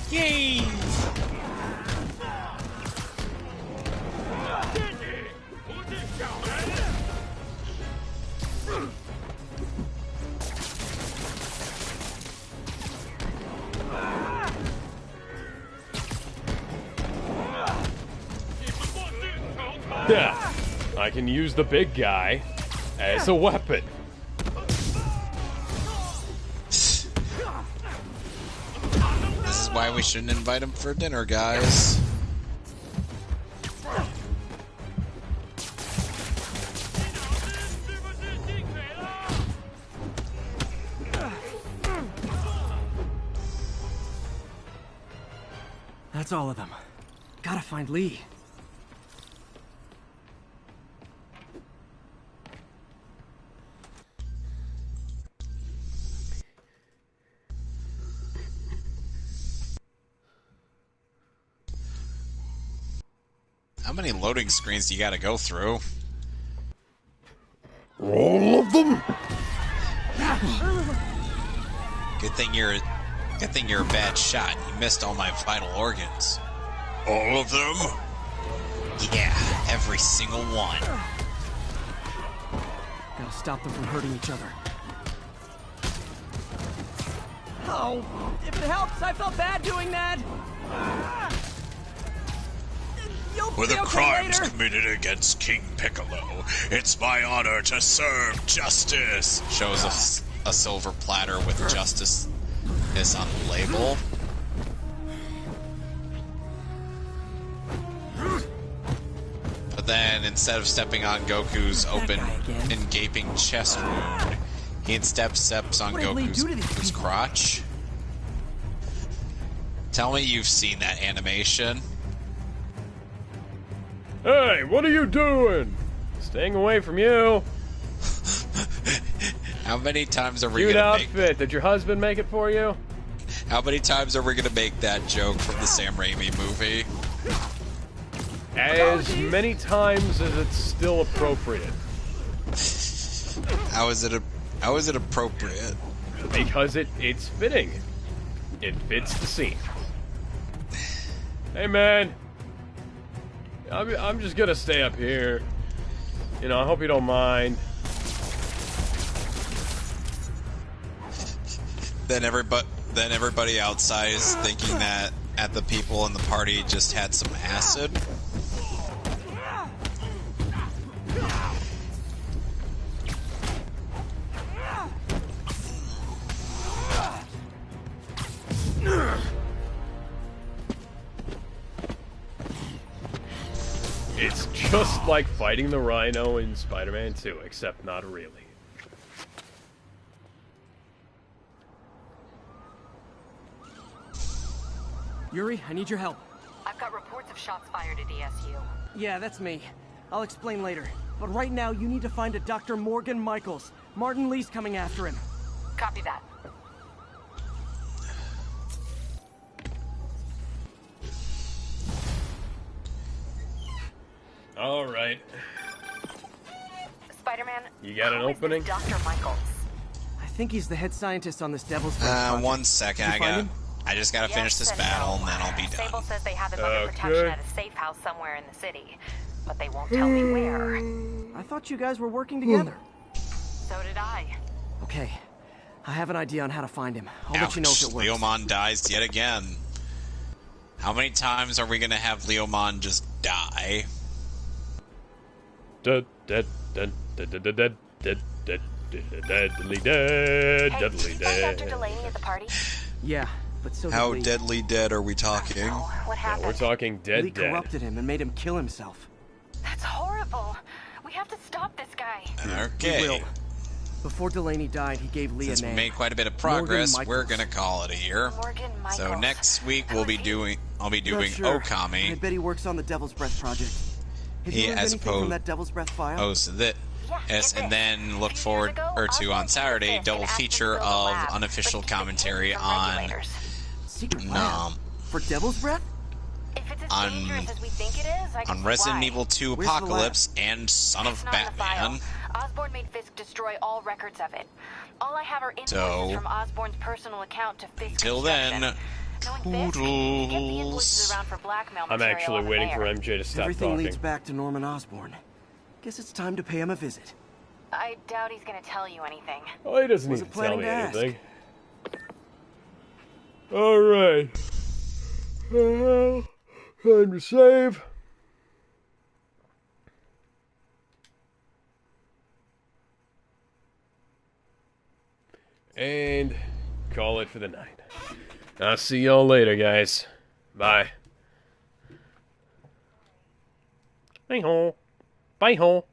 Yay! Yeah, I can use the big guy as a weapon. This is why we shouldn't invite him for dinner, guys. That's all of them. Gotta find Lee. How many loading screens do you gotta go through? All of them? Good thing you're a bad shot. You missed all my vital organs. All of them? Yeah, every single one. Gotta stop them from hurting each other. Oh, if it helps, I felt bad doing that. For the crimes committed against King Piccolo, it's my honor to serve justice. Shows us a silver platter with justice is on the label. But then, instead of stepping on Goku's open and gaping chest wound, he instead steps on Goku's crotch. Tell me you've seen that animation. Hey, what are you doing? Staying away from you. How many times are we Cute gonna make outfit. Did your husband make it for you? How many times are we gonna make that joke from the Sam Raimi movie? As many times as it's still appropriate. How is it appropriate? Because it's fitting. It fits the scene. Hey man, I'm just gonna stay up here. You know, I hope you don't mind. Then everybody outside is thinking that the people in the party just had some acid. It's just like fighting the Rhino in Spider-Man 2, except not really. Yuri, I need your help. I've got reports of shots fired at ESU. Yeah, that's me. I'll explain later. But right now, you need to find a Dr. Morgan Michaels. Martin Lee's coming after him. Copy that. All right. Spider-Man, You got an opening? Dr. Michaels. I think he's the head scientist on this Devil's Breath project. 1 second. I just gotta finish this battle and then I'll be done. Sable says they have him under protection at a safe house somewhere in the city, but they won't tell me where. I thought you guys were working together. So did I. Okay, I have an idea on how to find him. I'll let you know if it works. Leomon dies yet again. How many times are we gonna have Leomon just die? Deadly dead. Hey, Deadly did you find dead. Dr. Delaney at the party? Yeah, but so How did Lee. deadly dead are we talking? What Yeah, happened? we're talking dead Lee dead. corrupted him and made him kill himself. That's horrible. We have to stop this guy. Okay. We will. Before Delaney died, he gave Lee Since a we name. made quite a bit of progress, Morgan we're Michaels. gonna call it a year. So next week I'll be doing Not sure. Okami. I bet he works on the Devil's Breath project. Have you learned As anything from that Devil's Breath file? opposed to this. Yes, and then look forward to on Saturday double feature of unofficial commentary on For Devil's Breath? on Resident Evil 2 Where's the lab? Apocalypse and Son of Batman. Osborn made Fisk destroy all records of it. All I have are invoices So, from Osborn's personal account to Fisk till then, toodles. I'm actually waiting for MJ to stop Everything talking. leads back to Norman Osborn. Guess it's time to pay him a visit. I doubt he's gonna tell you anything. Oh, he doesn't need Wasn't to tell planning me to ask. anything. Alright. Time to save. And call it for the night. I'll see y'all later, guys. Bye. Bye-ho. Bye-ho.